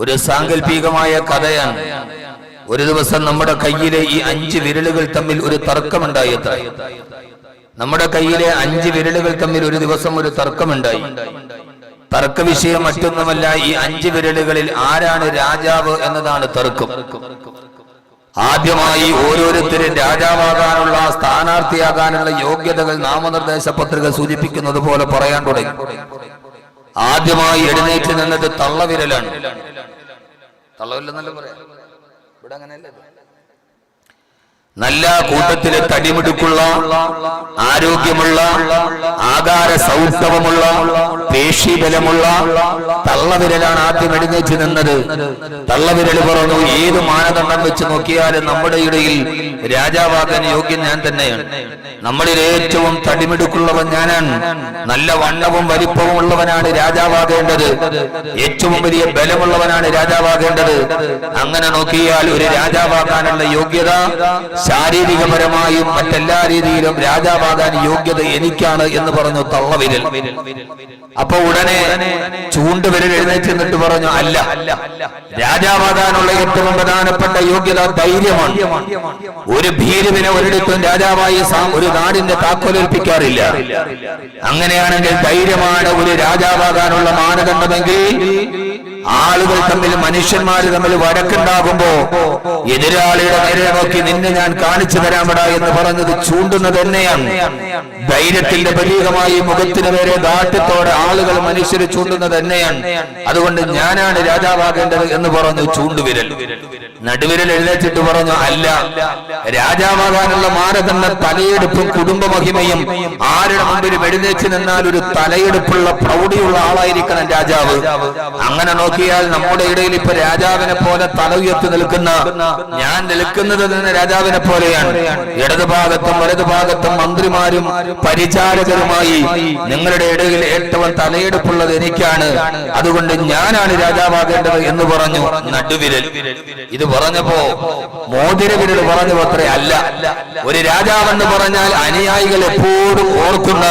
ഒരു സാങ്കല്പികമായ കഥയാണ്. ഒരു ദിവസം നമ്മുടെ കയ്യിലെ ഈ 5 വിരലുകൾ തമ്മിൽ ഒരു തർക്കമുണ്ടായത്ര. നമ്മുടെ കയ്യിലെ 5 വിരലുകൾ തമ്മിൽ ഒരു ദിവസം ഒരു തർക്കമുണ്ടായി. തർക്ക വിഷയം മറ്റൊന്നുമല്ല, ഈ 5 വിരലുകളിൽ ആരാണ് രാജാവ് എന്നതാണ് തർക്കം. ആദ്യമായി ഓരോരുത്തരും രാജാവാകാനുള്ള, സ്ഥാനാർത്ഥിയാകാനുള്ള യോഗ്യതകൾ നാമനിർദ്ദേശ പത്രിക സൂചിപ്പിക്കുന്നത് പോലെ പറയാൻ തുടങ്ങി. ആദ്യമായി എഴുന്നേറ്റ് നിന്നത് തള്ളവിരലാണ്. തള്ളവിരലെന്നല്ല പറയാം, ഇവിടെ അങ്ങനെയല്ലേ. നല്ല കൂട്ടത്തിലെ തടിമിടുക്കുള്ള, ആരോഗ്യമുള്ള, ആകാര സൗഷ്ഠവമുള്ള, പേശീബലമുള്ള തള്ളവിരലാണ് ആദ്യം എഴുന്നേറ്റ് നിന്നത്. തള്ളവിരൽ പറഞ്ഞു, ഏത് മാനദണ്ഡം വെച്ച് നോക്കിയാലും നമ്മുടെ ഇടയിൽ രാജാവാകാൻ യോഗ്യൻ ഞാൻ തന്നെയാണ്. നമ്മളിൽ ഏറ്റവും തടിമിടുക്കുള്ളവൻ ഞാനാണ്. നല്ല വണ്ണവും വലിപ്പവും ഉള്ളവനാണ് രാജാവാകേണ്ടത്. ഏറ്റവും വലിയ ബലമുള്ളവനാണ് രാജാവാകേണ്ടത്. അങ്ങനെ നോക്കിയാൽ ഒരു രാജാവാകാനുള്ള യോഗ്യത ശാരീരികപരമായും മറ്റെല്ലാ രീതിയിലും രാജാവാകാൻ യോഗ്യത എനിക്കാണ് എന്ന് പറഞ്ഞു തള്ളവിരൽ. അപ്പൊ ഉടനെ ചൂണ്ടുവിരൽ എഴുന്നേറ്റ് നിന്നിട്ട് പറഞ്ഞു, അല്ല, രാജാവാകാനുള്ള ഏറ്റവും പ്രധാനപ്പെട്ട യോഗ്യത ധൈര്യമാണ്. ഒരു ഭീരുവിനെ ഒരിടത്തും രാജാവായി ഒരു നാടിന്റെ താക്കോലേൽപ്പിക്കാറില്ല. അങ്ങനെയാണെങ്കിൽ ധൈര്യമാണ് ഒരു രാജാവാകാനുള്ള മാനദണ്ഡമെങ്കിൽ ആളുകൾ തമ്മിൽ, മനുഷ്യന്മാര് തമ്മിൽ വഴക്കുണ്ടാകുമ്പോ എതിരാളിയുടെ നേരെ നോക്കി നിന്നെ ഞാൻ കാണിച്ചു തരാമടാ എന്ന് പറഞ്ഞത് ചൂണ്ടുന്നത് തന്നെയാണ്. ധൈര്യത്തിന്റെ പ്രതീകമായി മുഖത്തിന് നേരെ ദാഠ്യത്തോടെ ആളുകൾ, മനുഷ്യര് ചൂണ്ടുന്നത് തന്നെയാണ്. അതുകൊണ്ട് ഞാനാണ് രാജാവാകേണ്ടത് എന്ന് പറഞ്ഞു ചൂണ്ടുവിരൽ. നടുവിരൽ എഴുന്നേറ്റിട്ട് പറഞ്ഞു, അല്ല, രാജാവാകാനുള്ള മാനദണ്ഡം തലയെടുപ്പും കുടുംബമഹിമയും. ആരുടെ മുമ്പിലും എഴുന്നേറ്റ് നിന്നാൽ ഒരു തലയെടുപ്പുള്ള പ്രൗഢിയുള്ള ആളായിരിക്കണം രാജാവ്. അങ്ങനെ നോക്കിയാൽ നമ്മുടെ ഇടയിൽ ഇപ്പൊ രാജാവിനെ പോലെ തല ഉയർത്തി നിൽക്കുന്ന ഞാൻ നിൽക്കുന്നത് തന്നെ രാജാവിനെ പോലെയാണ്. ഇടതുഭാഗത്തും വലതുഭാഗത്തും മന്ത്രിമാരും പരിചാരകരുമായി നിങ്ങളുടെ ഇടയിൽ ഏറ്റവും തലയെടുപ്പുള്ളത് എനിക്കാണ്. അതുകൊണ്ട് ഞാനാണ് രാജാവാകേണ്ടത് എന്ന് പറഞ്ഞു നടുവിരൽ. ഇത് പറഞ്ഞപ്പോ മോതിരവിരൽ പറഞ്ഞു അത്രേ, അല്ല, ഒരു രാജാവെന്ന് പറഞ്ഞാൽ അനുയായികൾ എപ്പോഴും ഓർക്കുന്ന,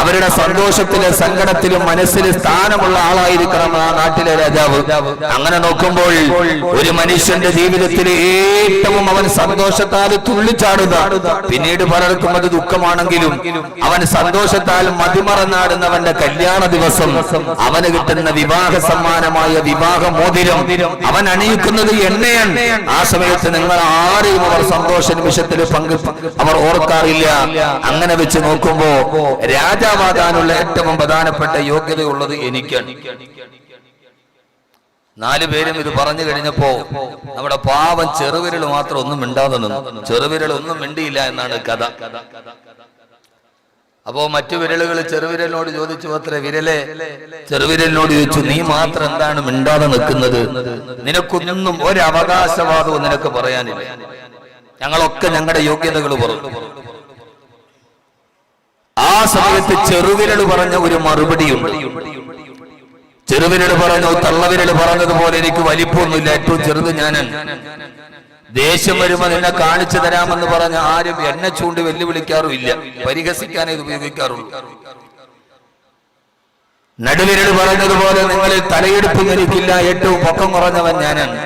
അവരുടെ സന്തോഷത്തിലും സങ്കടത്തിലും മനസ്സിൽ സ്ഥാനമുള്ള ആളായിരിക്കണം ആ നാട്ടിലെ രാജാവ്. അങ്ങനെ നോക്കുമ്പോൾ ഒരു മനുഷ്യന്റെ ജീവിതത്തിൽ ഏറ്റവും അവൻ സന്തോഷത്താൽ തുള്ളിച്ചാടുക, പിന്നീട് പലർക്കും അത് ദുഃഖമാണെങ്കിലും അവൻ സന്തോഷത്താൽ മതിമറന്നാടുന്നവന്റെ കല്യാണ ദിവസം, അവന് കിട്ടുന്ന വിവാഹ സമ്മാനമായ വിവാഹ മോതിരം അവൻ അണിയിക്കുന്നത് എണ്ണയാണ്. ആ സമയത്ത് നിങ്ങൾ ആരെയും അവർ സന്തോഷ നിമിഷത്തിൽ അവർ ഓർക്കാറില്ല. അങ്ങനെ വെച്ച് നോക്കുമ്പോ രാജാവാകാനുള്ള ഏറ്റവും പ്രധാനപ്പെട്ട യോഗ്യതയുള്ളത് എനിക്കാണ്. 4 പേരും ഇത് പറഞ്ഞു കഴിഞ്ഞപ്പോ നമ്മുടെ പാവം ചെറുവിരൽ മാത്രം ഒന്നും മിണ്ടാതെ നിന്നു. ചെറുവിരൽ ഒന്നും മിണ്ടിയില്ല എന്നാണ് കഥ. അപ്പോ മറ്റു വിരലുകൾ ചെറുവിരലിനോട് ചോദിച്ചു, അത്ര വിരലെ ചെറുവിരലിനോട് ചോദിച്ചു, നീ മാത്രം എന്താണ് മിണ്ടാതെ നിൽക്കുന്നത്? നിനക്കൊന്നും ഒരു അവകാശവാദവും നിനക്ക് പറയാനില്ല. ഞങ്ങളൊക്കെ ഞങ്ങളുടെ യോഗ്യതകൾ പറഞ്ഞു. ആ സമയത്ത് ചെറുവിരൽ പറഞ്ഞ ഒരു മറുപടിയുണ്ട്. ചെറുവിരൽ പറഞ്ഞു, തള്ളവിരൽ പറഞ്ഞതുപോലെ എനിക്ക് വലിപ്പമൊന്നുമില്ല, ഏറ്റവും ചെറുത് ഞാനാണ്. ദേഷ്യം വരുമ്പോ നിന്നെ കാണിച്ചു തരാമെന്ന് പറഞ്ഞ ആരും എന്നെ ചൂണ്ടി വെല്ലുവിളിക്കാറുമില്ല, പരിഹസിക്കാനേ ഇത് ഉപയോഗിക്കാറുള്ളൂ. നടുവിരൽ പറഞ്ഞതുപോലെ നിങ്ങളിൽ തലയെടുപ്പും എനിക്കില്ല, ഏറ്റവും പൊക്കം കുറഞ്ഞവൻ ഞാനാണ്.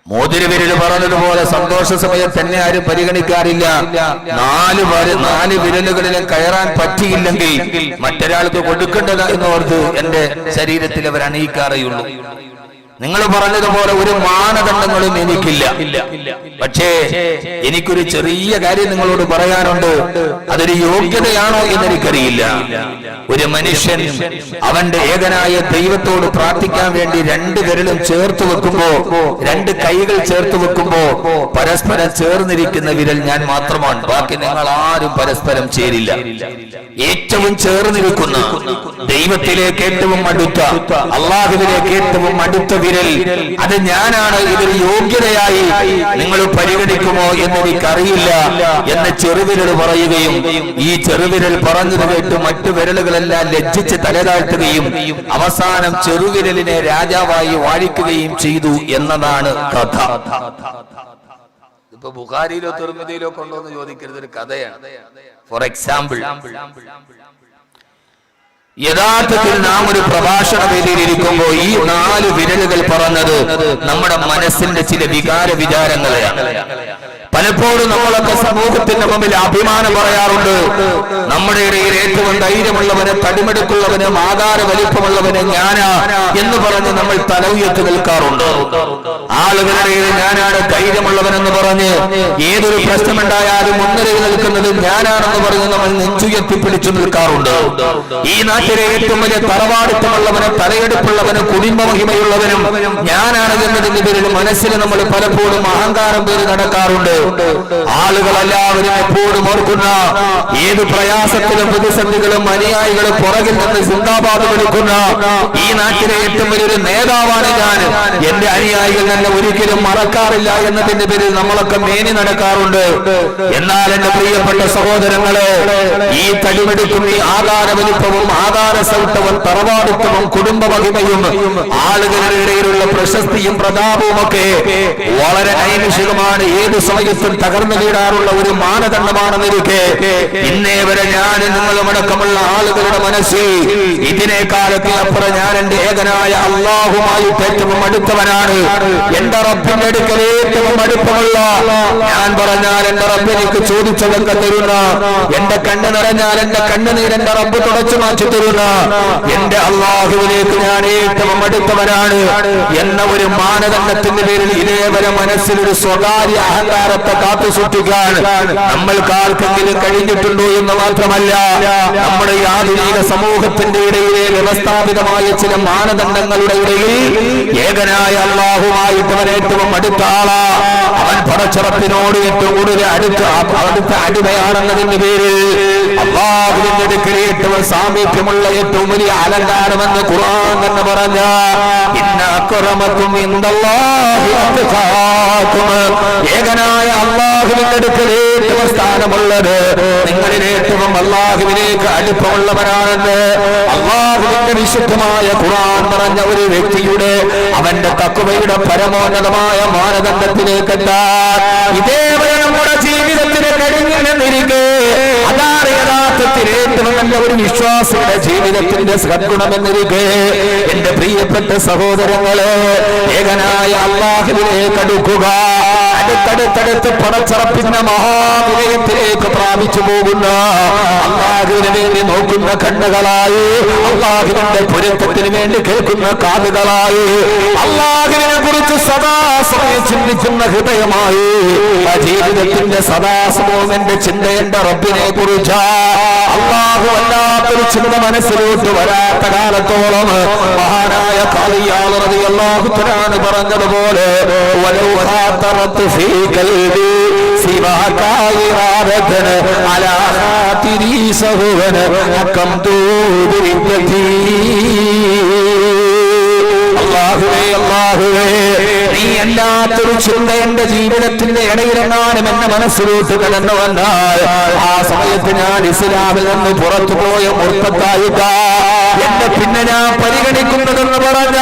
മോതിരവിരൽ പറഞ്ഞതുപോലെ സന്തോഷ സമയത്ത് എന്നെ ആരും പരിഗണിക്കാറില്ല. 4 വിരലുകളിലും കയറാൻ പറ്റിയില്ലെങ്കിൽ മറ്റൊരാൾക്ക് കൊടുക്കേണ്ടത് എന്നോർത്ത് എന്റെ ശരീരത്തിൽ അവർ അണിയിക്കാറേയുള്ളൂ. നിങ്ങൾ പറഞ്ഞതുപോലെ ഒരു മാനദണ്ഡങ്ങളും എനിക്കില്ല. പക്ഷേ എനിക്കൊരു ചെറിയ കാര്യം നിങ്ങളോട് പറയാനുണ്ട്. അതൊരു യോഗ്യതയാണോ എന്നെനിക്കറിയില്ല. ഒരു മനുഷ്യൻ അവന്റെ ഏകനായ ദൈവത്തോട് പ്രാർത്ഥിക്കാൻ വേണ്ടി 2 വിരലും ചേർത്ത് വെക്കുമ്പോ, 2 കൈകൾ ചേർത്ത് വെക്കുമ്പോ പരസ്പരം ചേർന്നിരിക്കുന്ന വിരൽ ഞാൻ മാത്രമാണ്. ബാക്കി നിങ്ങൾ ആരും പരസ്പരം ചേരില്ല. ഏറ്റവും ചേർന്നിരിക്കുന്ന, ദൈവത്തിലേക്ക് ഏറ്റവും അടുത്ത, അള്ളാഹുവിലേക്ക് ഏറ്റവും അടുത്ത വിരൽ അത് ഞാനാണ്. ഇതൊരു യോഗ്യതയായി നിങ്ങൾ പരിഗണിക്കുമോ എന്നെനിക്കറിയില്ല എന്ന് ചെറുവിരൽ പറയുകയും, ഈ ചെറുവിരൽ പറഞ്ഞത് കേട്ട് മറ്റു വിരലുകളെല്ലാം ലജ്ജിച്ച് തലതാഴ്ത്തുകയും അവസാനം ചെറുവിരലിനെ രാജാവായി വാഴിക്കുകയും ചെയ്തു എന്നതാണ് കഥ. ഇപ്പൊ ബുഖാരിയിലോ തിർമിദിയിലോ കൊണ്ടോന്ന് ചോദിക്കരുത്, ഒരു കഥയാണ്. ഫോർ എക്സാമ്പിൾ, യഥാർത്ഥത്തിൽ നാം ഒരു പ്രഭാഷണ വേദിയിൽ ഇരിക്കുമ്പോൾ ഈ 4 വിരലുകൾ പറഞ്ഞത് നമ്മുടെ മനസ്സിന്റെ ചില വിചാരങ്ങളെയാണ്. പലപ്പോഴും നമ്മളൊക്കെ സമൂഹത്തിന്റെ മുമ്പിൽ അഭിമാനം പറയാറുണ്ട്. നമ്മുടെ ഇടയിൽ ഏറ്റവും ധൈര്യമുള്ളവന്, തടിമെടുക്കുള്ളവന്, ആകാര വലിപ്പമുള്ളവന് ഞാനാ എന്ന് പറഞ്ഞ് നമ്മൾ തല ഉയർത്തി നിൽക്കാറുണ്ട്. ആളുകളുടെ ഇടയിൽ ഞാനാണ് ധൈര്യമുള്ളവനെന്ന് പറഞ്ഞ് ഏതൊരു പ്രശ്നമുണ്ടായാലും മുൻനിരയിൽ നിൽക്കുന്നത് ഞാനാണെന്ന് പറഞ്ഞ് നമ്മൾ നെഞ്ചുയർത്തി പിടിച്ചു നിൽക്കാറുണ്ട്. ഈ നാട്ടിലെ ഏറ്റവും വലിയ തറവാടിത്തമുള്ളവന്, തലയെടുപ്പുള്ളവന്, കുടുംബ മഹിമയുള്ളവനും ഞാനാണ് എന്നതിന്റെ പേരിൽ മനസ്സിൽ നമ്മൾ പലപ്പോഴും അഹങ്കാരം പേര് നടക്കാറുണ്ട്. ആളുകളെല്ലാവരും എപ്പോഴും ഓർക്കുന്ന, ഏത് പ്രയാസത്തിലും പ്രതിസന്ധികളും അനുയായികളും പുറകിൽ നിന്ന് സിന്ദാബാദ് വിളിക്കുന്ന ഈ നാട്ടിലെ ഏറ്റവും വലിയൊരു നേതാവാണ് ഞാൻ, എന്റെ അനുയായികൾ തന്നെ ഒരിക്കലും മറക്കാറില്ല എന്നതിന്റെ പേരിൽ നമ്മളൊക്കെ മേനി നടക്കാറുണ്ട്. എന്നാൽ എന്റെ പ്രിയപ്പെട്ട സഹോദരങ്ങളെ, ഈ തടിമെടുക്കും, ഈ ആകാര വലിപ്പവും ആകാര സൗട്ടവും തറവാടിത്തവും കുടുംബ മഹിമയും ആളുകളുടെ ഇടയിലുള്ള പ്രശസ്തിയും പ്രതാപവും ഒക്കെ വളരെ നൈമിഷികമാണ്. ഏത് സമയത്തും തകർന്നു വീടാറുള്ള ഒരു മാനദണ്ഡമാണെന്നിരിക്കെ ഇന്നേ വരെ ഞാൻ നിങ്ങളുമടക്കമുള്ള ആളുകളുടെ മനസ്സിൽ ഇതിനേക്കാലൊക്കെ അപ്പുറം ഞാൻ എന്റെ ഏകനായ അല്ലാഹുമായിട്ട് ഏറ്റവും അടുത്തവനാണ്. എന്റെ റബ്ബിന്റെ അടുക്കൽ ഏറ്റവും അടുപ്പമുള്ള, ഞാൻ പറഞ്ഞാൽ എന്റെ റബ്ബ് എനിക്ക് ചോദിച്ചതൊക്കെ തരുന്ന, എന്റെ കണ്ണ് നിറഞ്ഞാൽ എന്റെ കണ്ണുനീർ എന്റെ റബ്ബ് തുടച്ചു മാറ്റി തരുന്ന എന്റെ അല്ലാഹുവിലേക്ക് ഞാൻ ഏറ്റവും അടുത്തവനാണ് എന്ന ഒരു മാനദണ്ഡത്തിന്റെ പേരിൽ ഇതേവരെ മനസ്സിലൊരു സ്വകാര്യ അഹങ്കാരത്തെ കാത്തു സൂക്ഷിക്കാൻ നമ്മൾക്ക് ആർക്കെങ്കിലും കഴിഞ്ഞിട്ടുണ്ടോ എന്ന് മാത്രമല്ല, നമ്മുടെ ഈ ആധുനിക സമൂഹത്തിന്റെ ഇടയിലെ വ്യവസ്ഥാപിതമായ ചില മാനദണ്ഡങ്ങളുടെ ഇടയിൽ ഏകനായ അല്ലാഹുമായിട്ട് അവൻ ഏറ്റവും അടുത്ത ആളാ. അവൻ പടച്ചറപ്പിനോട് ഏറ്റവും കൂടുതൽ അടുത്ത അടിമയാണെന്നതിന്റെ പേരിൽ അല്ലാഹുവിന്റെ അടുക്കൽ ഏറ്റവും സാമീപ്യമുള്ള ഏറ്റവും വലിയ അലങ്കാരമെന്ന് ഖുർആൻ തന്നെ പറഞ്ഞ, ഇന്ന അക്രമക്കും ഇൻദല്ലാഹി അത്ഖാകും, ഏകനായ അല്ലാഹുവിന്റെ അടുക്കൽ ഏറ്റവും സ്ഥാനമുള്ളത് നിങ്ങളിൽ ഏറ്റവും അല്ലാഹുവിലേക്ക് അടുപ്പമുള്ളവരാണെന്ന് അല്ലാഹുവിന്റെ വിശുദ്ധമായ ഖുർആൻ പറഞ്ഞ ഒരു വ്യക്തിയുടെ അവന്റെ തഖ്വയുടെ പരമോന്നതമായ മാനദണ്ഡത്തിലേക്ക് എത്താൻ ഇതേവരെ നമ്മുടെ ജീവിതത്തിന് കഴിഞ്ഞെന്നിരിക്കെ അതാണ് യഥാർത്ഥത്തിൽ ഏറ്റവും നല്ല ഒരു വിശ്വാസിയുടെ ജീവിതത്തിന്റെ സദ്ഗുണമെന്നിരിക്കെ എന്റെ പ്രിയപ്പെട്ട സഹോദരങ്ങളെ, ഏകനായ അല്ലാഹുവിലേക്ക് അടുക്കുക, അടുത്തടുത്തടുത്ത് പടച്ചറപ്പിന്റെ മഹാവിനയത്തിലേക്ക് പ്രാപിച്ചു പോകുന്ന, അല്ലാഹുവിന് വേണ്ടി നോക്കുന്ന കണ്ണുകളായി, അല്ലാഹുവിന്റെ പൊരുത്തത്തിന് വേണ്ടി കേൾക്കുന്ന കാതുകളായി, അല്ലാഹുവിനെ കുറിച്ച് സദാസമയം ചിന്തിക്കുന്ന ഹൃദയമായി, ആ ജീവിതത്തിന്റെ സദാസമയം എന്റെ ചിന്ത എന്റെ റബ്ബിനെ കുറിച്ച് അല്ലാഹു അല്ലാത്തൊരു ചിന്ത മനസ്സിലോട്ട് വരാത്ത കാലത്തോളം മഹാനായ ഖാദിയാൽ റളിയല്ലാഹു തആല പറഞ്ഞതുപോലെ, വലൗ ഖാതറത് ഫീ ഖൽബി സിവാക ഇറാദതൻ അലാ ഖാതിരി സഹവൻ ഹക്കംതു ബിരിദ്ദതി. അല്ലാഹുവേ, നീ അല്ലാത്തൊരു ചിന്ത എന്റെ ജീവിതത്തിന്റെ ഇടയിലെങ്ങാനും എന്റെ മനസ്സിലോട്ട് കടന്നു വന്നാൽ ആ സമയത്ത് ഞാൻ ഇസ്ലാമിൽ നിന്ന് പുറത്തുപോയ മുർത്തത്തായിട്ട എന്നെ പിന്നെ ഞാൻ പരിഗണിക്കുന്നതെന്ന് പറഞ്ഞ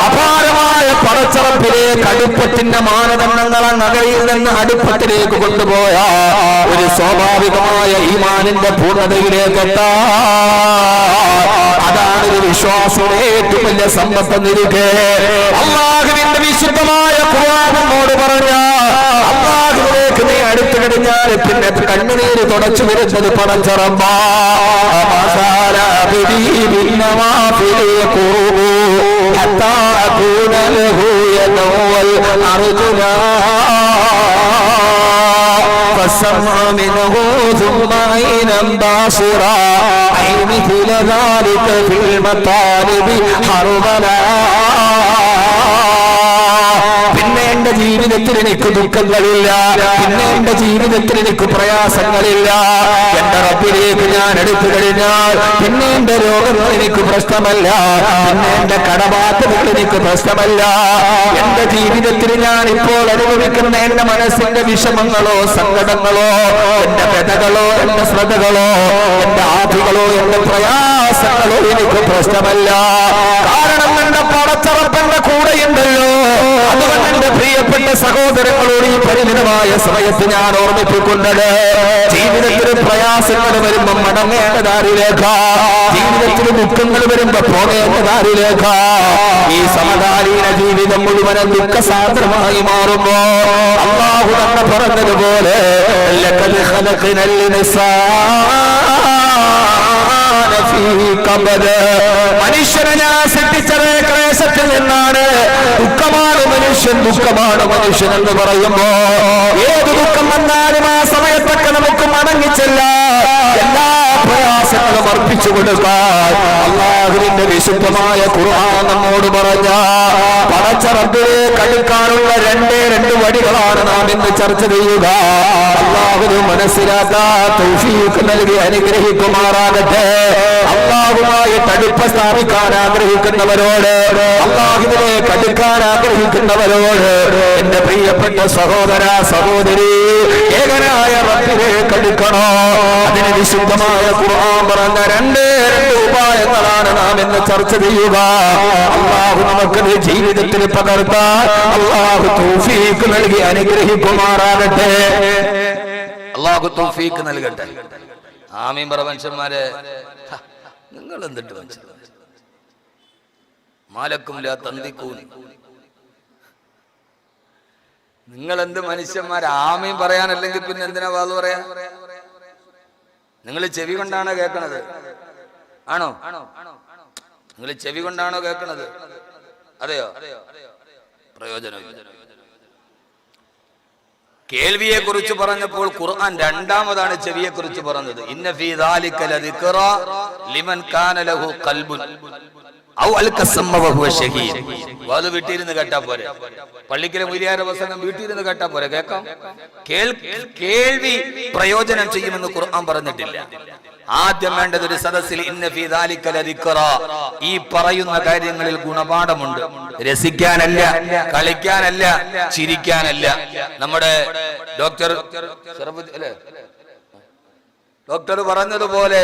അപാരമായ പടച്ചറപ്പിലേക്ക് അടുപ്പത്തിന്റെ മാനദണ്ഡങ്ങൾ നഗരിയിൽ നിന്ന് അടുപ്പത്തിലേക്ക് കൊണ്ടുപോയ ഒരു സ്വാഭാവികമായ ഈമാനിന്റെ പൂർണ്ണതയിലേക്ക് എത്താ, അതാണ് ഒരു വിശ്വാസയുടെ ഏറ്റവും വലിയ സമ്പത്തെന്നിരിക്കെ അല്ലാഹുവിന്റെ വിശുദ്ധമായ ഖുർആനോട് പറഞ്ഞ, അല്ലാഹുവിലേക്ക് നീ അടുത്തു കഴിഞ്ഞാൽ പിന്നെ കണ്ണുനീര് തുടച്ചു വരുന്നത് പടച്ചറമ്പാ. فسمع منه ثم عينا باصرا أي مثل ذلك في المطالب حربنا. പിന്നെ എന്റെ ജീവിതത്തിൽ എനിക്ക് ദുഃഖങ്ങളില്ല, പിന്നെ എന്റെ ജീവിതത്തിൽ എനിക്ക് പ്രയാസങ്ങളില്ല. എന്റെ റബ്ബിലേക്ക് ഞാൻ എടുത്തു കഴിഞ്ഞാൽ പിന്നെ എന്റെ രോഗങ്ങൾ എനിക്ക് പ്രശ്നമല്ല, പിന്നെ എന്റെ കടബാധ്യതകൾ എനിക്ക് പ്രശ്നമല്ല. എന്റെ ജീവിതത്തിൽ ഞാൻ ഇപ്പോൾ അനുഭവിക്കുന്ന എന്റെ മനസ്സിന്റെ വിഷമങ്ങളോ സങ്കടങ്ങളോ എന്റെ വ്യതകളോ എന്റെ ശ്രദ്ധകളോ എന്റെ ആധികളോ എന്റെ പ്രയാസങ്ങളോ എനിക്ക് പ്രശ്നമല്ല. കാരണം എന്റെ പടച്ചറപ്പന്റെ കൂടെയുണ്ടല്ലോ. അതുകൊണ്ട് എന്റെ പ്രിയപ്പെട്ട പ്രിയപ്പെട്ട സഹോദരങ്ങളോട് ഈ പരിമിതമായ സമയത്ത് ഞാൻ ഓർമ്മിപ്പിക്കുന്നത്, ജീവിതത്തിൽ പ്രയാസങ്ങൾ വരുമ്പോ മടങ്ങേണ്ടതാരിലേക്ക്, ജീവിതത്തിൽ ദുഃഖങ്ങൾ വരുമ്പോ പോകേണ്ടതാരിലേക്ക്. ഈ സമകാലീന ജീവിതം മുഴുവനും ദുഃഖസാന്ദ്രമായി മാറുമ്പോ അല്ലാഹു തന്നെ പറഞ്ഞതുപോലെ ലഖദ് ഖലഖനൽ മനുഷ്യനെ ഞാൻ സൃഷ്ടിച്ചത് ക്ലേശത്തിൽ നിന്നാണ്. ദുഃഖമാണ് മനുഷ്യൻ എന്ന് പറയുമ്പോ ഏത് ദുഃഖം വന്നാലും ആ സമയത്തൊക്കെ നമുക്ക് മടങ്ങിച്ചല്ല, എല്ലാ പ്രയാസങ്ങളും അർപ്പിച്ചു കൊടുക്കാൻ അല്ലാഹുവിന്റെ വിശുദ്ധമായ ഖുർആൻ നമ്മോട് പറഞ്ഞ പടച്ച റബ്ബിലേക്ക് അടുക്കാനുള്ള രണ്ട് വഴികളാണ് നാം ഇന്ന് ചർച്ച ചെയ്യുക. അല്ലാഹുവിനെ മനസ്സിലാക്കാൻ തൗഫീഖ് നൽകി അനുഗ്രഹിക്കുമാറാകട്ടെ. അല്ലാഹുവുമായിട്ട് അടുപ്പ സ്ഥാപിക്കാൻ ആഗ്രഹിക്കുന്നവരോട്, അല്ലാഹുവിലേക്ക് അടുക്കാൻ ആഗ്രഹിക്കുന്നവരോട്, എന്റെ പ്രിയപ്പെട്ട സഹോദര സഹോദരി, ഏകനായ റബ്ബിലേക്ക് അടുക്കണോ. അതിന് വിശുദ്ധമായ ഖുർആൻ പറഞ്ഞ രണ്ട് ഉപായങ്ങളാണ് നാം ഇന്ന് ചർച്ച ചെയ്യുക. അല്ലാഹു നമുക്കത് ജീവിതത്തിൽ പകർത്താൻ അല്ലാഹു തൗഫീഖ് നൽകി അനുഗ്രഹിക്കുമാറാകട്ടെ. അല്ലാഹു തൗഫീഖ് നൽകട്ടെ. ആമീൻ പറ മനുഷ്യന്മാരെ. നിങ്ങൾ എന്തിട്ട് മനുഷ്യൻ മാലക്കും ലാ തന്ദിക്കൂൻ, നിങ്ങൾ എന്ത് മനുഷ്യന്മാരെ? ആമീൻ പറയാനല്ലെങ്കിൽ പിന്നെ എന്തിനാ വാത് പറയാ? നിങ്ങൾ ചെവി കൊണ്ടാണോ കേൾക്കണത്? ആണോ? നിങ്ങൾ ചെവി കൊണ്ടാണോ കേൾക്കണത്? അതെയോ? പ്രയോജനമില്ല. കേൾവിയെ കുറിച്ച് പറഞ്ഞപ്പോൾ ഖുർആൻ രണ്ടാമതാണ് ചെവിയെ കുറിച്ച് പറഞ്ഞത്. ഇന്ന ഫീ ദാലിക ലദിക്റ ലിമൻ കാന ലഹു ഖൽബുൻ ഔ അൽകസമ്മ വഹുവ ഷഹീദ്. വാത് വീട്ടിലിരുന്ന് കേട്ടാ പോരെ, പള്ളിക്കലെ മുരിയാര പ്രസംഗം വീട്ടിലിരുന്ന് കേട്ടാ പോരെ, കേൾക്കാം. കേൾവി പ്രയോജനം ചെയ്യുമെന്ന് ഖുർആൻ പറഞ്ഞിട്ടില്ല. ആദ്യം വേണ്ടത് ഒരു സദസ്സിൽ ഇന്ന ഫീ ദാലിക ലദിക്റ, ഈ പറയുന്ന കാര്യങ്ങളിൽ ഗുണപാഠമുണ്ട്. രസിക്കാനല്ല, കളിക്കാനല്ല, ചിരിക്കാനല്ല. നമ്മുടെ ഡോക്ടർ പറഞ്ഞതുപോലെ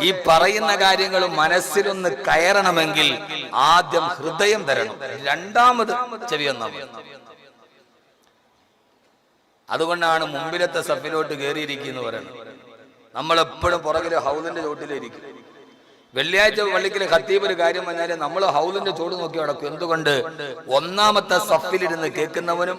ഈ പറയുന്ന കാര്യങ്ങൾ മനസ്സിലൊന്ന് കയറണമെങ്കിൽ ആദ്യം ഹൃദയം തരണം, രണ്ടാമത് ചെവി ഒന്നാം. അതുകൊണ്ടാണ് മുമ്പിലത്തെ സഫിലോട്ട് കയറിയിരിക്കുന്നു പറയുന്നത്. നമ്മളെപ്പോഴും പുറകിലെ ഹൗലിന്റെ ചോട്ടിലിരിക്കും. വെള്ളിയാഴ്ച പള്ളിക്കല് ഖത്തീബ് ഒരു കാര്യം പറഞ്ഞാല് നമ്മൾ ഹൗലിന്റെ ചോട് നോക്കി നടക്കും. എന്തുകൊണ്ട്? ഒന്നാമത്തെ സഫിലിരുന്ന് കേൾക്കുന്നവനും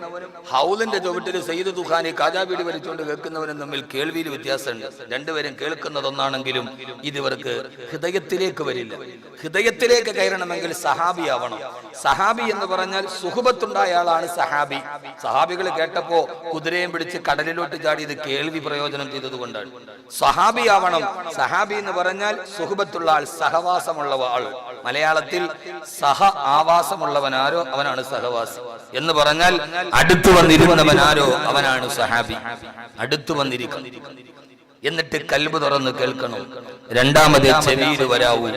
ഹൗലിന്റെ ചുവട്ടിൽ സയ്യിദ് ദുഖാനി കാജാബീഡി വലിച്ചുകൊണ്ട് കേൾക്കുന്നവനും തമ്മിൽ കേൾവിയിൽ വ്യത്യാസമുണ്ട്. രണ്ടുപേരും കേൾക്കുന്നതൊന്നാണെങ്കിലും ഇതിവർക്ക് ഹൃദയത്തിലേക്ക് വരില്ല. ഹൃദയത്തിലേക്ക് കയറണമെങ്കിൽ സഹാബി ആവണം. സഹാബി എന്ന് പറഞ്ഞാൽ സുഹബത്തുണ്ടായ ആളാണ് സഹാബി. സഹാബികൾ കേട്ടപ്പോ കുതിരയും പിടിച്ച് കടലിലോട്ട് ചാടിയത് കേൾവി പ്രയോജനം ചെയ്തത് കൊണ്ടാണ്. സഹാബി ആവണം. സഹാബി എന്ന് പറഞ്ഞാൽ സുഹബത്തുള്ള ആൾ, സഹവാസമുള്ള ആൾ. മലയാളത്തിൽ സഹ ആവാസമുള്ളവനാരോ അവനാണ് സഹവാസി എന്ന് പറഞ്ഞാൽ അടുത്തു വന്നിരുന്നവനാരോ അവനാണ് സഹാബി. അടുത്തു വന്നിരിക്കും. എന്നിട്ട് കൽബ് തുറന്ന് കേൾക്കണം. രണ്ടാമത് ചെവിയിൽ വരാവൂ,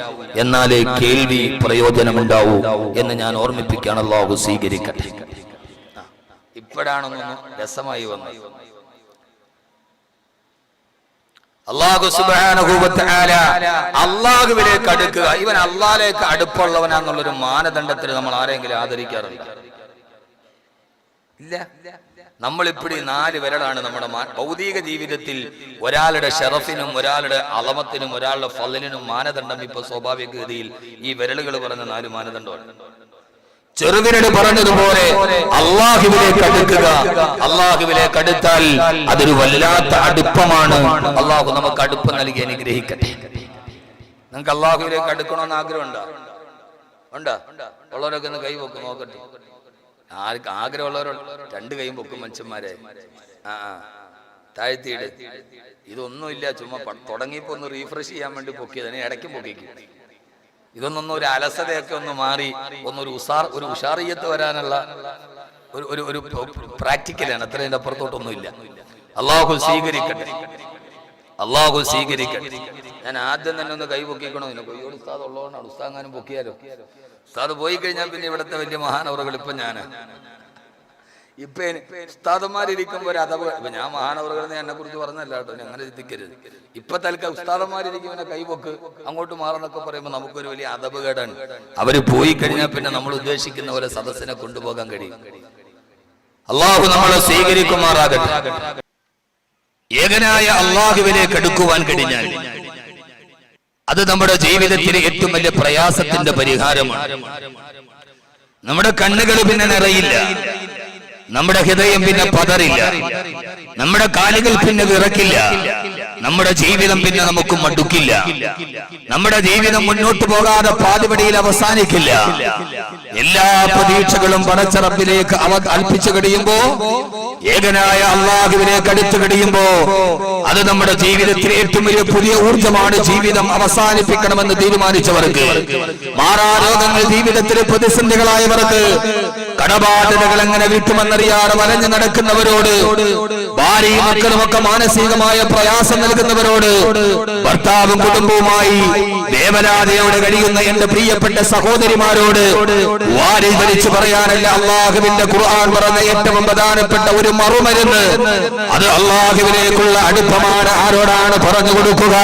എന്നാലേ കേൾവി പ്രയോജനമുണ്ടാവൂ എന്ന് ഞാൻ ഓർമ്മിപ്പിക്കാൻ അല്ലാഹു സ്വീകരിക്കട്ടെ. ഇപ്പോഴാണെന്നൊന്നും രസമായി വന്നത്. അല്ലാഹു സുബ്ഹാനഹു വ തആല അല്ലാഹുവിലേക്ക് അടുക്കുക. ഇവൻ അല്ലാഹുവിലേക്ക് അടുപ്പുള്ളവനാന്നുള്ളൊരു മാനദണ്ഡത്തിൽ നമ്മൾ ആരെങ്കിലും ആദരിക്കാറുണ്ട്? ഇല്ല. നമ്മളിപ്പിടി 4 വിരലാണ് നമ്മുടെ ഭൗതിക ജീവിതത്തിൽ. ഒരാളുടെ ഷറഫിനും ഒരാളുടെ അളമത്തിനും ഒരാളുടെ ഫളിനും മാനദണ്ഡം ഇപ്പൊ സ്വാഭാവികഗതിയിൽ ഈ വിരലുകൾ പറഞ്ഞ 4 മാനദണ്ഡമാണ്. ചെറുവിരൽ പറഞ്ഞതുപോലെ അല്ലാഹുവിലേക്ക് അടുക്കുക. അല്ലാഹുവിലേക്ക് അടുത്താൽ അതൊരു വല്ലാത്ത അടുപ്പമാണ്. അല്ലാഹു നമുക്ക് അടുപ്പം നൽകി അനുഗ്രഹിക്കട്ടെ. നിങ്ങൾക്ക് അല്ലാഹുവിലേക്ക് അടുക്കണമെന്ന് ആഗ്രഹമുണ്ടോ? ഉണ്ടോ? ഉള്ളവരൊക്കെ ഒന്ന് കൈ പൊക്കും നോക്കട്ടെ. ആർക്ക് ആഗ്രഹമുള്ളവരോ 2 കൈയും പൊക്കും മനുഷ്യന്മാരെ. താഴ്ത്തിയിട്. ഇതൊന്നുമില്ല, ചുമ്മാ തുടങ്ങിയപ്പോ ഒന്ന് റീഫ്രഷ് ചെയ്യാൻ വേണ്ടി പൊക്കിയതിനെ ഇടയ്ക്ക് പൊക്കിക്കും. ഇതൊന്നൊന്നും ഒരു അലസതയൊക്കെ ഒന്ന് മാറി ഒരു ഉഷാറിയത്ത് വരാനുള്ള ഒരു പ്രാക്ടിക്കലാണ്. അത്രയും അപ്പുറത്തോട്ടൊന്നുമില്ല. അല്ലാഹു സ്വീകരിക്കട്ടെ. അല്ലാഹു സ്വീകരിക്കട്ടെ. ഞാൻ ആദ്യം തന്നെ ഒന്ന് കൈ പൊക്കിക്കണോ? കൊയ്യോട് ഉസ്താദ് ഉള്ളതുകൊണ്ടാണ്. ഉസ്താദാനും പൊക്കിയാലോ? ഉസ്താദ് പോയി കഴിഞ്ഞാൽ പിന്നെ ഇവിടുത്തെ വലിയ മഹാനവറുകൾ ഇപ്പൊ ഞാന് ഇപ്പൊ ഉസ്താദന്മാരിയ്ക്കുമ്പോ ഒരു അതവ്. ഇപ്പൊ ഞാൻ മഹാനവറുകൾ എന്നെ കുറിച്ച് പറഞ്ഞല്ല കേട്ടോ, അങ്ങനെ ചിന്തിക്കരുത്. ഇപ്പൊ തൽക്കാലം ഉസ്താദന്മാരിയ്ക്കുമ്പോ കൈവൊക്ക് അങ്ങോട്ട് മാറെന്നൊക്കെ പറയുമ്പോ നമുക്കൊരു വലിയ അതവ് കേടാണ്. അവര് പോയി കഴിഞ്ഞാൽ പിന്നെ നമ്മൾ ഉദ്ദേശിക്കുന്ന പോലെ സദസ്സിനെ കൊണ്ടുപോകാൻ കഴിയും. അള്ളാഹു നമ്മളെ സ്വീകരിക്കുമാറാകട്ടെ. ഏകനായ അള്ളാഹുവിലേക്ക് അടുക്കുവാൻ കഴിഞ്ഞാൽ അത് നമ്മുടെ ജീവിതത്തിലെ ഏറ്റവും വലിയ പ്രയാസത്തിന്റെ പരിഹാരമാണ്. നമ്മുടെ കണ്ണുകൾ പിന്നെ നിറയില്ല, നമ്മുടെ ഹൃദയം പിന്നെ പതറില്ല, നമ്മുടെ കാലുകൾ പിന്നെ വിറക്കില്ല, നമ്മുടെ ജീവിതം പിന്നെ നമുക്ക് മടുക്കില്ല, നമ്മുടെ ജീവിതം മുന്നോട്ട് പോകാതെ പാതിവടിയിൽ അവസാനിക്കില്ല. എല്ലാ പ്രതീക്ഷകളും പടച്ച റബ്ബിലേക്ക് അർപ്പിച്ചു കഴിയുമ്പോ, ഏകനായ അള്ളാഹുവിലേക്ക് അടുത്തു കഴിയുമ്പോ അത് നമ്മുടെ ജീവിതത്തിലെ ഏറ്റവും വലിയ പുതിയ ഊർജ്ജമാണ്. ജീവിതം അവസാനിപ്പിക്കണമെന്ന് തീരുമാനിച്ചവർക്ക്, മാറാരോഗങ്ങൾ ജീവിതത്തിലെ പ്രതിസന്ധികളായവർക്ക്, കടബാധ്യതകൾ എങ്ങനെ വീട്ടുമെന്നറിയാതെ വലഞ്ഞു നടക്കുന്നവരോട്, ഭാര്യയും മക്കളുമൊക്കെ മാനസികമായ പ്രയാസം നൽകുന്നവരോട്, ഭർത്താവും കുടുംബവുമായി വേവലാതയോടെ കഴിയുന്ന എന്റെ പ്രിയപ്പെട്ട സഹോദരിമാരോട് വാരി വലിച്ചു പറയാനല്ല അള്ളാഹുവിന്റെ ഖുർആൻ പറഞ്ഞ ഏറ്റവും പ്രധാനപ്പെട്ട ഒരു മറുമരുന്ന്. അത് അള്ളാഹുവിലേക്കുള്ള അടുപ്പമാണ്. ആരോടാണ് പറഞ്ഞു കൊടുക്കുക?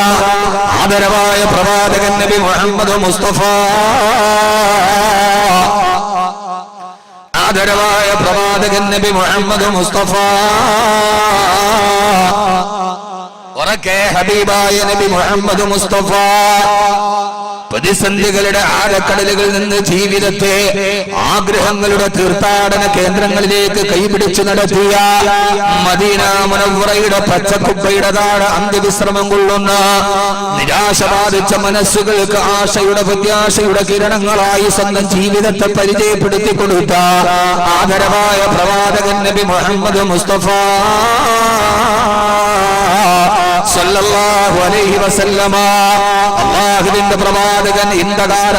ആദരവായ പ്രവാചകൻ നബി മുഹമ്മദ് മുസ്തഫ, ആദരവായ പ്രവാചകൻ നബി മുഹമ്മദ് മുസ്തഫ, ഉറക്കെ ഹബീബായ നബി മുഹമ്മദ് മുസ്തഫ, പ്രതിസന്ധികളുടെ ആഴക്കടലുകളിൽ നിന്ന് ജീവിതത്തെ ആഗ്രഹങ്ങളുടെ തീർത്ഥാടന കേന്ദ്രങ്ങളിലേക്ക് കൈപിടിച്ചു നടത്തിയ മദീന മുനവ്വറയുടെ പച്ചക്കുപ്പയുടെ താഴെ അന്ത്യവിശ്രമം കൊള്ളുന്ന നിരാശ ബാധിച്ച മനസ്സുകൾക്ക് ആശയുടെ പ്രത്യാശയുടെ കിരണങ്ങളായി സ്വന്തം ജീവിതത്തെ പരിചയപ്പെടുത്തി കൊടുത്ത ആദരവായ പ്രവാചകൻ നബി മുഹമ്മദ് മുസ്തഫ സല്ലല്ലാഹു അലൈഹി വസല്ലമ, അല്ലാഹുവിന്റെ പ്രവാചകൻ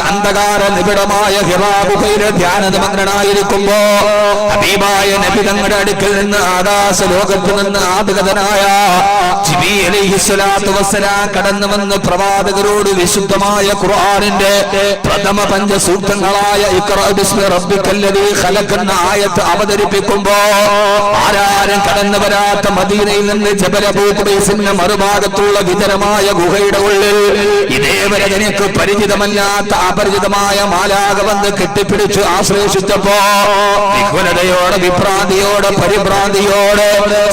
അന്ധകാര നിബിഡമായ ഹിറാ ഗുഹയിലെ ധ്യാനമഗ്നനായിരിക്കുമ്പോ ഹബീബായ നബി തങ്ങളുടെ അടുക്കൽ നിന്ന് ആകാശ ലോകത്ത് നിന്ന് ആഗതനായ ജിബ്രീൽ അലൈഹിസ്സലാത്തു വസ്സലാം കടന്നു വന്ന് പ്രവാചകരോട് വിശുദ്ധമായ ഖുർആനിന്റെ പ്രഥമ പഞ്ചസൂക്തങ്ങളായ ഇഖ്റാ ബിസ്മി റബ്ബിക്കല്ലദീ ഖലഖ് എന്ന ആയത്ത് അവതരിപ്പിക്കുമ്പോ ആരാരും കടന്നു വരാത്ത മദീനയിൽ നിന്ന് ജബൽ അബൂ ഖുബൈസിന്റെ മറുഭാഗത്തുള്ള വിജനമായ ഗുഹയുടെ ഉള്ളിൽ ഇതേവരെ എനിക്ക് പരിചിതമല്ലാത്ത അപരിചിതമായ മാലാഖ വന്ന് കെട്ടിപ്പിടിച്ചു ആശ്ലേഷിച്ചപ്പോ വിഹുലതയോടെ വിഭ്രാന്തിയോടെ പരിഭ്രാന്തിയോടെ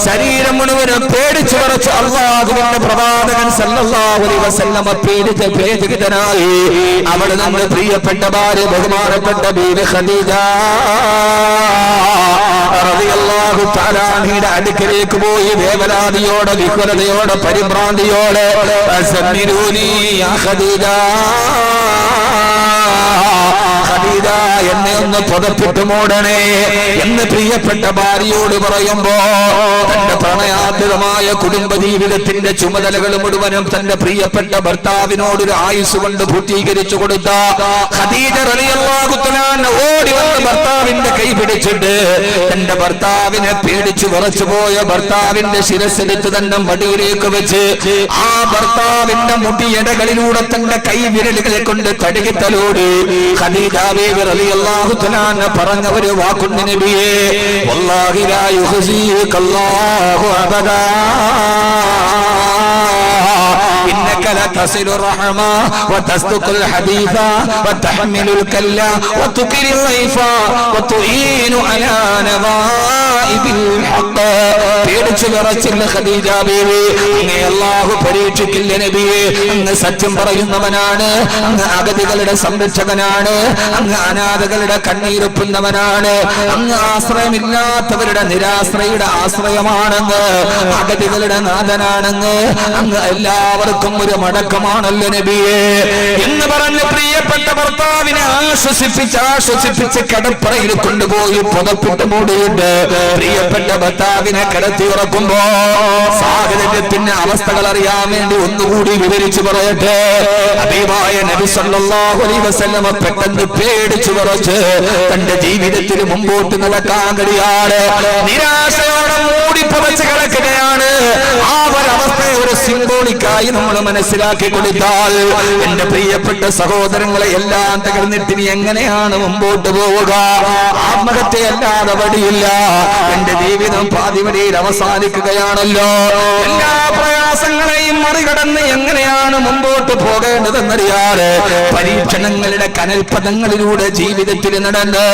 ശരീരം മുഴുവനും പേടിച്ചു വിറച്ച് അല്ലാഹുവിന്റെ പ്രവാചകൻ സല്ലല്ലാഹു അലൈഹി വസല്ലമ പേടിച്ച് ഭേദിതനായി അവിടെ നമ്മുടെ പ്രിയപ്പെട്ട ഭാര്യ ബഹുമാനപ്പെട്ട ബീവി ഖദീജ റളിയല്ലാഹു തആല അൻഹയുടെ അടുക്കലേക്ക് പോയി വേവലാതിയോടെ വിഹുലതയോടെ പരിഭ്രാന്തിയോടെ സമ്മിരൂനി യാ ഖദീജ, ഖദീജ എന്നെ ഒന്ന് പുതപ്പിട്ട് മൂടണേ എന്ന് പ്രിയപ്പെട്ട ഭാര്യയോട് പറയുമ്പോ തന്റെ പ്രണയാത്മകമായ കുടുംബ ജീവിതത്തിന്റെ ചുമതലകൾ മുഴുവനും തന്റെ പ്രിയപ്പെട്ട ഭർത്താവിനോട് ഒരു ആയുസ് കൊണ്ട് പൂർത്തീകരിച്ചു കൊടുത്ത ഖദീജ റളിയല്ലാഹു തആല ഓടി വന്ന് ഭർത്താവിന്റെ കൈ പിടിച്ചിട്ട് തന്റെ ഭർത്താവിനെ പേടിച്ചു വിറച്ചു പോയ ഭർത്താവിന്റെ ശിരസ്സെടുത്ത് തന്റെ മടിയിലേക്ക് വെച്ച് ആ ഭർത്താവിന്റെ മുടിയടകളിലൂടെ തന്റെ കൈ വിരലുകളെ കൊണ്ട് തടുകിത്തലോടി ഖദീജ ബീവി റളിയല്ലാഹു തആല പറഞ്ഞ ഒരു വാക്കുണ്ട് നബിയേ, വല്ലാഹി ലാ യുഖ്സികല്ലാഹു അബദാ إنك لتصل الرحمة وتصدق الحديث وتحمل الكلا وتقر الضيف وتعين على نوائب الحق. പേടിച്ചു വിറച്ചില്ല ഖദീജ ബീവി, അങ്ങേ അല്ലാഹു പരീക്ഷിക്കില്ല നബിയേ. അങ്ങ് സത്യം പറയുന്നവനാണ്, അങ്ങ് അഗതികളുടെ സംരക്ഷകനാണ്, അങ്ങ് അനാഥകളുടെ കണ്ണീരൊപ്പുന്നവനാണ്, അങ്ങ് ആശ്രയമില്ലാത്തവരുടെ നിരാശ്രയുടെ ആശ്രയമാണെന്ന്, അഗതികളുടെ നാഥനാണെന്ന്, അങ്ങ് എല്ലാവർക്കും ഒരു മടക്കമാണല്ലോ നബിയേ എന്ന് പറഞ്ഞ് പ്രിയപ്പെട്ട ഭർത്താവിനെ ആശ്വസിപ്പിച്ച് കടപ്പറയിൽ കൊണ്ടുപോയി പുതപ്പിട്ട് മൂടിയിട്ട് പ്രിയപ്പെട്ട ഭർത്താവിനെ കിടത്തി ഉറക്കുമ്പോ സാഹചര്യത്തിന്റെ അവസ്ഥകൾ അറിയാൻ വേണ്ടി ഒന്നുകൂടി വിവരിച്ചു പറയട്ടെ. ഹബീബായ നബി സല്ലല്ലാഹു അലൈഹി വസല്ലമ പെട്ടെന്ന് പേടിച്ചു വിറച്ച് തന്റെ ജീവിതത്തിന് മുമ്പോട്ട് നടക്കാൻ കഴിയാതെ നിരാശയോടെ മൂടിപ്പുറച്ച് കിടക്കുകയാണ്. ആ ഒരവസ്ഥയെ ഒരു സിംബോളിക്കായി നമ്മൾ മനസ്സിലാക്കി കൊടുത്താൽ എന്റെ പ്രിയപ്പെട്ട സഹോദരങ്ങളെ എല്ലാം തകർന്നിട്ട് ഇനി എങ്ങനെയാണ് മുമ്പോട്ട് പോവുക? ആത്മഹത്യ അല്ലാതെ വഴിയില്ല. എന്റെ ജീവിതം പാതിവഴിയിൽ അവസാനിക്കുകയാണല്ലോ. എല്ലാ പ്രയാസങ്ങളെയും മറികടന്ന് എങ്ങനെയാണ് മുമ്പോട്ട് പോകേണ്ടതെന്നറിയാതെ പരീക്ഷണങ്ങളുടെ കനൽപദങ്ങളിലൂടെ ജീവിതത്തിൽ നടന്ന്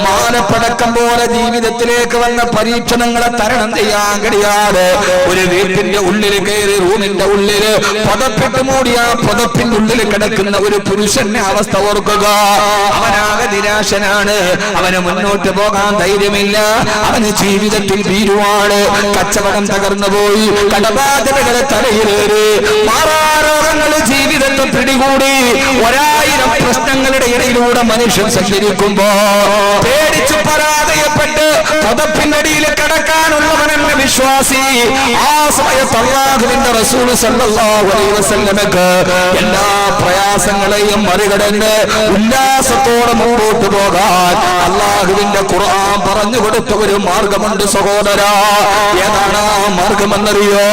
മാനപ്പടക്കം പോലെ ജീവിതത്തിലേക്ക് വന്ന പരീക്ഷണങ്ങളെ തരണം ചെയ്യാൻ കഴിയാതെ ഒരു വീട്ടിന്റെ ഉള്ളിൽ കയറി റൂമിന്റെ ഉള്ളിൽ പുതപ്പിട്ട് മൂടിയ പുതപ്പിന്റെ ഉള്ളിൽ കിടക്കുന്ന ഒരു പുരുഷന്റെ അവസ്ഥ ഓർക്കുക. അവനാകെ നിരാശനാണ്. അവന് മുന്നോട്ട് പോകാൻ ധൈര്യമില്ല. അവന് ജീവിതത്തിൽ ഭീരുവാണ്. കച്ചവടം തകർന്നു പോയി. കടബാധ്യതകളെ തലയിലേറി. മാറാരോഗങ്ങൾ ജീവിതത്തെ പിടികൂടി. 1000 പ്രശ്നങ്ങളുടെ ഇടയിലൂടെ മനുഷ്യൻ സഞ്ചരിക്കുമ്പോ പേടിച്ചു പരാജയപ്പെട്ട് പുതപ്പിനടിയിൽ കിടക്കാനുള്ളവനെന്ന വിശ്വാസി ആ സമയത്ത് അല്ലാഹുവിന്റെ റസൂൽ സല്ലല്ലാഹു അലൈഹി വസല്ലമക്ക് എല്ലാ പ്രയാസങ്ങളെയും മറികടന്ന് ഉല്ലാസത്തോടെ മുമ്പോട്ട് പോകാൻ അല്ലാഹുവിന്റെ ഖുർആൻ പറഞ്ഞു കൊടുത്ത ഒരു മാർഗമുണ്ട് സഹോദരാ. ഏതാണ് ആ മാർഗമെന്നറിയോ?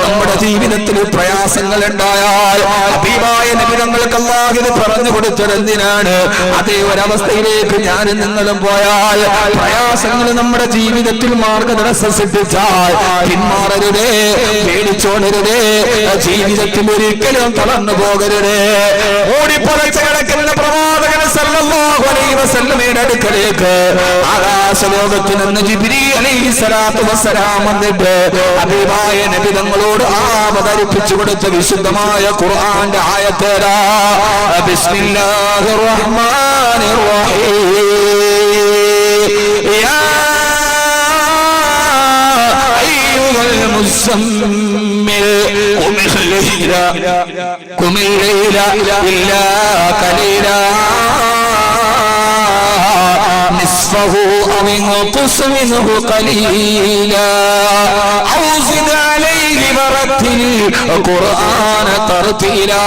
നമ്മുടെ ജീവിതത്തിൽ പ്രയാസങ്ങൾ ഉണ്ടായാൽ ഹബീബായ നബി തങ്ങൾക്ക് അല്ലാഹു ഇത് പറഞ്ഞു കൊടുത്തത് എന്തിനാണ്? അതേ ഒരവസ്ഥയിലേക്ക് ഞാനും നിങ്ങളും പോയാൽ പ്രയാസങ്ങൾ നമ്മുടെ ജീവിതത്തിൽ മാർഗതടസ്സം സൃഷ്ടിച്ചാൽ പിന്മാറരുതേ, പേടിച്ചോടരുതേ, ജീവിതത്തിൽ ഒരിക്കലും തളർന്നു പോകരുതേ. ഓടിപ്പുറച്ച് കിടക്കുന്ന പ്രവാചകൻ സല്ലല്ലാഹു അലൈഹി വസല്ലമയുടെ അടുക്കലേക്ക് ആകാശലോകത്തിൽ നിന്ന് ജിബ്രീൽ അലൈഹിസ്സലാത്തു വസ്സലാം വന്നിട്ട് ഹബീബായ നബി തങ്ങളോട് അവതരിപ്പിച്ചു കൊടുത്ത വിശുദ്ധമായ ഖുർആന്റെ ആയത്തേതാ? ബിസ്മില്ലാഹിർ റഹ്മാനിർ റഹീം. യാ അയ്യുഹൽ മുസമ്മിൽ ഖും الليل إلا قليلا نصفه أو انقص منه قليلا أو زد عليه ورتل القرآن ترتيلا.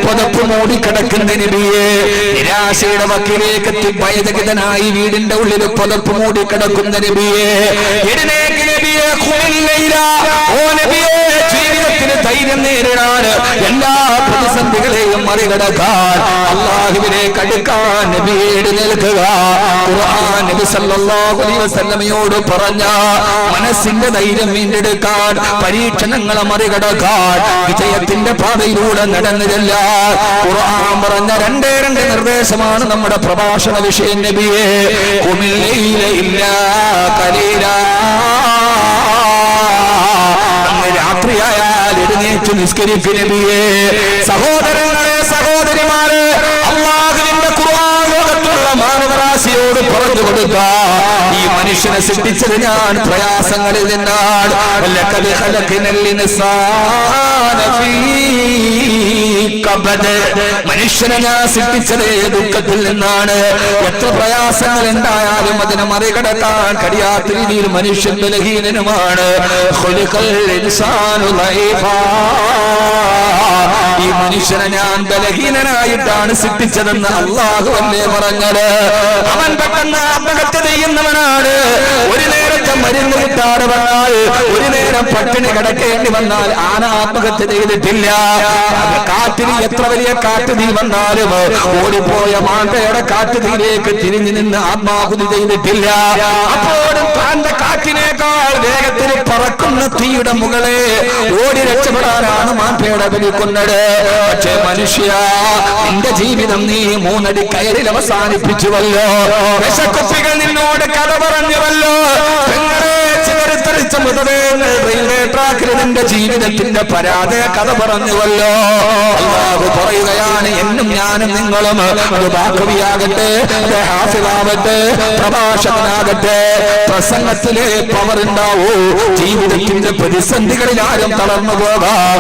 പുതപ്പ് മൂടിക്കിടക്കുന്ന നബിയെ, നിരാശയുടെ വക്കിലേക്ക് ഭയചകിതനായി വീടിന്റെ ഉള്ളിൽ പുതപ്പ് മൂടിക്കിടക്കുന്ന നബിയെ, എഴുന്നേൽക്ക് നബിയെ, ഓ നബിയെ, ജീവിതത്തിന് ധൈര്യം നേരിടാൻ എല്ലാ പ്രതിസന്ധികളെയും മറികടക്കാൻ അല്ലാഹുവിലേക്ക് അടുക്കാൻ നബിയെ എഴുന്നേൽക്കുക. ഖുർആൻ നബി സല്ലല്ലാഹു അലൈഹി വസല്ലമയോട് പറഞ്ഞ മനസ്സിന്റെ ധൈര്യം വീണ്ടെടുക്കാൻ, പരീക്ഷണങ്ങളെ മറികടക്കാൻ, വിജയത്തിന്റെ പാതയിലൂടെ നടന്നില്ല. ഖുർആൻ പറഞ്ഞ 2 നിർദ്ദേശമാണ് നമ്മുടെ പ്രഭാഷണ വിഷയം. നബിയെ, ഖുമിൽ ലൈല ഇല്ലാ ഖലീലാ, രാത്രിയായാൽ എഴുന്നേറ്റ് നിസ്കരിക്കും നബിയെ. സഹോദരങ്ങളെ, സഹോദരിമാരെ, അല്ലാഹുവിന്റെ ഖുർആൻ ലോകത്തുള്ള മാനവരാശിയോട് പറഞ്ഞു കൊടുക്ക, ഈ മനുഷ്യനെ സൃഷ്ടിച്ചത് ഞാൻ പ്രയാസങ്ങളിൽ നിന്നാണ്. ലഖദ് ഖലഖനൽ ഇൻസാന ഫീ കബദ്, മനുഷ്യനെ ഞാൻ സൃഷ്ടിച്ചത് ദുഃഖത്തിൽ നിന്നാണ്. എത്ര പ്രയാസങ്ങൾ ഉണ്ടായാലും അതിനെ മറികടക്കാൻ കഴിയാത്ത രീതിയിൽ മനുഷ്യൻ ബലഹീനനുമാണ്. ഖുലിഖൽ ഇൻസാനു ലൈഫാ, ഈ മനുഷ്യനെ ഞാൻ ബലഹീനനായിട്ടാണ് സൃഷ്ടിച്ചതെന്ന് അല്ലാഹു അല്ലേ പറഞ്ഞത്. അവൻ പെട്ടെന്ന് ആത്മഹത്യ ചെയ്യുന്നവനാണ്. ഒരു നേരത്തെ മരുന്ന് കിട്ടാതെ വന്നാൽ, ഒരു നേരം പട്ടിണി കിടക്കേണ്ടി വന്നാൽ ആന ആത്മഹത്യ ചെയ്തിട്ടില്ല. കാറ്റിന് എത്ര വലിയ കാറ്റ് തീ വന്നാലും ഓടിപ്പോയ മാണ്ടയുടെ കാട്ടുതീയിലേക്ക് തിരിഞ്ഞു നിന്ന് ആത്മാഹുതി ചെയ്തിട്ടില്ല. അപ്പോഴും താന്റെ കാറ്റിനേക്കാൾ വേഗത്തിൽ പറക്കുന്ന തീയുടെ മുകളെ ഓടി രക്ഷപ്പെടാനാണ് മാണ്ടയുടെ വിളിക്കുന്നത്. പക്ഷേ മനുഷ്യ, നിന്റെ ജീവിതം നീ 3 അടി കയറിൽ അവസാനിപ്പിച്ചുവല്ലോ. വിശക്കുപ്പികൾ നിന്നോട് കഥ പറഞ്ഞുവല്ലോ. റെയിൽവേ ട്രാക്കിൽ നിന്റെ ജീവിതത്തിന്റെ പരാജയ കഥ പറഞ്ഞുവല്ലോ. അല്ലാഹു പറയുകയാണ്, എന്നും ഞാനും നിങ്ങളും, അത് ബാക്കവിയാകട്ടെ, ഹാഫിളാവട്ടെ, പ്രഭാഷകനാകട്ടെ, പ്രസംഗത്തിലെ പവർ ഉണ്ടാവൂ. ജീവിതത്തിന്റെ പ്രതിസന്ധികളിൽ ആരും തളർന്നു പോകാം.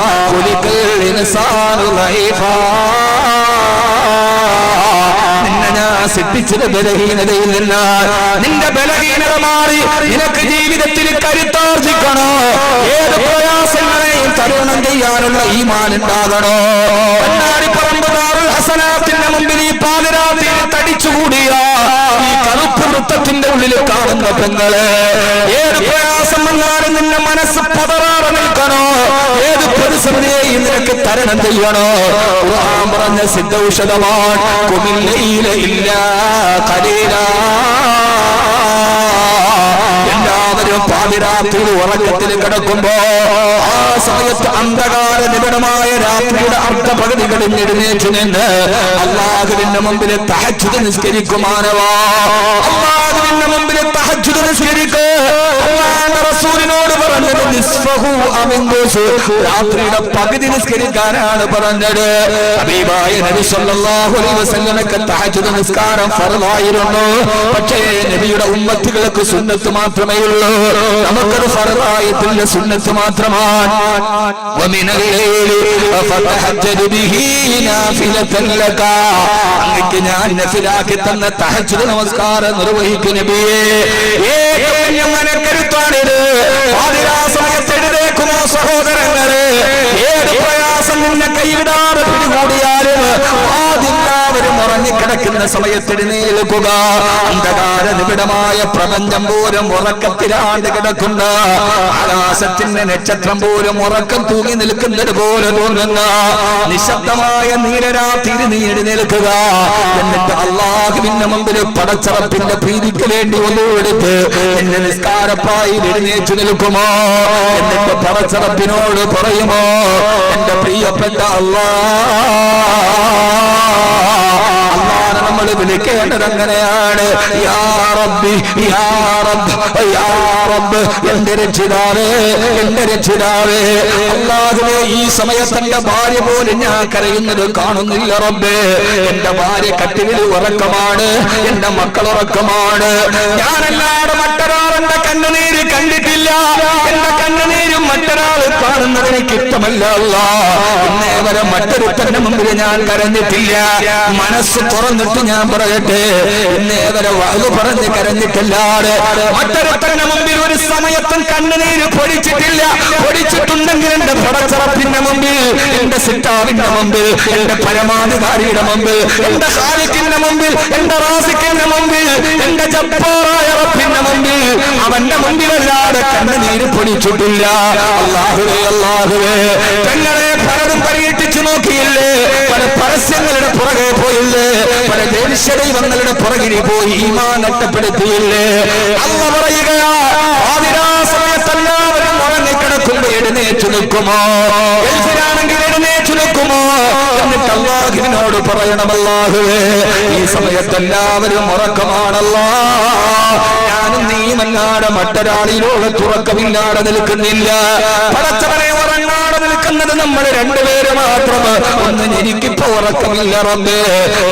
നിന്നെ ഞാൻ സൃഷ്ടിച്ചത് ബലഹീനതയിൽ നിന്നാണ്. നിന്റെ ബലഹീനത മാറി നിനക്ക് ജീവിതത്തിൽ കരുത്താർജിക്കണോ? ഏത് പ്രയാസങ്ങളെയും തരണം ചെയ്യാനുള്ള ഈമാൻ ഉണ്ടാകണോ? പറമ്പ് ഹസനാത്തിന്റെ മുമ്പിൽ ഈ പാതിരാത്രിയിൽ തടിച്ചുകൂടിയ പെങ്ങളെ, ഏത് പ്രയാസം വന്നാലും നിന്റെ മനസ്സ് പതറാതെ നിൽക്കണോ? ഏത് പ്രതിസന്ധിയെയും നിനക്ക് തരണം ചെയ്യണോ? ഖുർആൻ പറഞ്ഞ സിദ്ധൌഷധമാണ് ഖുമില്ലൈല ഇല്ലാ ഖലീലാ. എല്ലാവരും പാതിരാത്രിയിൽ ഉറക്കത്തിൽ കിടക്കുമ്പോ ആ സമയത്ത് അന്ധകാര നിബിഡമായ രാത്രിയുടെ അർദ്ധപകുതി കഴിഞ്ഞെഴുന്നേറ്റ് നിന്ന് അല്ലാഹുവിന്റെ മുമ്പിൽ തഹജ്ജുദ് നിസ്കരിക്കുമാനവാ. അല്ലാഹുവിന്റെ മുമ്പിൽ തഹജ്ജുദ് നിസ്കരിക്ക്. അല്ലാഹുവിന്റെ റസൂലിനോട് പറഞ്ഞത് നിസ്ഫഹു അമിൻദുസ്, രാത്രിയുടെ പകുതി നിസ്കരിക്കാനാണ് പറഞ്ഞത്. ഹബീബായ നബി സല്ലല്ലാഹു അലൈഹി വസല്ലമക്ക് തഹജ്ജുദ് നിസ്കാരം ഫർളായിരുന്നു. പക്ഷേ നബിയുടെ ഉമ്മത്തുകൾക്ക് സുന്നത്ത് മാത്രമേ ഉള്ളൂ. നമുക്കത് ഫർളായിട്ടില്ല, സുന്നത്ത് മാത്രമാണ്. വമിനൽ ലൈലി ഫതഹജ്ജദ് ബിഹി നാഫിലതൻ ലക, അങ്ങക്ക് ഞാൻ നഫിലാക്കി തന്ന തഹജ്ജുദ് നമസ്കാരം നിർവഹിക്കും നബിയേ. ഏറ്റവും മനക്കരുത്താണിത്. പാതിരാ സമയത്ത് എഴുന്നേൽക്കുമോ സഹോദരങ്ങളെ? ഏത് പ്രയാസം നിന്നെ കൈവിടാതെ പിടികൂടിയാലും ആദ്യല്ലാവരും ഉറങ്ങിക്കിടക്കുന്ന സമയത്ത് എഴുന്നേൽക്കുക. അന്ധകാര നിബിഡമായ പ്രപഞ്ചം പോലും ഉറക്കത്തിലാണ്ട് കിടക്കുന്ന, ആകാശത്തിന്റെ നക്ഷത്രം പോലും ഉറക്കം തൂങ്ങി നിൽക്കുന്നത് പോലെ തോന്നുന്ന നിശബ്ദമായ നീലരാത്രി നീ എഴുന്നേൽക്കുക. എന്നിട്ട് അല്ലാഹുവിന്റെ മുമ്പിൽ പടച്ചറപ്പിന്റെ പ്രീതിക്ക് വേണ്ടി ഒന്നുകൊടുത്ത് എന്നെ നിസ്കാരപ്പായിൽ എഴുന്നേറ്റ് നിൽക്കുമോ? എന്നിട്ട് പടച്ചറപ്പിനോട് പറയുമോ, എന്റെ പ്രിയപ്പെട്ട അല്ലാഹ് നമ്മൾ വിളിക്കേണ്ടത് അങ്ങനെയാണ്. യാ റബ്ബി യാ റബ്ബ് യാ റബ്ബ്, എന്റെ രക്ഷിതാവേ എന്റെ രക്ഷിതാവേ. അല്ലാഹുവേ, ഈ സമയത്ത് എന്റെ ഭാര്യ പോലും ഞാൻ കരയുന്നത് കാണുന്നില്ല റബ്ബേ. എന്റെ ഭാര്യ കട്ടിലിൽ ഉറക്കമാണ്, എന്റെ മക്കൾ ഉറക്കമാണ്. ഞാനല്ലാതെ മറ്റൊരാൾ എന്റെ കണ്ണുനീര് കണ്ടിട്ടില്ല. എന്റെ കണ്ണുനീരും മറ്റൊരാൾ കാണുന്നത് എനിക്ക് ഇഷ്ടമല്ല അല്ലാഹ്. ഇന്നേ വരെ മറ്റൊരുത്തന്റെ മുമ്പിൽ ഞാൻ കരഞ്ഞിട്ടില്ല. മനസ്സ് തുറന്നിട്ട് ഞാൻ പറയട്ടെ, ഇന്നേ വരെ വഅദ് പറഞ്ഞ് കരഞ്ഞിട്ടില്ലാതെ മറ്റൊരുത്തന്റെ മുമ്പിൽ ഒരു സമയത്തും കണ്ണുനീര് പൊടിച്ചിട്ടില്ല. പൊടിച്ചിട്ടുണ്ടെങ്കിൽ എന്റെ പടച്ചറപ്പിന്റെ മുമ്പിൽ, എന്റെ സിത്താവിന്റെ മുമ്പിൽ, എന്റെ പരമാധികാരിയുടെ മുമ്പിൽ, എന്റെ ഖാലിഖിന്റെ മുമ്പിൽ, എന്റെ റാസിഖിന്റെ മുമ്പിൽ, എന്റെ ജബ്ബാറായ റബ്ബിന്റെ മുമ്പിൽ, അവന്റെ മുമ്പിലല്ലാതെ കണ്ണുനീര് പൊടിച്ചിട്ടില്ല. അല്ലാഹുവേ അല്ലാഹുവേ, തങ്ങളെ പലതും പരീക്ഷിച്ചു നോക്കിയില്ലേ? പല പരസ്യങ്ങളുടെ പുറകെ പോയില്ലേ? പല ദേശദൈവങ്ങളുടെ പുറകിൽ പോയി ഈമാൻ നഷ്ടപ്പെടുത്തിയില്ലേ? അല്ലാഹു പറയുകയാ, ആദിരാ സമയത്തെല്ലാവരും ഉറങ്ങിക്കിടക്കുമ്പോ എഴുന്നേറ്റ് നിൽക്കുമോ? ഗൾഫിലാണെങ്കിൽ എഴുന്നേറ്റ് നിൽക്കുമോ? എന്നിട്ട് അല്ലാഹുവിനോട് പറയണം, അല്ലാഹുവേ, ഈ സമയത്തെല്ലാവരും ഉറക്കമാണല്ലോ. ഞാനും നീയുമല്ലാതെ മറ്റൊരാളിലൂടെ തുറക്കമില്ലാതെ നിൽക്കുന്നില്ല. പടച്ചവനെ, ഉറങ്ങാതെ നിൽക്കുന്നത് നമ്മൾ രണ്ടുപേര് മാത്രം. ഒന്ന് എനിക്കിപ്പോ ഉറക്കമില്ല റബ്ബേ,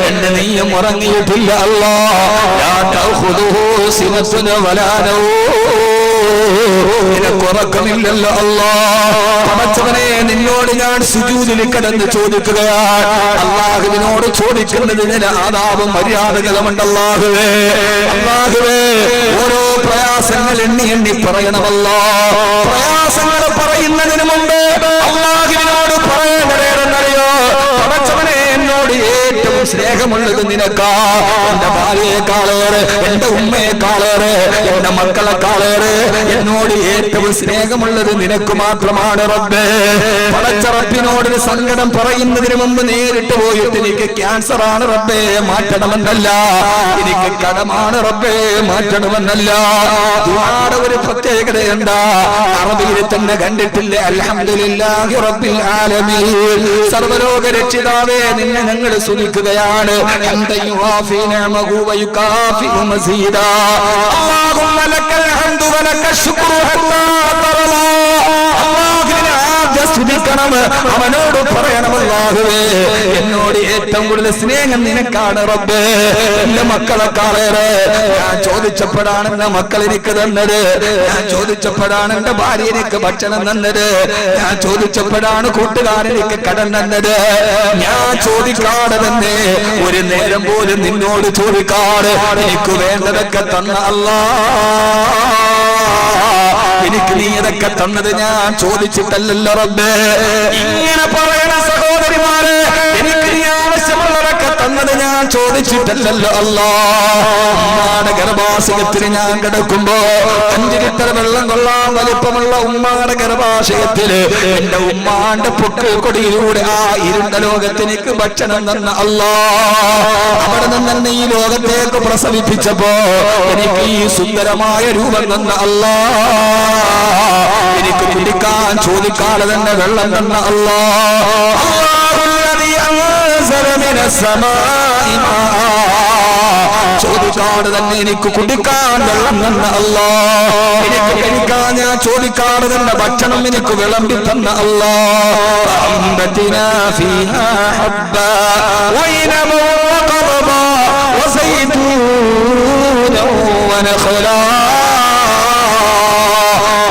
എന്നെ നീയും ഉറങ്ങിയിട്ടില്ല അല്ലാഹ്. ലാ തഖുദുഹു സിനത്തുൻ വലാ നൗം, നിനക്ക് ഉറക്കമില്ലല്ലോ അല്ലാഹ്. പടച്ചവനെ, നിന്നോട് ഞാൻ സുജൂദിൽ കിടന്ന് ചോദിക്കുകയാണ്. അല്ലാഹുവിനോട് ചോദിക്കുന്നതിന് ആദാബും മര്യാദകളുമുണ്ട്. അല്ലാഹുവേ അല്ലാഹുവേ, ഓരോ പ്രയാസങ്ങൾ എണ്ണി എണ്ണി പറയണമല്ലോ. പ്രയാസങ്ങൾ പറയുന്നതിന് മുമ്പ് അല്ലാഹുവിനോട് പറയേണ്ടതേതെന്നറിയോ? പടച്ചവനെ, എന്നോട് ഏറ്റവും സ്നേഹമുള്ളത് നിനക്കാ. എന്റെ ഭാര്യയെക്കാളേറെ, എന്റെ ഉമ്മയെക്കാളേറെ, എന്റെ മക്കളെക്കാളേറെ എന്നോട് ഏറ്റവും സ്നേഹമുള്ളത് നിനക്ക് മാത്രമാണ് റബ്ബേ. പടച്ച റബ്ബിനോട് സങ്കടം പറയുന്നതിന് മുമ്പ് നേരിട്ട് പോയിട്ട് എനിക്ക് ക്യാൻസർ ആണ് റബ്ബേ മാറ്റണമെന്നല്ല, എനിക്ക് കടമാണ് റബ്ബേ മാറ്റണമെന്നല്ല. ദുആയുടെ ഒരു പ്രത്യേകതയുണ്ട്, അറബിയിൽ തന്നെ കണ്ടിട്ടില്ല. അൽഹംദുലില്ലാഹി റബ്ബിൽ ആലമീൻ, സർവ്വലോക രക്ഷിതാവേ, നിന്നെ ഞങ്ങൾ സ്തുതിക്കുകയാണ്. അൻത യുവാഫി നിഅമഹു വയുകാഫി മസീദാ. അല്ലാഹുമ്മ ലക്കൽ ഹംദു വലക ശുക്രു ഹത്താ തറലാ. അല്ലാഹുവിനെ ആദ്യം സ്തുതിക്കണം, അവനോട് പറയണം, അല്ലാഹുവേ, എന്നോട് ഏറ്റവും കൂടുതൽ സ്നേഹം നിനക്കാണ് റബ്ബേ. എന്റെ മക്കളെക്കാളേറെ ഞാൻ ചോദിച്ചപ്പോഴാണ് എന്റെ മക്കൾ എനിക്ക് തന്നത്. ഞാൻ ചോദിച്ചപ്പോഴാണ് എന്റെ ഭാര്യ എനിക്ക് ഭക്ഷണം തന്നത്. ഞാൻ ചോദിച്ചപ്പോഴാണ് കൂട്ടുകാരെനിക്ക് കടം തന്നത്. ഞാൻ ചോദിക്കാതെ തന്നെ ഒരു നേരം പോലും നിന്നോട് ചോദിക്കാതെ എനിക്ക് വേണ്ടതൊക്കെ തന്ന അല്ലാഹ്. എനിക്ക് നീ ഇതൊക്കെ തന്നത് ഞാൻ ചോദിച്ചിട്ടല്ലല്ലോ റബ്ബേ. ഇങ്ങനെ പറയണ സഹോദരിമാരെ, എനിക്ക് നീ ആവശ്യമുള്ളതൊക്കെ തന്നത് ഞാൻ ഞാൻ ചോദിച്ചിട്ടല്ലല്ലോ അല്ലാ. ഉമ്മാടെ ഗർഭാശയത്തിൽ ഞാൻ കിടക്കുമ്പോ 5 ലിറ്റർ വെള്ളം കൊള്ളാൻ വലിപ്പമുള്ള ഉമ്മാടെ ഗർഭാശയത്തിൽ എന്റെ ഉമ്മാന്റെ പൊക്കിൾ കൊടിയിലൂടെ ആ ഇരുണ്ട ലോകത്തിനിക്ക് ഭക്ഷണം തന്ന അല്ലാ. അവിടെ നിന്ന് ഈ ലോകത്തേക്ക് പ്രസവിപ്പിച്ചപ്പോ എനിക്ക് ഈ സുന്ദരമായ രൂപം തന്ന അല്ലാ. എനിക്ക് കുടിക്കാൻ ചോദിക്കാതെ തന്നെ വെള്ളം തന്ന അല്ലാ. ചോദിക്കാട് തന്നെ എനിക്ക് കുടിക്കാൻ വെള്ളം തന്ന അല്ലാ. എനിക്ക് കഴിക്കാൻ ഞാൻ ചോദിക്കാട് തന്നെ ഭക്ഷണം എനിക്ക് വിളമ്പി തന്ന അല്ലാ.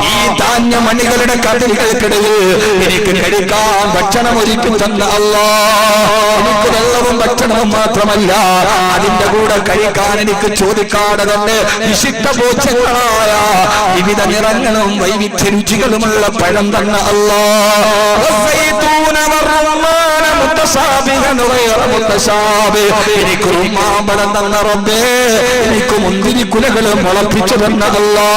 ഈ ധാന്യമണികളുടെ കതിരുകൾക്കിടയിൽ എനിക്ക് കഴിക്കാൻ ഭക്ഷണം ഒരുക്കി തന്ന അല്ലാ. എനിക്ക് വെള്ളവും ഭക്ഷണവും മാത്രമല്ല, അതിന്റെ കൂടെ കഴിക്കാൻ എനിക്ക് ചോദിക്കാതെ തന്നെ വിശിഷ്ട ഭോജ്യങ്ങളായ വിവിധ നിറങ്ങളും വൈവിധ്യ രുചികളുമുള്ള പഴം തന്ന അല്ലാ. എനിക്ക് മാമ്പഴം തന്ന റബ്ബേ, എനിക്ക് മുന്തിരി കുലകളും മുളപ്പിച്ചു തന്ന അല്ലാ.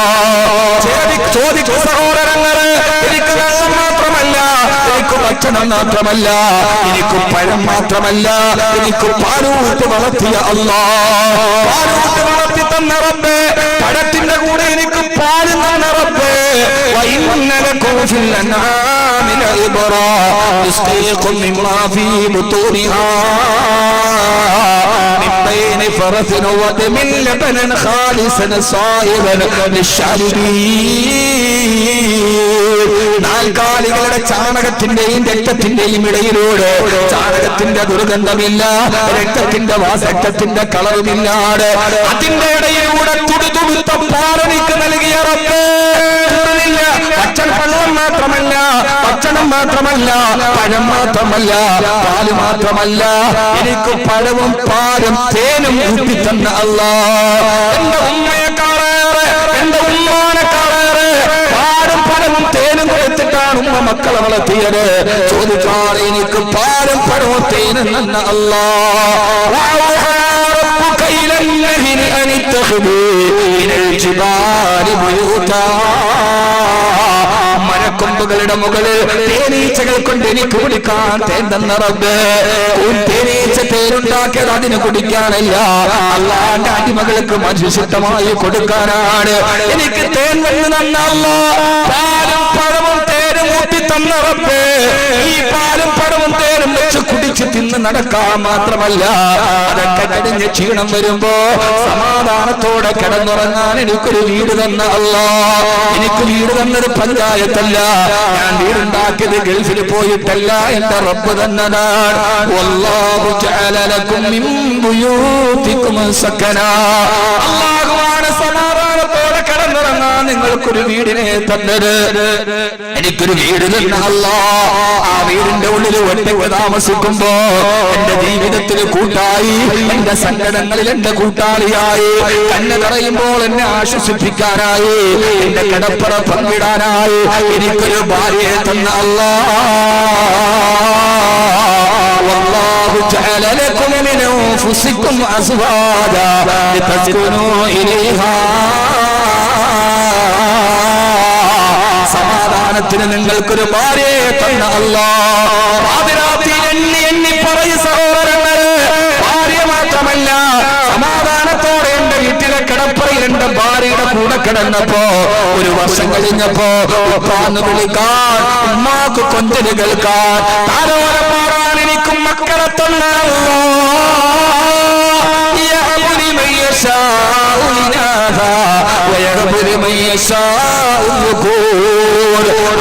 ചോദിച്ചു സഹോദരങ്ങളെ, എനിക്ക് വെള്ളം മാത്രമല്ല, എനിക്ക് ഭക്ഷണം മാത്രമല്ല, എനിക്ക് പഴം മാത്രമല്ല, എനിക്ക് പാലൂട്ട് വളർത്തിയ അല്ലാ. പാലൂട്ട് വളർത്തി തന്ന റബ്ബേ, പഴത്തിന്റെ കൂടെ എനിക്ക് പാല് തന്ന റബ്ബേ. فرث ودم لبنا خالصا صائبا للشاربين. നാൽക്കാലികളുടെ ചാണകത്തിന്റെയും രക്തത്തിന്റെയും ഇടയിലൂടെ ചാണകത്തിന്റെ ദുർഗന്ധമില്ല, രക്തത്തിന്റെ രക്തത്തിന്റെ കളറുമില്ലാതെ അതിന്റെ ഇടയിലൂടെ തുടുതുടുത്ത പാലനിക്ക് നൽകിയ റബ്ബേ. വെള്ളം മാത്രമല്ല, ഭക്ഷണം മാത്രമല്ല, പഴം മാത്രമല്ല, പാല് മാത്രമല്ല, എനിക്ക് പഴവും പാലും തേനും ഊട്ടി തന്ന അല്ലാ. എന്റെ ഉമ്മയെക്കാളേറെ, എന്റെ ഉമ്മാനെക്കാളേറെ പാലും പഴവും തേനും കൊടുത്തിട്ടാണ് ഉമ്മ മക്കളെ വളർത്തിയത്. ചോദിച്ചാൽ എനിക്ക് പാലും പഴവും തേനും തന്ന അല്ലാ. മരക്കൊമ്പുകളുടെ മുകളിൽ തേനീച്ചകൾ കൊണ്ട് എനിക്ക് കുടിക്കാൻ തേൻ തന്ന റബ്ബേ. തേനീച്ച തേനുണ്ടാക്കിയത് അതിന് കുടിക്കാനല്ല, അല്ലാന്റെ അടിമകൾക്ക് മനുഷ്യമായി കൊടുക്കാനാണ്. എനിക്ക് തേൻ വന്ന് തന്ന അല്ലാ. പാലും പഴവും തേനും ഊട്ടി തന്ന റബ്ബേ. ഈ പാലും പഴവും തേനും വെച്ച് കുടിച്ച് തിന്ന് നടക്കാൻ മാത്രമല്ല, അതൊക്കെ കഴിഞ്ഞ് ക്ഷീണം വരുമ്പോ സമാധാനത്തോടെ കിടന്നുറങ്ങാൻ എനിക്കൊരു വീട് തന്ന അല്ലാ. എനിക്ക് വീട് തന്നത് പഞ്ചായത്തല്ല, ഞാൻ വീടുണ്ടാക്കിയത് ഗൾഫിൽ പോയിട്ടല്ല, എന്റെ റബ്ബ് തന്നതാണ്. വല്ലാഹു ജഅല ലക്കും മിൻ ബുയൂതികും സകനാ. അല്ലാഹുവാണ് സമാധാനത്തോടെ കിടന്നുറങ്ങാൻ നിങ്ങൾക്കൊരു വീടിനെ തന്നത്. എനിക്കൊരു വീട് തന്ന അല്ലാ. ആ വീടിന്റെ ഉള്ളിൽ ഒറ്റയ്ക്ക് താമസിക്കുമ്പോ എന്റെ ജീവിതത്തിൽ കൂട്ടായി, എന്റെ സങ്കടങ്ങളിൽ എന്റെ കൂട്ടാളിയായി, കണ്ണ് നിറയുമ്പോൾ എന്നെ ആശ്വസിപ്പിക്കാനായി, എന്റെ കിടപ്പറ പങ്കിടാനായി എനിക്കൊരു ഭാര്യയെ തന്ന അല്ലാ. വല്ലാഹു ജഅല ലക്കും മിൻ അൻഫുസികും അസ്വാജാ ലിതസ്കുനൂ ഇലൈഹാ. സമാധാനത്തിന് നിങ്ങൾക്കൊരു ഭാര്യയെ തന്ന അല്ലാ. പാതിരാത്രി എണ്ണി പറയും സഹോദരങ്ങളെ, ഭാര്യ മാത്രമല്ല, സമാധാനത്തോടെ എന്റെ വീട്ടിലെ കിടപ്പറയിൽ എന്റെ ഭാര്യയുടെ കൂടെ കിടന്നപ്പോ 1 വർഷം കഴിഞ്ഞപ്പോ ഉപ്പാന്ന് വിളിക്കാൻ, ഉമ്മാക്ക് കൊഞ്ചല് കേൾക്കാൻ, താരോരം പാടാൻ എനിക്കും മക്കളെ തന്ന അല്ലാ.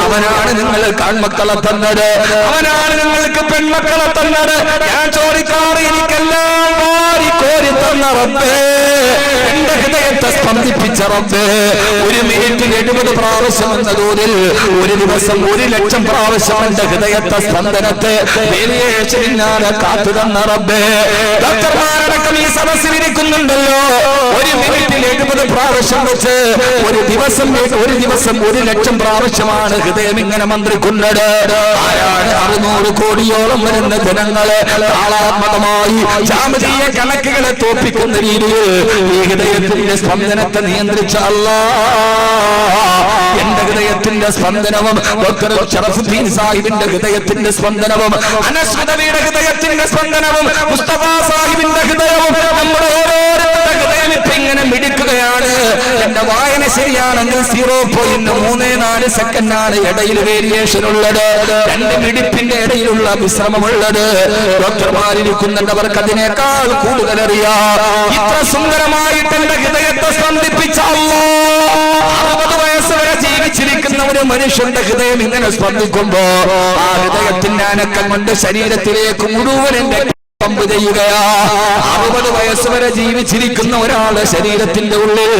അവനാണ് നിങ്ങൾ കാൺമക്കളെ തന്നത്, അവനാണ് നിങ്ങൾക്ക് പെൺമക്കളെ തന്നത്. ഞാൻ ചോദിക്കാറ്, എനിക്കെല്ലാം വാരി കോരി തന്ന റബ്ബേ, എന്റെ ഹൃദയത്തെ സ്പന്ദിപ്പിച്ച റബ്ബേ. 1 മിനിറ്റിൽ 70 പ്രാവശ്യം എന്ന തോതിൽ 1 ദിവസം 1 ലക്ഷം പ്രാവശ്യം എന്റെ ഹൃദയത്തെ സ്പന്ദനത്തെ വേരിയേഷനില്ലാതെ കാത്തു തന്ന റബ്ബേ. ഡോക്ടർമാരടക്കം ഈ സദസ്സിൽ ഇരിക്കുന്നുണ്ടല്ലോ, ഒരു മിനിറ്റിൽ 70 പ്രാവശ്യം വെച്ച് ഒരു ദിവസം 1,00,000 പ്രാവശ്യമാണ് ഹൃദയം ഇങ്ങനെ മന്ത്രിക്കുന്നത്. ആരാണ് 600 കോടിയോളം വരുന്ന ജനങ്ങളെ താളാത്മകമായി ജാമതീയ കണക്കുകളെ തോപ്പിക്കുന്ന രീതിയിൽ ഈ ഹൃദയത്തിന്റെ സ്പന്ദനത്തെ നിയന്ത്രിച്ച അല്ലാഹ് എന്റെ ഹൃദയത്തിന്റെ സ്പന്ദനവും ഡോക്ടർ ഷറഫുദ്ദീൻ സാഹിബിന്റെ ഹൃദയത്തിന്റെ സ്പന്ദനവും അനസ് ഹുദവിയുടെ ഹൃദയത്തിന്റെ സ്പന്ദനവും മുസ്തഫ സാഹിബിന്റെ ഹൃദയവും നമ്മുടെ ഓരോരുത്തരുടെ ഹൃദയം ഇപ്പൊ ഇങ്ങനെ മിടിക്കുകയാണ്. എന്റെ വായന ശരിയാണെങ്കിൽ 0.34 സെക്കൻഡാണ് ഇടയിൽ വേരിയേഷൻ ഉള്ളത്. 2 മിടിപ്പിന്റെ ഇടയിലുള്ള വിശ്രമമുള്ളത്. ഡോക്ടർമാരിരിക്കുന്നുണ്ടവർക്ക് അതിനേക്കാൾ കൂടുതൽ അറിയാം. ഇത്ര സുന്ദരമായിട്ട് എന്റെ ഹൃദയത്തെ സ്പന്ദിപ്പിച്ച അല്ലാഹ് 60 വയസ്സ് വരെ ജീവിച്ചിരിക്കുന്ന ഒരു മനുഷ്യന്റെ ഹൃദയം ഇങ്ങനെ സ്പന്ദിക്കുമ്പോ ആ ഹൃദയത്തിന്റെ അനക്കം കൊണ്ട് ശരീരത്തിലേക്ക് മുഴുവൻ എന്റെ പമ്പ് ചെയ്യുകയാ. 60 വയസ്സ് വരെ ജീവിച്ചിരിക്കുന്ന ഒരാളുടെ ശരീരത്തിന്റെ ഉള്ളിൽ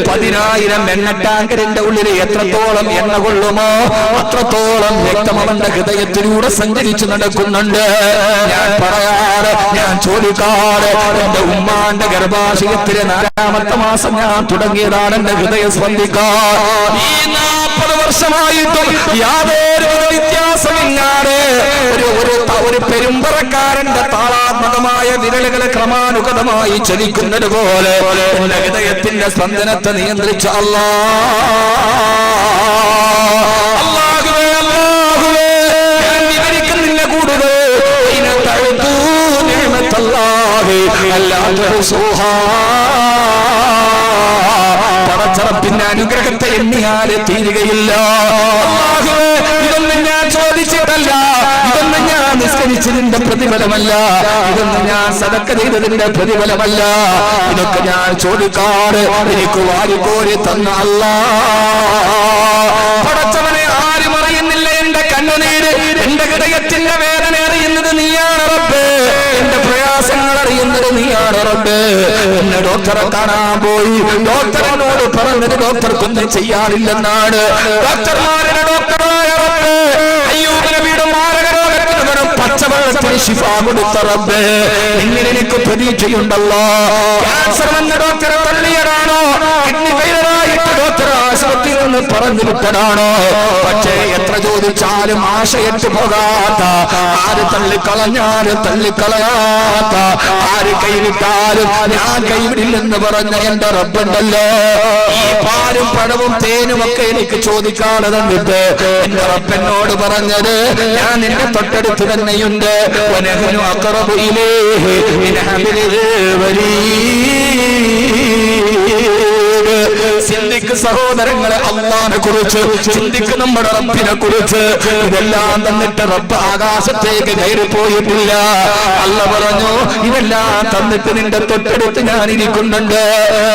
10,000 എണ്ണ ടാങ്കറിന്റെ ഉള്ളിൽ എത്രത്തോളം എണ്ണ കൊള്ളുമോ അത്രത്തോളം രക്തം അവന്റെ ഹൃദയത്തിലൂടെ സഞ്ചരിച്ചു നടക്കുന്നുണ്ട്. ഞാൻ പറയാറ്, ഞാൻ ചോദിക്കാറ്, എന്റെ ഉമ്മാന്റെ ഗർഭാശയത്തിലെ 4ാമത്തെ മാസം ഞാൻ തുടങ്ങിയതാണ് എന്റെ ഹൃദയം സ്പന്ദിക്കാൻ. ഈ 40 വർഷമായിട്ടും യാതൊരു വ്യത്യാസമില്ലാതെ ഒരു പെരുമ്പറക്കാരന്റെ താളാത്മകമായ വിരലുകളെ ക്രമാനുഗതമായി ചലിക്കുന്നത് പോലെ എന്റെ ഹൃദയത്തിന്റെ സ്പന്ദനത്തെ നിയന്ത്രിച്ച അല്ലാഹുവേ, ഞാൻ വിവരിക്കുന്നില്ല കൂടുതൽ. പടച്ചറപ്പിന്റെ അനുഗ്രഹത്തെ എണ്ണിയാല് തീരുകയില്ല. ഇതൊന്നും ഞാൻ ചോദിച്ചിട്ടല്ല, ഇതൊന്നും ഞാൻ നിസ്കരിച്ചതിന്റെ പ്രതിഫലമല്ല, ഇതൊന്നും ഞാൻ സദക്ക ചെയ്തതിന്റെ പ്രതിഫലമല്ല. ഇതൊക്കെ ഞാൻ ചോദിക്കാറ് എനിക്ക് വാരിക്കോരി തന്ന അല്ലാഹ്. പടച്ചവനെ ആരും അറിയുന്നില്ല എന്റെ കണ്ണുനീര്, എന്റെ ഹൃദയത്തിന്റെ വേദന അറിയുന്നത് നീയാണ് റബ്ബേ, എന്റെ പ്രയാസങ്ങൾ അറിയുന്നത് നീയാണ് റബ്ബേ. എന്നെ ഡോക്ടറെ കാണാൻ പോയി, ഡോക്ടറിനോട് പറഞ്ഞത് ഡോക്ടർക്കൊന്നും ചെയ്യാനില്ലെന്നാണ്. ഡോക്ടർമാരുടെ ഡോക്ടറായ റബ്ബേ, അയ്യൂബ് നബിയുടെ മാരക രോഗത്തിന് വെറും പച്ചവെള്ളത്തിന് ശിഫ കൊടുത്ത റബ്ബേ, നിന്നിൽ എനിക്ക് പ്രതീക്ഷയുണ്ടല്ലോ. ക്യാൻസർ വന്ന ഡോക്ടറെ തള്ളിയതാണോ, കിഡ്നി ഫെയിലറായിട്ട് ഡോക്ടർ ആശുപത്രിയിൽ നിന്ന് പറഞ്ഞു വിട്ടതാണോ? പക്ഷേ എത്ര ചോദിച്ചാലും ആശയറ്റ് പോകാത്ത, ആര് തള്ളിക്കളഞ്ഞാലും തള്ളിക്കളയാത്ത, ആര് കൈവിട്ടാലും ഞാൻ കൈവിടില്ലെന്ന് പറഞ്ഞ എന്റെ റബ്ബുണ്ടല്ലോ. ഈ പാലും പഴവും തേനും ഒക്കെ എനിക്ക് ചോദിക്കാതെ തന്നിട്ട് എന്റെ റബ്ബെന്നോട് പറഞ്ഞത്, ഞാൻ നിന്റെ തൊട്ടടുത്ത് തന്നെയുണ്ട്. വനഹ്നു അഖറബു ഇലൈഹി മിൻ ഹബ്ലിൽ വരീദ്. ചിന്തിക്ക് സഹോദരങ്ങളെ, അല്ലാഹുവിനെ കുറിച്ച് ചിന്തിക്ക്, നമ്മുടെ റബ്ബിനെ കുറിച്ച്. ഇതെല്ലാം തന്നിട്ട് റബ്ബ് ആകാശത്തേക്ക് കയറിപ്പോയിട്ടില്ല. അല്ലാഹ് പറഞ്ഞു, ഇതെല്ലാം തന്നിട്ട് നിന്റെ തൊട്ടടുത്ത് ഞാൻ ഇരിക്കുന്നുണ്ട്.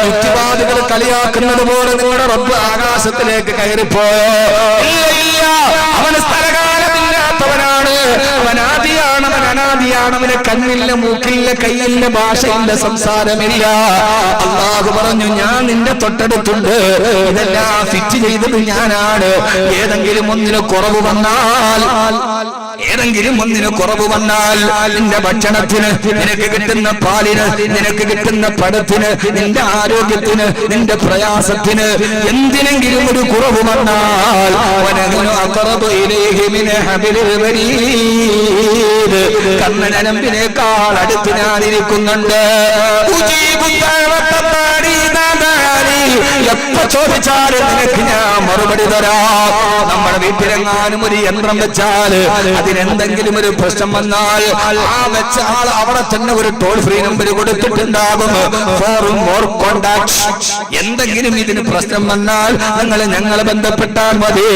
യുക്തിവാദികൾ കളിയാക്കുന്നത് പോലെ നിങ്ങളുടെ റബ്ബ് ആകാശത്തിലേക്ക് കയറിപ്പോയോ? ഇല്ല, അവന് സ്ഥലകാലമില്ലാത്തവനാണ്, അവനാദിയാണ്, അവൻ അനാദിയാണ്. അവന് കണ്ണില്ല, മൂക്കില്ല, കയ്യില്ല, ഭാഷയില്ല, സംസാരമില്ല. അല്ലാഹു പറഞ്ഞു, ഞാൻ നിന്റെ തൊട്ടടുത്തുണ്ട്. ഇതെല്ലാം ഫിറ്റ് ചെയ്തത് ഞാനാണ്. ഏതെങ്കിലും ഒന്നിന് കുറവ് വന്നാൽ നിന്റെ ഭക്ഷണത്തിന്, നിനക്ക് കിട്ടുന്ന പാലിന്, നിനക്ക് കിട്ടുന്ന പഴത്തിന്, നിന്റെ ആരോഗ്യത്തിന്, നിന്റെ പ്രയാസത്തിന് എന്തിനെങ്കിലും ഒരു കുറവ് വന്നാൽ കണ്ണനമ്പിനേക്കാൾ അടുത്ത് ഞാനിരിക്കുന്നുണ്ട്. എപ്പോ ചോദിച്ചാലും നിനക്ക് ഞാൻ മറുപടി തരാം. നമ്മുടെ വീട്ടിലെങ്ങാനും ഒരു യന്ത്രം വെച്ചാല് അതിനെന്തെങ്കിലും ഒരു പ്രശ്നം വന്നാൽ ആ വെച്ച ആൾ അവിടെ തന്നെ ഒരു ടോൾ ഫ്രീ നമ്പർ കൊടുത്തിട്ടുണ്ടാകും, ഫോർ മോർ കോണ്ടാക്ട്. എന്തെങ്കിലും ഇതിന് പ്രശ്നം വന്നാൽ ഞങ്ങളെ ബന്ധപ്പെട്ടാൽ മതി.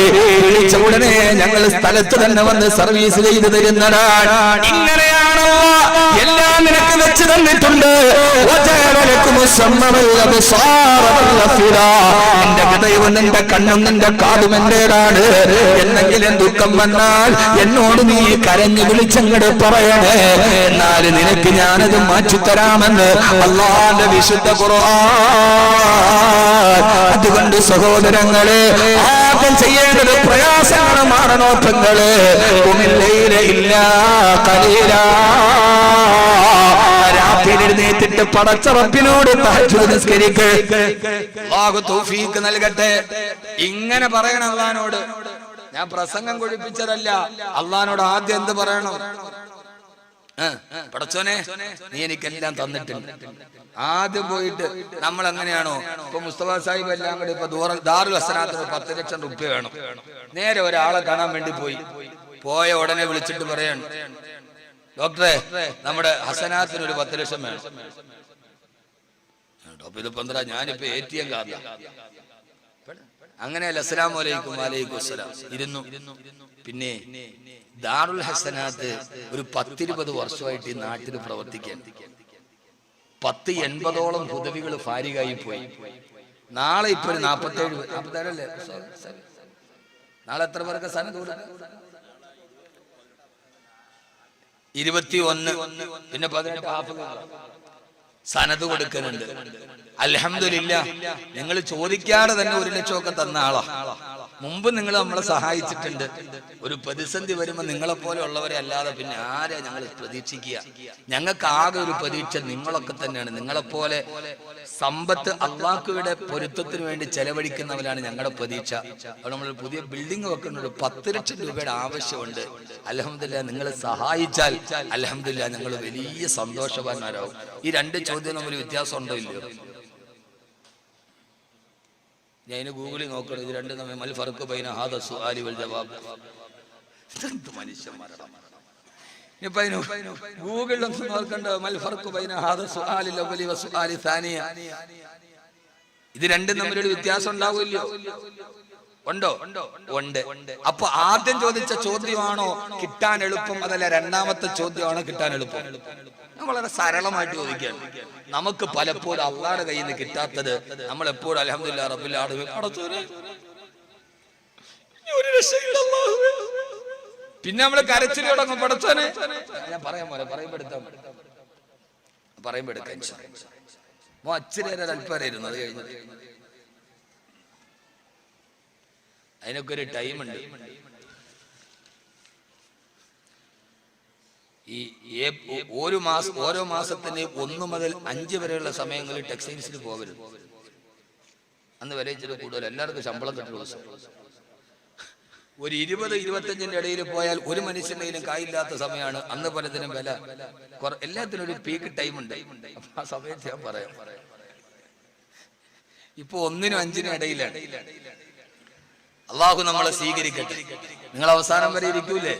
വിളിച്ച ഉടനെ ഞങ്ങൾ സ്ഥലത്ത് തന്നെ വന്ന് സർവീസ് ചെയ്ത് തരുന്നതാണ്. ഇങ്ങനെയാണോ എല്ലാം നിനക്ക് വെച്ച് തന്നിട്ടുണ്ട്. എന്റെ ഹൃദയവും നിന്റെ കണ്ണും നിന്റെ കാതും എന്റേതാണ്. എന്തെങ്കിലും ദുഃഖം വന്നാൽ എന്നോട് നീ കരഞ്ഞു വിളിച്ചങ്ങട് പറയണേ, എന്നാൽ നിനക്ക് ഞാനത് മാറ്റിത്തരാമെന്ന് അല്ലാഹുവിന്റെ വിശുദ്ധ ഖുർആൻ. അതുകൊണ്ട് സഹോദരങ്ങളെ, ആദ്യം ചെയ്യേണ്ടത് പ്രയാസങ്ങൾ മാറണോട്ടങ്ങള്. ഇല്ല കലീല, രാത്രി എഴുന്നേറ്റിട്ട് പടച്ച റബ്ബിനോട് തഹജ്ജുദ് നിസ്കരിക്ക്. അല്ലാഹു തൗഫീഖ് നൽകട്ടെ. ഇങ്ങനെ പറയണം അല്ലാഹുവോട്. ഞാൻ പ്രസംഗം കൊഴിപ്പിച്ചതല്ല. അല്ലാഹുവോട് ആദ്യം എന്ത് പറയണം? പടച്ചോനെ നീ എനിക്കെല്ലാം തന്നിട്ടുണ്ട്. ആദ്യം പോയിട്ട് നമ്മൾ എങ്ങനെയാണോ, ഇപ്പൊ മുസ്തഫ സാഹിബ് എല്ലാം കൂടി ഇപ്പൊ ദാറുൽ ഹസനാത്തിന് 10 ലക്ഷം റുപ്യ വേണം. നേരെ ഒരാളെ കാണാൻ വേണ്ടി പോയ ഉടനെ വിളിച്ചിട്ട് പറയാണ്, ഡോക്ടറെ നമ്മുടെ ഹസനാത്തിന് ഒരു 10 ലക്ഷം വേണം. ഇതിപ്പോ എന്താ, ഞാനിപ്പോ ATM കാർഡ. അങ്ങനെയല്ല. അസ്സലാമു അലൈക്കും. വലൈക്കും അസ്സലാം. ഇരുന്നു. പിന്നെ ദാറുൽ ഹസനാത്ത് ഒരു 10-20 വർഷമായിട്ട് ഈ നാട്ടിൽ പ്രവർത്തിക്കാൻ 10-80ഓളം ഹുദവികൾ ഫാരിഗായി പോയി. നാളെ ഇപ്പൊ 47 അല്ലേ? നാളെ എത്ര പേർക്ക് സനത് കൊടുക്കും? 21. പിന്നെ 18 ഹാഫിള് സനത് കൊടുക്കുന്നുണ്ട്. അൽഹംദുലില്ലാഹ്. നിങ്ങൾ ചോദിക്കാതെ തന്നെ 1 ലക്ഷമൊക്കെ തന്ന ആളാ. മുമ്പ് നിങ്ങൾ നമ്മളെ സഹായിച്ചിട്ടുണ്ട്. ഒരു പ്രതിസന്ധി വരുമ്പോൾ നിങ്ങളെ പോലെ ഉള്ളവരെ അല്ലാതെ പിന്നെ ആരെ ഞങ്ങൾ പ്രതീക്ഷിക്കുക? ഞങ്ങൾക്ക് ആകെ ഒരു പ്രതീക്ഷ നിങ്ങളൊക്കെ തന്നെയാണ്. നിങ്ങളെപ്പോലെ സമ്പത്ത് അള്ളാഹുവിന്റെ പൊരുത്തത്തിന് വേണ്ടി ചെലവഴിക്കുന്നവരാണ് ഞങ്ങളുടെ പ്രതീക്ഷ. അപ്പോൾ നമ്മൾ പുതിയ ബിൽഡിംഗ് വെക്കുന്നുണ്ട്. 10 ലക്ഷം രൂപയുടെ ആവശ്യമുണ്ട്. അൽഹംദുലില്ലാഹ് നിങ്ങൾ സഹായിച്ചാൽ അൽഹംദുലില്ലാഹ് ഞങ്ങൾ വലിയ സന്തോഷവാന്മാരാകും. ഈ 2 ചോദ്യം തമ്മിൽ വ്യത്യാസം ഉണ്ടോ ഇല്ലയോ? ഞാൻ ഗൂഗിളിൽ നോക്കണം. ഇത് 2 തമ്മിൽ മൽ ഫർഖു ബൈന ഹാദ സുആലി വൽ ജവാബ്. എന്ത് മനുഷ്യന്മാരാണ്. ഇപ്പൊ ഗൂഗിളിലൊന്നും നോക്കണ്ട. മൽ ഫർഖു ബൈന ഹാദ സുആലി അവ്വലി വ സുആലി സാനിയ. ഇത് 2 തമ്മിലൊരു വ്യത്യാസം ഉണ്ടാവില്ലയോ? ഉണ്ടോ? ഉണ്ട്. അപ്പൊ ആദ്യം ചോദിച്ച ചോദ്യമാണോ കിട്ടാൻ എളുപ്പം, അതല്ല രണ്ടാമത്തെ ചോദ്യമാണോ കിട്ടാൻ എളുപ്പം? വളരെ സരളമായിട്ട് ചോദിക്കാൻ. നമുക്ക് പലപ്പോഴും അള്ളാഹുവിന്റെ കയ്യിൽ നിന്ന് കിട്ടാത്തത് നമ്മൾ എപ്പോഴും അൽഹംദുലില്ലാഹ് റബ്ബിൽ ആലമീൻ പിന്നെ നമ്മള് കരച്ചിൽ തുടങ്ങും. പടച്ചോനെ ഞാൻ പറയുമ്പോ എടുക്കാൻ അച്ഛനേരെ അല്പരായിരുന്നു. അത് കഴിഞ്ഞിട്ട് അതിനൊക്കെ ഒരു ടൈമുണ്ട്. ഓരോ മാസത്തിന് 1 മുതൽ 5 വരെയുള്ള സമയങ്ങളിൽ ടെക്സ്റ്റൈൽസിൽ പോകരുത്. അന്ന് വില ഇച്ചിരി കൂടുതൽ, എല്ലാവർക്കും ശമ്പളം കിട്ടുന്ന ദിവസം. ഒരു 20-25 ഇടയിൽ പോയാൽ ഒരു മനുഷ്യൻ്റെയിലും കായില്ലാത്ത സമയമാണ്. അന്ന് പലതിനും വില, എല്ലാത്തിനും ഒരു പീക്ക് ടൈം ഉണ്ട്. അപ്പൊ ആ സമയത്ത് ഞാൻ പറയാം, ഇപ്പൊ 1-നും 5-നും ഇടയിലാണ്. അള്ളാഹു നമ്മളെ സ്വീകരിക്കട്ടെ. നിങ്ങൾ അവസാനം വരെ ഇരിക്കൂലേ?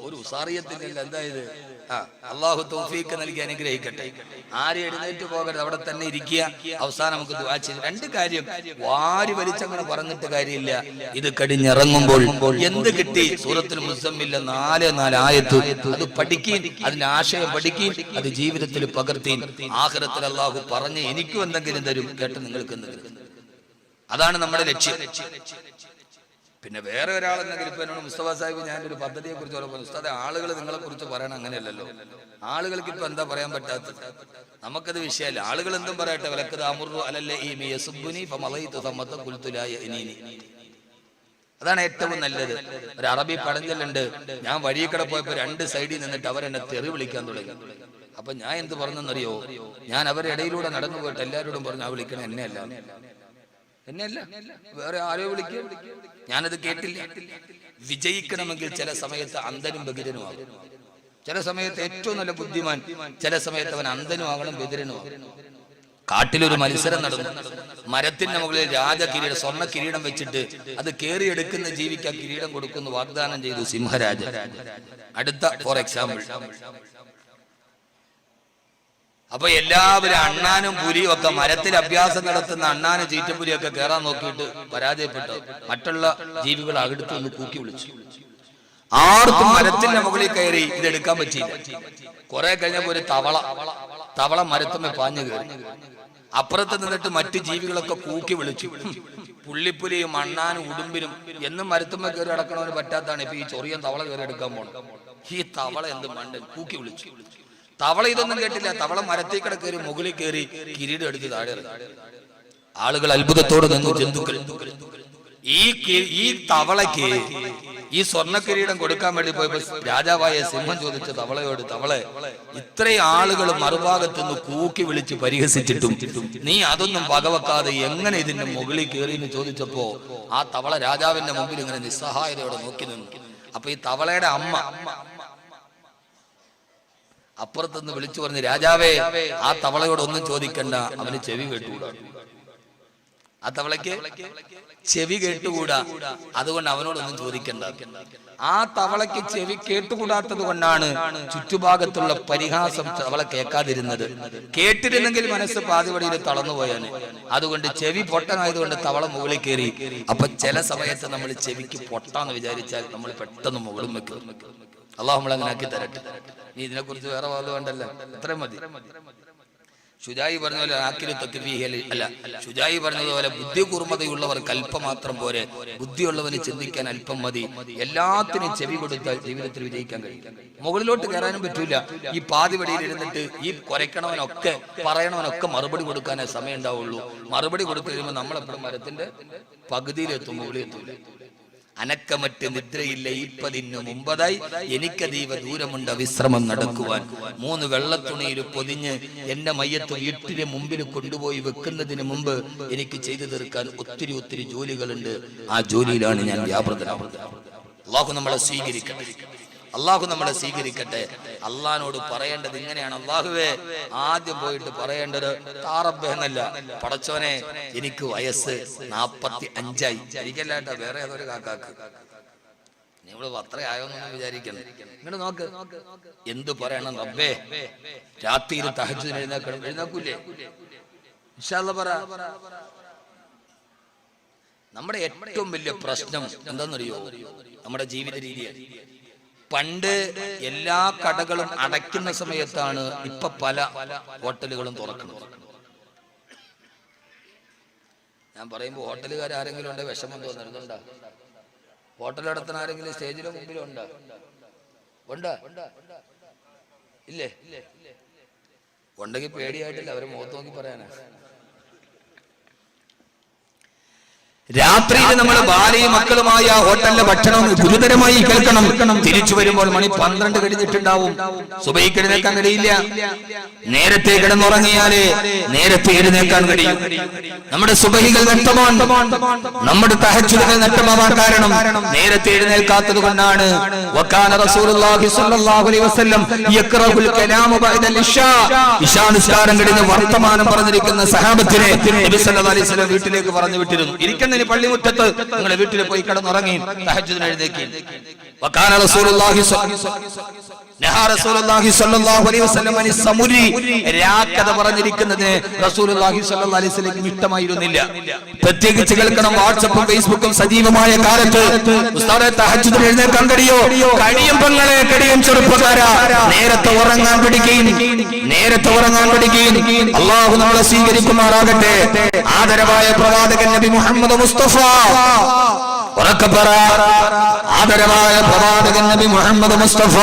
ഒരു ഉസാറിയത്തില്ല. എന്തായത്? അള്ളാഹു തൗഫീഖ് നൽകി അനുഗ്രഹിക്കട്ടെ. ആരും എഴുന്നേറ്റ് പോകരുത്, അവിടെ തന്നെ ഇരിക്കുക. അവസാനം നമുക്ക് ദുആ ചെയ്ത് 2 കാര്യം വാരി വലിച്ചങ്ങനെ പറഞ്ഞിട്ട് കാര്യമില്ല. ഇത് കഴിഞ്ഞിറങ്ങുമ്പോൾ എന്ത് കിട്ടി? സൂറത്തുൽ മുസമ്മിലിലെ 4 ആയത്ത് അത് പഠിക്കീൻ, അതിന്റെ ആശയം പഠിക്കീൻ, അത് ജീവിതത്തിൽ പകർത്തീൻ. ആഖിറത്തിൽ അള്ളാഹു പറഞ്ഞ് എനിക്കും എന്തെങ്കിലും തരും, കേട്ട് നിങ്ങൾക്ക് എന്തെങ്കിലും. അതാണ് നമ്മുടെ ലക്ഷ്യം. പിന്നെ വേറെ ഒരാളെന്നെങ്കിലും ഇപ്പൊ എന്നോട് മുസ്തഫ സാഹിബ് ഞാനൊരു പദ്ധതിയെ കുറിച്ച് പറഞ്ഞു. ഉസ്താദെ, ആളുകൾ നിങ്ങളെ കുറിച്ച് പറയണം. അങ്ങനെയല്ലല്ലോ, ആളുകൾക്ക് ഇപ്പൊ എന്താ പറയാൻ പറ്റാത്തത്? നമുക്കത് വിഷയമല്ല. ആളുകൾ എന്തും പറയട്ടെ. വിലക്കത് അമുറു അലല്ലേ ഈ യസുബ്ബുനി ഫമളൈതു സമ്മത ഖുൽതു ലാ യഅനീനി. അതാണ് ഏറ്റവും നല്ലത്. ഒരു അറബി പഴഞ്ചൊല്ലുണ്ട്, ഞാൻ വഴിക്കട പോയപ്പോ 2 സൈഡിൽ നിന്നിട്ട് അവരെന്നെ തെറി വിളിക്കാൻ തുടങ്ങി. അപ്പൊ ഞാൻ എന്ത് പറഞ്ഞെന്നറിയോ? ഞാൻ അവരുടെ ഇടയിലൂടെ നടന്നു പോയിട്ട് എല്ലാവരോടും പറഞ്ഞു, ആ വിളിക്കണം എന്നെയല്ല, വേറെ ആരോ വിളിക്കും. ഞാനത് കേട്ടില്ല. വിജയിക്കണമെങ്കിൽ ചില സമയത്ത് അന്ധനും ബധിരനുമാകും. ചില സമയത്ത് ഏറ്റവും നല്ല ബുദ്ധിമാൻ, ചില സമയത്ത് അവൻ അന്ധനും ആകണം, ബധിരനുമാകും. കാട്ടിലൊരു മത്സരം നടന്നു. മരത്തിന്റെ മുകളിൽ രാജകിരീടം, സ്വർണ്ണ കിരീടം വെച്ചിട്ട് അത് കേറിയെടുക്കുന്ന ജീവിക്ക് ആ കിരീടം കൊടുക്കുന്നു വാഗ്ദാനം ചെയ്തു സിംഹരാജൻ. അടുത്ത ഫോർ എക്സാമ്പിൾ. അപ്പൊ എല്ലാവരും അണ്ണാനും പുലിയും ഒക്കെ മരത്തിൽ അഭ്യാസം നടത്തുന്ന അണ്ണാനും ചീറ്റപ്പുലിയൊക്കെ കയറാൻ നോക്കിയിട്ട് പരാജയപ്പെട്ടു. മറ്റുള്ള ജീവികൾ അടുത്ത് ഒന്ന് കൂക്കി വിളിച്ചു. ആർക്കും മരത്തിന്റെ മുകളിൽ കയറി ഇതെടുക്കാൻ പറ്റിയില്ല. കുറെ കഴിഞ്ഞപ്പോ ഒരു തവള മരത്തുമ്മ പാഞ്ഞു കയറി. അപ്പുറത്ത് നിന്നിട്ട് മറ്റു ജീവികളൊക്കെ കൂക്കി വിളിച്ചു. പുള്ളിപ്പുലിയും അണ്ണാനും ഉടുമ്പിനും എന്നും മരത്തുമ്മ കയറി അടക്കണവന് പറ്റാത്താണ് ഇപ്പൊ ഈ ചൊറിയൻ തവള കയറി എടുക്കാൻ പോണം. ഈ തവള എന്ത് മണ്ടൻ, കൂക്കി വിളിച്ചു. തവള ഇതൊന്നും കേട്ടില്ല. തവള മരത്തിൽ കയറി മുകളിൽ കയറി കിരീടം എടുത്ത് താഴെ ഇറങ്ങി. ആളുകൾ അത്ഭുതത്തോടെ നിന്നു. ജന്തുക്കൾ ഈ തവളയ്ക്ക് ഈ സ്വർണ്ണക്കിരീടം കൊടുക്കാൻ വേണ്ടി പോയപ്പോ രാജാവായ സിംഹം ചോദിച്ച തവളയോട്, തവളെ, ഇത്രയും ആളുകൾ മറുഭാഗത്തുനിന്ന് കൂക്കി വിളിച്ച് പരിഹസിച്ചിട്ടും നീ അതൊന്നും വകവെക്കാതെ എങ്ങനെ ഇതിന്റെ മുകളിൽ കയറി എന്ന് ചോദിച്ചപ്പോ ആ തവള രാജാവിന്റെ മുമ്പിൽ ഇങ്ങനെ നിസ്സഹായതയോടെ നോക്കി നിന്നു. അപ്പൊ ഈ തവളയുടെ അമ്മ അപ്പുറത്തുനിന്ന് വിളിച്ചു പറഞ്ഞു, രാജാവേ, ആ തവളയോട് ഒന്നും ചോദിക്കണ്ട, അവന് ചെവി കേട്ടുകൂടാ. ആ തവളയ്ക്ക് ചെവി കേട്ടുകൂടാ, അതുകൊണ്ട് അവനോടൊന്നും ചോദിക്കണ്ട. ആ തവളയ്ക്ക് ചെവി കേട്ടുകൂടാത്തത് കൊണ്ടാണ് ചുറ്റുഭാഗത്തുള്ള പരിഹാസം തവള കേൾക്കാതിരുന്നത്. കേട്ടിരുന്നെങ്കിൽ മനസ്സ് പാതിവടിയിൽ തളർന്നുപോയാന്. അതുകൊണ്ട് ചെവി പൊട്ടനായതുകൊണ്ട് തവള മുകളിൽ കയറി. അപ്പൊ ചില സമയത്ത് നമ്മൾ ചെവിക്ക് പൊട്ടാന്ന് വിചാരിച്ചാൽ നമ്മൾ പെട്ടെന്ന് മുകളിൽ വെക്കും. അള്ളാഹു നമ്മളെ അങ്ങനെ ആക്കി തരട്ടെ. നീ ഇതിനെ കുറിച്ച് വേറെ വാദം വേണ്ടല്ല, അത്രയും മതി. ഷുജായി പറഞ്ഞതുപോലെ ആക്കിലു തക്ഫീഹി അല്ല, ഷുജായി പറഞ്ഞതുപോലെ ബുദ്ധി കൂർമ്മതയുള്ളവർക്ക് അല്പം മാത്രം പോരെ, ബുദ്ധിയുള്ളവന് ചിന്തിക്കാൻ അല്പം മതി. എല്ലാത്തിനും ചെവി കൊടുത്താൽ ജീവിതത്തിൽ വിജയിക്കാൻ കഴിയും. മുകളിലോട്ട് കയറാനും പറ്റൂല. ഈ പാതിവടിയിൽ ഇരുന്നിട്ട് ഈ കുരയ്ക്കണവനൊക്കെ പറയണവനൊക്കെ മറുപടി കൊടുക്കാനേ സമയം ഉണ്ടാവുള്ളൂ. മറുപടി കൊടുത്തു കഴിയുമ്പോൾ നമ്മളെപ്പോഴും മരത്തിന്റെ പകുതിയിലെത്തും, മുകളിൽ എത്തൂല. അനക്കമറ്റ് നിദ്രയില്ല ഇപ്പതിനു മുമ്പതായി എനിക്കതീവ ദൂരമുണ്ട് വിശ്രമം നടക്കുവാൻ. 3 വെള്ളത്തുണിയിൽ പൊതിഞ്ഞ് എന്റെ മയ്യത്ത് വീട്ടിന് മുമ്പിൽ കൊണ്ടുപോയി വെക്കുന്നതിന് മുമ്പ് എനിക്ക് ചെയ്തു തീർക്കാൻ ഒത്തിരി ജോലികളുണ്ട്. ആ ജോലിയിലാണ് ഞാൻ വ്യാപൃതനാവുന്നത്. അള്ളാഹു നമ്മളെ സ്വീകരിക്കട്ടെ, അള്ളാഹു നമ്മളെ സ്വീകരിക്കട്ടെ. അള്ളാഹിനോട് പറയേണ്ടത് ഇങ്ങനെയാണ്, അള്ളാഹുവേ, ആദ്യം പോയിട്ട് പറയേണ്ടത് താറബ്ബേ എന്നല്ല, പടച്ചോനെ എനിക്ക് വയസ്സ് 45 എനിക്കല്ലാട്ടാ, വേറെ ഏതൊരു കാക്കാക്ക്. നിങ്ങൾ അത്ര ആയോന്നൊന്നും വിചാരിക്കണം. ഇങ്ങനെ നോക്ക്, എന്ത് പറയണം റബ്ബേ? രാത്രിയിൽ തഹജ്ജുദിന് എഴുന്നേക്കൂലേ? ഇൻഷാ അല്ലാഹ് പറ. നമ്മുടെ ഏറ്റവും വലിയ പ്രശ്നം എന്താണെന്നറിയോ? നമ്മുടെ ജീവിത രീതിയാണ്. പണ്ട് എല്ലാ കടകളും അടയ്ക്കുന്ന സമയത്താണ് ഇപ്പൊ പല ഹോട്ടലുകളും തുറക്കുന്നത്. ഞാൻ പറയുമ്പോ ഹോട്ടലുകാർ ആരെങ്കിലും ഉണ്ടോ വിഷമം തോന്നുന്നുണ്ടോ? ഹോട്ടൽ നടത്തുന്ന ആരെങ്കിലും സ്റ്റേജിലോ മുമ്പിലോ ഉണ്ടോ? ഇല്ലേ? ഉണ്ടെങ്കിൽ പേടിയായിട്ടില്ല, അവരെ മുഖത്ത് നോക്കി പറയാനാ. രാത്രിയിൽ നമ്മൾ ഭാര്യയും മക്കളുമായി ആ ഹോട്ടലിലെ ഭക്ഷണം ഗുരുതരമായി കേൾക്കണം. തിരിച്ചു വരുമ്പോൾ മണി 12 കഴിഞ്ഞിട്ടുണ്ടാവും. സുബഹിക്ക് എഴുന്നേക്കാൻ കഴിയില്ല. നേരത്തെ കിടന്നുറങ്ങിയാലേ നേരത്തെ എഴുന്നേക്കാൻ കഴിയും. നമ്മുടെ സുബഹികൾ നഷ്ടമാണ്, നമ്മുടെ തഹജ്ജുദുകൾ നഷ്ടമാവാൻ കാരണം നേരത്തെ എഴുന്നേൽക്കാത്തത് കൊണ്ടാണ്. വകാന റസൂലുള്ളാഹി സ്വല്ലല്ലാഹു അലൈഹി വസല്ലം യക്റഹുൽ കലാമ ബഅദൽ ഇശാ. ഇശാ നിസ്കാരം കഴിഞ്ഞ് വർത്തമാനം പറഞ്ഞിരിക്കുന്ന സഹാബത്തിനെ നബി സല്ലല്ലാഹു അലൈഹി വസല്ലം വീട്ടിലേക്ക് പറഞ്ഞു വിട്ടിരുന്നു. ഇരിക്കുന്ന പള്ളിമുറ്റത്ത് നിങ്ങളുടെ വീട്ടിൽ പോയി കിടന്നുറങ്ങി തഹജ്ജുദിന് എഴുന്നേൽക്കി. വകാന റസൂലുള്ളാഹി രാക്കഥ പറഞ്ഞിരിക്കുന്നതിന് റസൂലുള്ളാഹി സ്വല്ലല്ലാഹു അലൈഹി വസല്ലം ഇഷ്ടമായിരുന്നില്ല. പ്രത്യേകിച്ച് കേൾക്കണം, വാട്സപ്പും ഫേസ്ബുക്കും സജീവമായ കാലത്ത് ഉസ്താദേ തഹജ്ജുദിന് എഴുന്നേൽക്കാൻ കഴിയും പെങ്ങളെ, കഴിയും ചെറുപ്പക്കാരാ. നേരത്തെ ഉറങ്ങാൻ പഠിക്കുകയും അല്ലാഹു നമ്മളെ സ്വീകരിക്കുമാറാകട്ടെ. ആദരവായ പ്രവാചകൻ നബി മുഹമ്മദ് മുസ്തഫ, ആദരവായ പ്രവാചകൻ നബി മുഹമ്മദ് മുസ്തഫ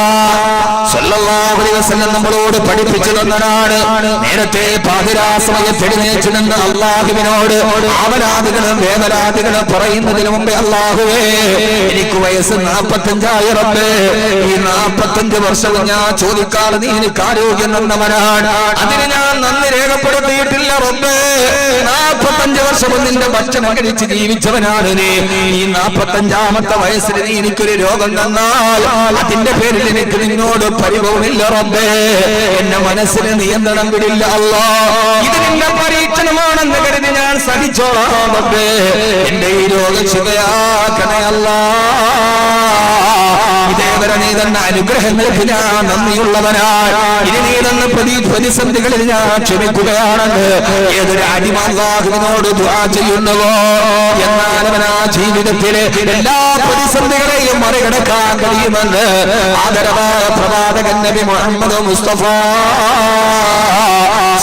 സല്ലല്ലാഹു അലൈഹി വസല്ലം നമ്മളോട് പഠിപ്പിച്ചു തന്നതാണ്. നേരത്തെ പാതിരാ സമയത്ത് എഴുന്നേറ്റ് നിന്ന് അല്ലാഹുവിനോട് ആവലാദികളും വേവലാദികളും പറയുന്നതിന് മുമ്പേ, അല്ലാഹുവേ, എനിക്ക് വയസ്സ് 45 റബ്ബേ, ഈ 45 വർഷവും ഞാൻ ചോദിക്കാതെ നീ എനിക്ക് ആരോഗ്യം തന്നവനാണ്. അതിന് ഞാൻ നന്ദി രേഖപ്പെടുത്തിയിട്ടില്ല റബ്ബേ. 45 വർഷവും നിന്റെ ഭക്ഷണം കഴിച്ച് ജീവിച്ചവനാണ് നീ. ഈ 45ാമത്തെ വയസ്സിൽ നീ എനിക്കൊരു രോഗം തന്നാൽ അതിന്റെ പേരിൽ എനിക്ക് നിന്നോട് പരിഭവമില്ല റബ്ബേ. എന്റെ മനസ്സിന് നിയന്ത്രണം വിടില്ല അല്ലാഹ്. ഇത് നിന്റെ പരീക്ഷണമാണെന്ന് കരുതി ഞാൻ സഹിച്ചോളാം റബ്ബേ. എന്റെ ഈ രോഗം ശുഭയാക്കണേ അല്ലാഹ്. ഇതേവരെ നീ തന്നെ അനുഗ്രഹങ്ങൾക്ക് ഞാൻ നന്ദിയുള്ളവനാണ്. ഇനി നീ തന്നെ പ്രതിസന്ധികളിൽ ഞാൻ ക്ഷമിക്കുകയാണെന്ന് ഏതൊരു അടിമ അല്ലാഹുവിനോട് ദുആ ചെയ്യുന്നുവോ, എന്നാൽ അവൻ ആ ജീവിതത്തിലെ എല്ലാ പ്രതിസന്ധികളെയും മറികടക്കാൻ കഴിയുമെന്ന് ആദരവായ പ്രവാചകൻ നബി മുഹമ്മദ് മുസ്തഫ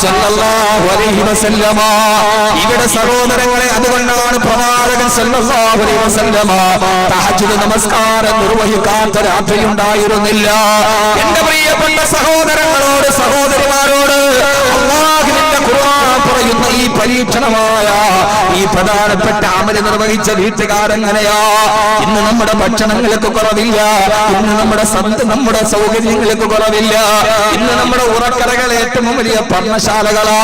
സല്ലല്ലാഹു അലൈഹി വസല്ലമ. ഇവിടെ സഹോദരങ്ങളെ, അതുകൊണ്ടാണ് പ്രവാചകൻ സല്ലല്ലാഹു അലൈഹി വസല്ലമ തഹജ്ജുദ് നമസ്കാരം നിർവഹിക്കാത്ത രാത്രി ഉണ്ടായിരുന്നില്ല. എന്റെ പ്രിയപ്പെട്ട സഹോദരങ്ങളോട്, സഹോദരിമാരോട്, അല്ലാഹുവിന്റെ ഖുർആൻ പറയുന്ന ഈ പരീക്ഷണമായ ഈ പ്രധാനപ്പെട്ട അമല് നിർവഹിച്ച വീട്ടുകാരെങ്ങനെയാ? ഇന്ന് നമ്മുടെ ഭക്ഷണങ്ങൾക്ക് കുറവില്ല, ഇന്ന് നമ്മുടെ സൗകര്യങ്ങൾക്ക് കുറവില്ല, ഇന്ന് നമ്മുടെ ഉറക്കറകൾ ഏറ്റവും വലിയ പർണശാലകളാ.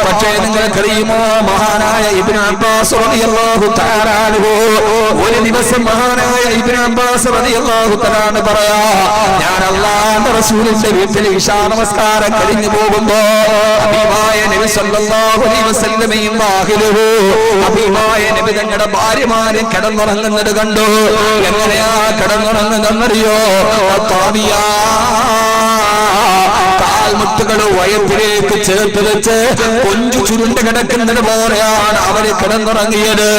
പക്ഷേ നിങ്ങൾക്കറിയുമോ, മഹാനായ ഇബ്നു അബ്ബാസ് റളിയല്ലാഹു തആല അൻഹു ഒരു ദിവസം മഹാനായ ഇബ്നു അബ്ബാസ് റളിയല്ലാഹു തആല അൻഹു പറയാ, ഞാൻ അല്ലാഹുവിന്റെ റസൂലിന്റെ വീട്ടിൽ ഇശാ നമസ്കാരം കഴിഞ്ഞു പോകുമ്പോ ഹബീബായ നബി സല്ലല്ലാഹു അലൈഹി വസല്ലമയും വാഹിലുഹു, ഹബീബായ നബി തങ്ങളുടെ ഭാര്യമാരെ കിടന്നുറങ്ങുന്നത് കണ്ടു. എങ്ങനെയാ കിടന്നുറങ്ങുന്നറിയോ? കാൽമുട്ടുകൾ വയറ്റിലേക്ക് ചേർത്ത് വെച്ച് കൊഞ്ചു ചുരുണ്ട് കിടക്കുന്നത് പോലെയാണ് അവര് കിടന്നുറങ്ങിയത്.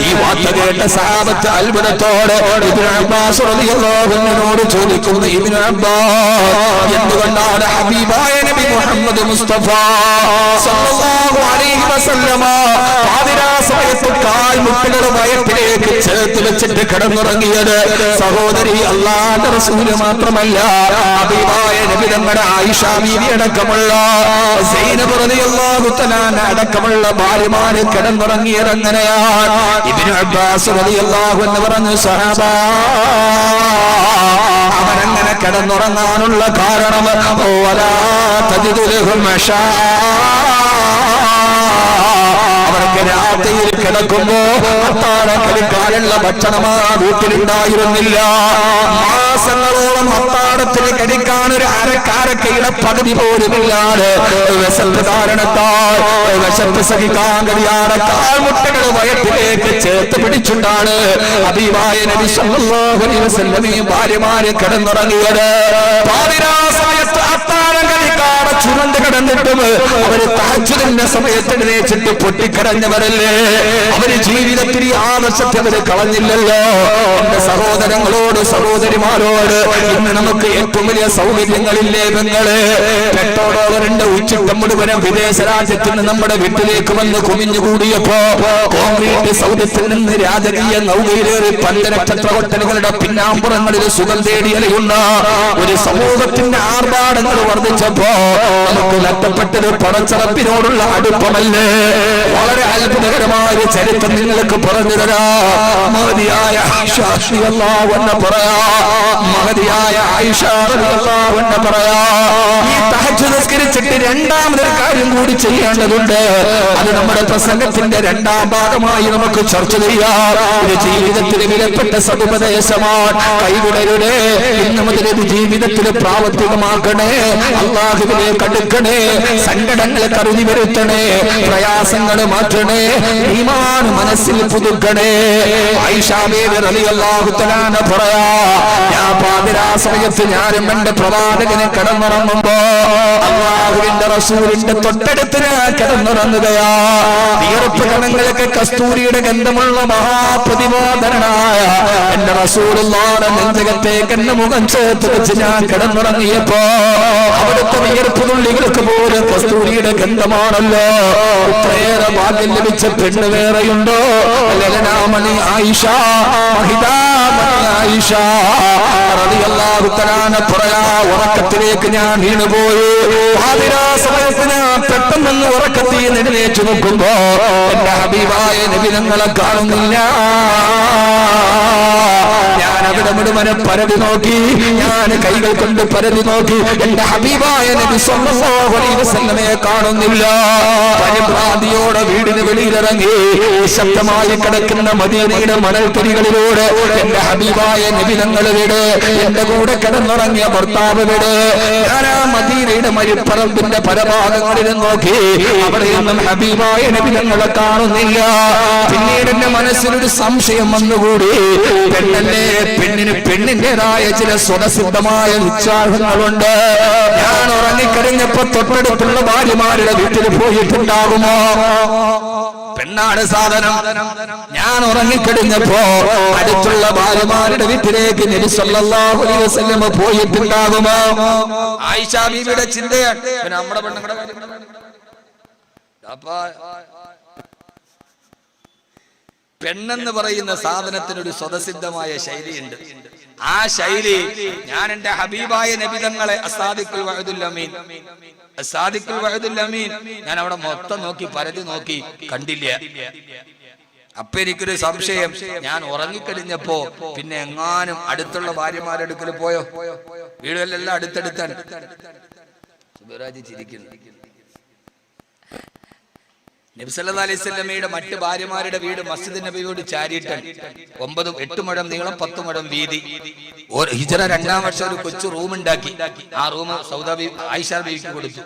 ഈ വാർത്ത കേട്ട സഹാബത്ത് അത്ഭുതത്തോടെ ഇബ്നു അബ്ബാസ് റളിയല്ലാഹു അൻഹുവിനോട് ചോദിക്കുന്നു, ഇബ്നു അബ്ബാസ്, എന്തുകൊണ്ടാണ് ഹബീബായ നബി മുഹമ്മദ് മുസ്തഫ സല്ലല്ലാഹു അലൈഹി വസല്ലമ പാതിരാ സമയത്ത് കാൽമുട്ടുകൾ വയറ്റിലേക്ക് ചേർത്ത് വെച്ചിട്ട് കിടന്നുറങ്ങിയത്? സഹോദരി, അല്ലാഹുവിന്റെ റസൂല് മാത്രമല്ല, ഹബീബായ നബി തങ്ങളുടെ ആയിഷ ബീവി അടക്കമുള്ള സൈനബ് റളിയല്ലാഹു തആല അടക്കമുള്ള ഭാര്യമാര് കിടന്നുറങ്ങിയത് എങ്ങനെയാണ്? ഇബ്നു അബ്ബാസ് റളിയല്ലാഹു അൻഹു പറഞ്ഞു, സഹാബ, അവരങ്ങനെ കിടന്നുറങ്ങാനുള്ള കാരണം വലാ തജിദു ലഹും അശാ, അവർക്ക് രാത്രിയിൽ കിടക്കുമ്പോ അത്താഴം കഴിക്കാനുള്ള ഭക്ഷണം ആ വീട്ടിലുണ്ടായിരുന്നില്ല. മാസങ്ങളോളം അത്താഴത്തിന് കഴിക്കാൻ ഒരു അരക്കാരക്കയുടെ പകുതി പോലുമില്ലാതെ വിശപ്പ് കാരണത്താൽ വിശപ്പ് സഹിക്കാൻ കഴിയാതെ കാൽമുട്ടകൾ വയറ്റിലേക്ക് ചേർത്ത് പിടിച്ചുകൊണ്ടാണ് ഹബീബായ നബി സല്ലല്ലാഹു അലൈഹി വസല്ലമയും ഭാര്യമാര് കിടന്നുറങ്ങിയത്. പാതിരാ സമയത്ത് അത്താഴം കഴിക്കാതെ ചുരണ്ട് കിടന്നിട്ടും അവര് തഹജ്ജുദിന്റെ സമയത്ത് എഴുന്നേറ്റിട്ട് പൊട്ടിക്കരഞ്ഞവരല്ലേ? അവര് ജീവിതത്തിൽ ആദർശത്തെ അവര് കളഞ്ഞില്ലല്ലോ. എന്റെ സഹോദരങ്ങളോട് സഹോദരിമാരോട്, ഇന്ന് നമുക്ക് ഏറ്റവും വലിയ സൗകര്യങ്ങളില്ലേ പെങ്ങള്? പെട്രോൾ ഡോളറിന്റെ ഉച്ചിട്ടം മുഴുവനും വിദേശ രാജ്യത്ത് നിന്ന് നമ്മുടെ വീട്ടിലേക്ക് വന്ന് കുമിഞ്ഞുകൂടിയപ്പോ കോൺക്രീറ്റ് സൗദത്തിൽ നിന്ന് രാജകീയ നൗകയിലേറി 5 നക്ഷത്ര ഹോട്ടലുകളുടെ പിന്നാമ്പുറങ്ങളിൽ സുഖം തേടിയലയുന്ന ഒരു സമൂഹത്തിന്റെ ആർഭാടങ്ങൾ വർദ്ധിച്ചപ്പോ നമുക്ക് നഷ്ടപ്പെട്ടത് പടച്ചറപ്പിനോടുള്ള അടുപ്പമല്ലേ? വളരെ അത്ഭുതകരമായ ചരിത്രം നിങ്ങൾക്ക് പറഞ്ഞു തരാ. മഹദിയായ ആയിഷ റളിയല്ലാഹു അൻഹ പറയാ, മഹദിയായ ആയിഷ റളിയല്ലാഹു അൻഹ പറയാ, ഈ തഹജ്ജുദ് നിസ്കരിച്ചിട്ട് രണ്ടാമതൊരു കാര്യം കൂടി ചെയ്യേണ്ടതുണ്ട്. അത് നമ്മുടെ പ്രസംഗത്തിന്റെ രണ്ടാം ഭാഗമായി നമുക്ക് ചർച്ച ചെയ്യാം. ഇത് ജീവിതത്തിൽ വിലപ്പെട്ട സതുപദേശമാണ്. കൈവിടരുടെ ഇന്ന് മുതൽ ഇത് ജീവിതത്തിൽ പ്രാവർത്തികമാക്കണേ. അല്ലാഹുവിലേക്ക് അടുക്കണേ, സങ്കടങ്ങളെ കരുതി വരുത്തണേ, പ്രയാസങ്ങൾ മാറ്റണേ, ഈമാൻ മനസ്സിൽ പുതുക്കണേ. ആയിഷ ബീവി റളിയല്ലാഹു തആല പറയാ, ഞാൻ പാതിരാ സമയത്ത് ഞാനും എന്റെ പ്രവാചകനെ കിടന്നുറങ്ങുമ്പോ അല്ലാഹുവിന്റെ റസൂലിന്റെ തൊട്ടടുത്ത് ഞാൻ കിടന്നുറങ്ങുകയാ. വിയർപ്പ് കണങ്ങൾക്ക് കസ്തൂരിയുടെ ഗന്ധമുള്ള മഹാപ്രതിബോധനായ എന്റെ റസൂലുള്ളാഹിയുടെ നെഞ്ചകത്തേക്ക് എന്റെ മുഖം ചേർത്ത് വെച്ച് ഞാൻ കിടന്നുറങ്ങിയപ്പോ അവിടുത്തെ വിയർപ്പ് തുള്ളികൾക്ക് പോലും കസ്തൂരിയുടെ ഗന്ധമാണല്ലോ. ഇത്രയേറെ ഭാഗ്യം ലഭിച്ച പെണ്ണ് വേറെയുണ്ടോ? ലലനാമണി ആയിഷ, മഹിതാമണി ആയിഷ റളിയല്ലാഹു തആല പറയാ, ഉറക്കത്തിലേക്ക് ഞാൻ വീണുപോയി. പാതിരാ സമയത്ത് ഞാൻ പെട്ടെന്ന് ഉറക്കത്തിൽ എഴുന്നേറ്റ് നോക്കുമ്പോ എന്റെ ഹബീബായ നബി തങ്ങളെ കാണുന്നില്ല. ഞാൻ അവിടെ മുഴുവനെ പരതി നോക്കി, ഞാൻ കൈകൾ കൊണ്ട് പരതി നോക്കി, എന്റെ ഹബീബായ നബി സല്ലല്ലാഹു അലൈഹി വസല്ലമയെ കാണുന്നില്ല. പരിഭ്രാന്തിയോടെ വീടിന് വെളിയിലിറങ്ങി ശക്തമായി കിടക്കുന്ന മദീനയുടെ മണൽത്തരികളിലൂടെ എന്റെ ഹബീബായ നബി തങ്ങൾ വീട്, എന്റെ കൂടെ കിടന്നുറങ്ങിയ ഭർത്താവ് വീട്. ഞാൻ ആ മദീനയുടെ മരുപ്പറമ്പിന്റെ പരഭാഗങ്ങളിൽ നോക്കി, അവിടെയൊന്നും ഹബീബായ നബി തങ്ങളെ കാണുന്നില്ല. പിന്നീട് എന്റെ മനസ്സിലൊരു സംശയം വന്നുകൂടി. പെണ്ണല്ലേ, പെണ്ണിന്റേതായ ചില സ്വതസിദ്ധമായ ഉച്ചാരണങ്ങളുണ്ട്. ഞാൻ ഉറങ്ങിക്കഴിഞ്ഞപ്പോ തൊട്ടടുത്തുള്ള ഭാര്യമാരുടെ വീട്ടിൽ പോയിട്ടുണ്ടാകുമോ? പെണ്ണാണ് സാധനം. ഞാൻ ഉറങ്ങിക്കഴിഞ്ഞപ്പോ അടുത്തുള്ള ഭാര്യമാരുടെ വീട്ടിലേക്ക് നബി സല്ലല്ലാഹു അലൈഹി വസല്ലം പോയിട്ടുണ്ടാകുമോ? ആയിഷ ബീവിയുടെ ചിന്തയാണ്. നമ്മുടെ പെണ്ണുങ്ങളുടെ പെണ്ണെന്ന് പറയുന്ന സാധനത്തിനൊരു സ്വതസിദ്ധമായ ശൈലിയുണ്ട്. ആ ശൈലി ഞാൻ എന്റെ ഹബീബായ നബി തങ്ങളെ അസാദിഖുൽ വഅദുൽ അമീൻ, അസാദിഖുൽ വഅദുൽ അമീൻ ഞാൻ അവിടെ മൊത്തം നോക്കി, പരതി നോക്കി, കണ്ടില്ല. അപ്പൊ എനിക്കൊരു സംശയം, ഞാൻ ഉറങ്ങിക്കഴിഞ്ഞപ്പോ പിന്നെ എങ്ങാനും അടുത്തുള്ള ഭാര്യമാരെടുക്കൽ പോയോ? വീടുകളിലെല്ലാം അടുത്തടുത്താണ്. സുബൈറാജി ചിരിക്കുന്നു. നബി സല്ലല്ലാഹു അലൈഹി വസല്ലമയുടെ മറ്റ് ഭാര്യമാരുടെ വീട് മസ്ജിദ് നബവിയോട് ചാരിയിട്ടാണ്. 8 മുഴം നീളം 10 മുഴം വീതി. ഹിജ്റ 2-ാം വർഷം ഒരു കൊച്ചു റൂം ഉണ്ടാക്കി. ആ റൂം സൗദാ ബീവി ആയിഷ ബീവിക്ക് കൊടുത്തു.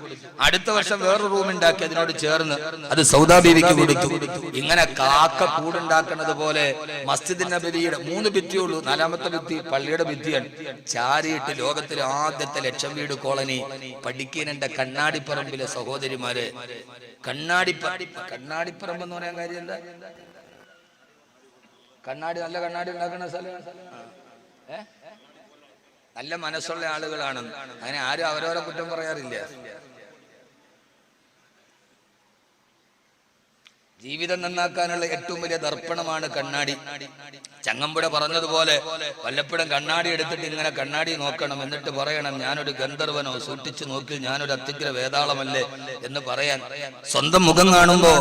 അടുത്ത വർഷം വേറൊരു റൂം ഉണ്ടാക്കി അതിനോട് ചേർന്ന്, അത് സൗദാ ബീവിക്ക് കൊടുത്തു. ഇങ്ങനെ കാക്ക കൂടുണ്ടാക്കുന്നത് പോലെ മസ്ജിദ് നബവിയുടെ 3 ഭിത്തിയുള്ളൂ, 4ാമത്തെ ഭിത്തി പള്ളിയുടെ ഭിത്തിയാണ്. ചാരിയിട്ട് ലോകത്തിലെ ആദ്യത്തെ 1,00,000 വീട് കോളനി പഠിക്കേണ്ട കണ്ണാടിപ്പറമ്പിലെ സഹോദരിമാരെ. കണ്ണാടിപ്പറമ്പ് എന്ന് പറയാൻ കാര്യമല്ല, നല്ല കണ്ണാടി ഉണ്ടാക്കുന്ന സ്ഥലമാണ്. നല്ല മനസ്സുള്ള ആളുകളാണ്. അങ്ങനെ ആരും അവരവരെ കുറ്റം പറയാറില്ല. ജീവിതം നന്നാക്കാനുള്ള ഏറ്റവും വലിയ ദർപ്പണമാണ് കണ്ണാടി. ചങ്ങമ്പുഴ പറഞ്ഞതുപോലെ വല്ലപ്പോഴും കണ്ണാടി എടുത്തിട്ട് ഇങ്ങനെ കണ്ണാടി നോക്കണം, എന്നിട്ട് പറയണം ഞാനൊരു ഗന്ധർവനോ, സൂക്ഷിച്ചു നോക്കി ഞാനൊരു അത്യുഗ്ര വേതാളമല്ലേ എന്ന് പറയാൻ. സ്വന്തം മുഖം കാണുമ്പോ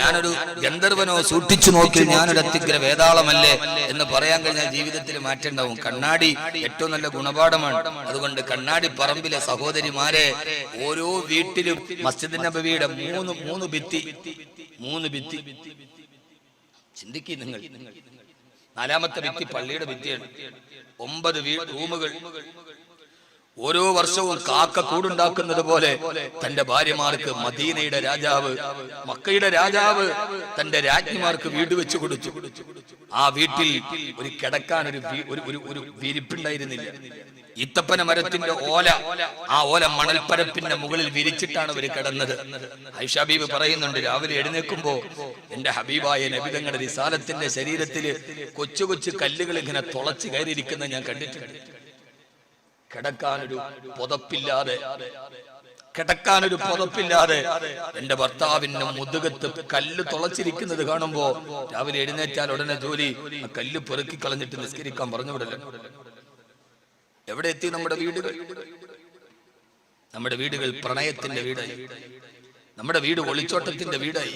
ഞാനൊരു ഗന്ധർവനോ, സൂക്ഷിച്ചു നോക്കി ഞാനൊരു അത്യുഗ്ര വേതാളമല്ലേ എന്ന് പറയാൻ കഴിഞ്ഞാൽ ജീവിതത്തിൽ മാറ്റമുണ്ടാവും. കണ്ണാടി ഏറ്റവും നല്ല ഗുണപാഠമാണ്. അതുകൊണ്ട് കണ്ണാടി പറമ്പിലെ സഹോദരിമാരെ, ഓരോ വീട്ടിലും മസ്ജിദ് നബവിയുടെ 3 ഭിത്തി ചിന്തിക്കും നിങ്ങൾ. 4ാമത്തെ ഭിത്തി പള്ളിയുടെ ഭിത്തിയാണ്. 9 റൂമുകൾ. ഓരോ വർഷവും കാക്ക കൂടുണ്ടാക്കുന്നത് പോലെ തന്റെ ഭാര്യമാർക്ക് മദീനയുടെ രാജാവ്, മക്കയുടെ രാജാവ് തന്റെ രാജ്ഞിമാർക്ക് വീട് വെച്ചു കൊടുത്തു. ആ വീട്ടിൽ ഒരു കിടക്കാൻ ഒരു വിരിപ്പുണ്ടായിരുന്നില്ല. ഈത്തപ്പന മരത്തിന്റെ ഓല, ആ ഓല മണൽപ്പരപ്പിന്റെ മുകളിൽ വിരിച്ചിട്ടാണ് അവർ കിടന്നത്. ആയിഷ ബീവി പറയുന്നുണ്ട്, രാവിലെ എഴുന്നേൽക്കുമ്പോ എന്റെ ഹബീബായ നബി തങ്ങളുടെ റിസാലത്തിന്റെ ശരീരത്തില് കൊച്ചു കൊച്ചു കല്ലുകൾ ഇങ്ങനെ തുളച്ചു കയറിയിരിക്കുന്ന ഞാൻ കണ്ടിട്ടുണ്ട്. കിടക്കാനൊരു പുതപ്പില്ലാതെ എന്റെ ഭർത്താവിന്റെ മുതുകത്ത് കല്ല് തുളച്ചിരിക്കുന്നത് കാണുമ്പോ രാവിലെ എഴുന്നേറ്റാൽ ഉടനെ ജോലി, ആ കല്ല് പെറുക്കി കളഞ്ഞിട്ട് നിസ്കരിക്കാൻ പറഞ്ഞു വിടല്ലോ. എവിടെ എത്തി നമ്മുടെ വീടുകൾ? നമ്മുടെ വീടുകൾ പ്രണയത്തിന്റെ വീടായി. നമ്മുടെ വീട് ഒളിച്ചോട്ടത്തിന്റെ വീടായി.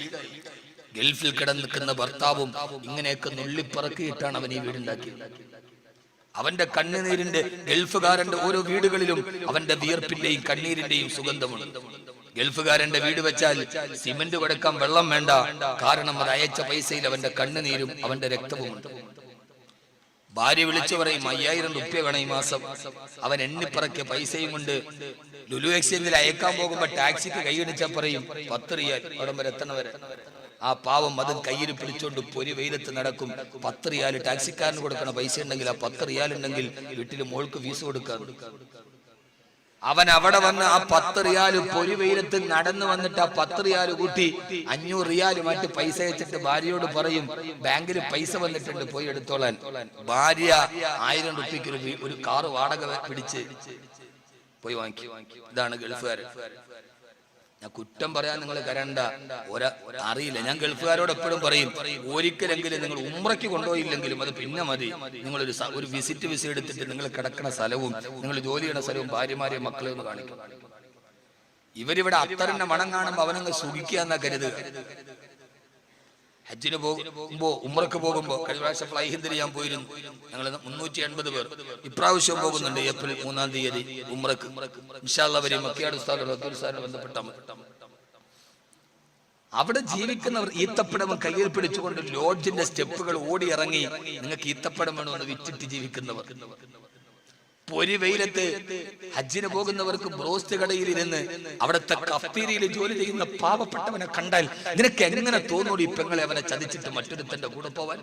ഗൾഫിൽ കിടന്നിക്കുന്ന ഭർത്താവും ഇങ്ങനെയൊക്കെ നുള്ളിപ്പറക്കിയിട്ടാണ് അവൻ ഈ വീടുണ്ടാക്കിയത്. അവന്റെ കണ്ണുനീരിന്റെ, ഗൾഫുകാരന്റെ ഓരോ വീടുകളിലും അവന്റെ വിയർപ്പിന്റെയും കണ്ണീരിന്റെയും സുഗന്ധമുണ്ട്. ഗൾഫുകാരന്റെ വീട് വെച്ചാൽ സിമന്റ് കൊടുക്കാൻ വെള്ളം വേണ്ട, കാരണം അത് അയച്ച പൈസയിൽ അവന്റെ കണ്ണുനീരും അവന്റെ രക്തവുമുണ്ട്. ഭാര്യ വിളിച്ചു പറയും 5000 റുപ്യ വേണം ഈ മാസം. അവൻ എണ്ണിപ്പറക്കിയ പൈസയും കൊണ്ട് ലുലു എക്സ്ചേഞ്ചിൽ അയക്കാൻ പോകുമ്പോ ടാക്സിക്ക് കൈയടിച്ചാൽ പറയും 10 റിയാൽ, അവിടെ വരെ എത്തണ വരെ. ആ പാവം അത് കയ്യിൽ പിടിച്ചോണ്ട് പൊരി വെയിലത്ത് നടക്കും. 10 റിയാൽ ടാക്സിക്കാരന് കൊടുക്കണ പൈസ ഉണ്ടെങ്കിൽ, ആ 10 റിയാൽ ഉണ്ടെങ്കിൽ വീട്ടിൽ മോൾക്ക് ഫീസ് കൊടുക്കാൻ. അവൻ അവിടെ വന്ന് ആ 10 റിയാൽ പൊരി വെയിലത്ത് നടന്നു വന്നിട്ട് ആ 10 റിയാൽ കൂട്ടി 500 റിയാൽ മാറ്റി പൈസ അയച്ചിട്ട് ഭാര്യയോട് പറയും ബാങ്കിൽ പൈസ വന്നിട്ടുണ്ട് പോയി എടുത്തോളാൻ. ഭാര്യ 1000 റുപ്യക്ക് ഒരു കാറ് വാടക പിടിച്ച് പോയി വാങ്ങിക്കും. ഇതാണ് ഗൾഫുകാരൻ. ഞാൻ കുറ്റം പറയാൻ നിങ്ങൾ കരണ്ട, അറിയില്ല. ഞാൻ ഗൾഫുകാരോട് എപ്പോഴും പറയും, ഒരിക്കലെങ്കിലും നിങ്ങൾ ഉംറയ്ക്ക് കൊണ്ടുപോയില്ലെങ്കിലും അത് പിന്നെ മതി, നിങ്ങൾ ഒരു വിസിറ്റ് വിസ എടുത്തിട്ട് നിങ്ങൾ കിടക്കുന്ന സ്ഥലവും നിങ്ങൾ ജോലി ചെയ്യുന്ന സ്ഥലവും ഭാര്യമാരെയും മക്കളെ ഒന്ന് കാണിക്കും. ഇവരിവിടെ അത്തറിന്റെ മണം കാണുമ്പോ അവനങ്ങ് സുഖിക്കുക എന്നാ കരുതുക. ഹജ്ജിന് പോകുമ്പോ, ഉംറയ്ക്ക് പോകുമ്പോ, കഴിഞ്ഞ പ്രാവശ്യം ഫ്ലൈ ഹിന്ദിൽ ഞാൻ പോയിരുന്നു. ഞങ്ങൾ 380 പേർ ഇപ്രാവശ്യം പോകുന്നുണ്ട്. ഏപ്രിൽ 3-ാം തീയതി ഉംറയ്ക്ക്. ഇൻഷാ അല്ലാഹ് വരും. മക്കിയാട് ഉസ്താദ് റബ്ബുൽ സാറിനെ ബന്ധപ്പെട്ട അവിടെ ജീവിക്കുന്നവർ ഈത്തപ്പഴം കയ്യിൽ പിടിച്ചുകൊണ്ട് ലോഡ്ജിന്റെ സ്റ്റെപ്പുകൾ ഓടി ഇറങ്ങി നിങ്ങൾക്ക് ഈത്തപ്പഴം വേണമെന്ന് വിറ്റിട്ട് ജീവിക്കുന്നവർ. പൊരി വെയിലത്ത് ഹജ്ജിന് പോകുന്നവർക്ക് ബ്രോസ്റ്റ് കടയിൽ ഇരുന്ന് അവിടുത്തെ കഫ്തീരിയയിൽ ജോലി ചെയ്യുന്ന പാവപ്പെട്ടവനെ കണ്ടാൽ നിനക്ക് എങ്ങനെ തോന്നൂടി പെങ്ങളെ അവനെ ചതിച്ചിട്ട് മറ്റൊരുത്തന്റെ കൂടെ പോവാൻ?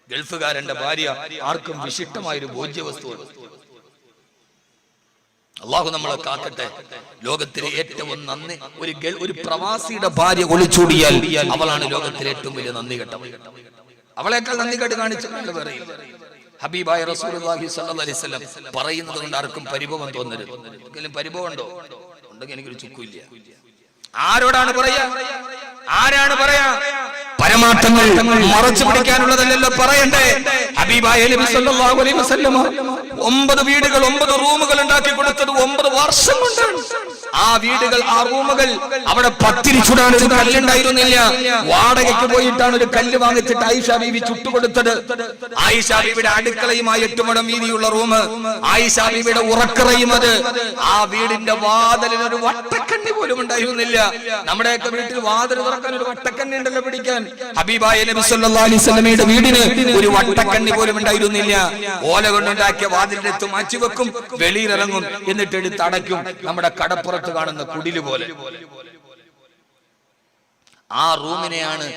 ഗൾഫുകാരന്റെ ഭാര്യ ആർക്കും വിശിഷ്ടമായൊരു ഭോജ്യവസ്തുവാണ്. അള്ളാഹു നമ്മളെ കാക്കട്ടെ. ലോകത്തിലെ ഏറ്റവും നന്ദി, ഒരു പ്രവാസിയുടെ ഭാര്യ ഒളിച്ചോടിയാൽ അവളാണ് ലോകത്തിലെ ഏറ്റവും വലിയ നന്ദി കെട്ടവൾ. അവളേക്കാൾ നന്ദി കെട്ട് കാണിച്ചിട്ടുണ്ട് പറയും. ഹബീബായ റസൂലുള്ളാഹി സ്വല്ലല്ലാഹി അലൈഹി വസല്ലം പറയുന്നത് കൊണ്ട് ആർക്കും പരിഭവം തോന്നരുത്. ഒരിക്കലും പരിഭവം ഉണ്ടോ? ഉണ്ടെങ്കിൽ എനിക്കൊരു ചുക്കില്ല. ആരോടാണ് പറയാ? പരമാർത്ഥങ്ങൾ മറച്ചു പിടിക്കാനുള്ളതല്ലല്ലോ പറയണ്ടേ. ഹബീബായ നബി സല്ലല്ലാഹു അലൈഹി വസല്ലം 9 വീടുകൾ 9 റൂമുകൾ ഉണ്ടാക്കി കൊടുത്തത് 9 വർഷം കൊണ്ടാണ്. ആ വീടുകൾ, ആ റൂമുകൾ, അവിടെ പത്തിരി ചുടാൻ ഒരു കല്ലുണ്ടായിരുന്നില്ല. വാടകയ്ക്ക് പോയിട്ടാണ് ഒരു കല്ല് വാങ്ങിച്ചിട്ട് ആയിഷ ബീവി ചുട്ടുകൊടുത്തത്. ആയിഷ ബീവിയുടെ അടുക്കളയുമായി 8 മുഴം വീതിയുള്ള റൂം, ആയിഷ ബീവിയുടെ ഉറക്കറയും അത്. ആ വീടിന്റെ വാതിലിന് ഒരു വട്ടക്കണ്ണി പോലും ഉണ്ടായിരുന്നില്ല. നമ്മുടെയൊക്കെ വീട്ടിൽ വാതിൽ തുറക്കാൻ ഒരു വട്ടക്കണ്ണി ഉണ്ടല്ലോ പിടിക്കാൻ. ഹബീബായ നബി സല്ലല്ലാഹു അലൈഹി വസല്ലമയുടെ വീടിന് ഒരു വട്ടക്കണ്ണി പോലും ഉണ്ടായിരുന്നില്ല. ഓല കൊണ്ടുണ്ടാക്കിയ വാതിലിന്റെ അടുത്ത് മാറ്റിവെക്കും, വെളിയിലിറങ്ങും, എന്നിട്ട് എടുത്ത് അടയ്ക്കും. നമ്മുടെ കടപ്പുറത്ത് കാണുന്ന കുടില് പോലെ ആ റൂമിനെയാണ്.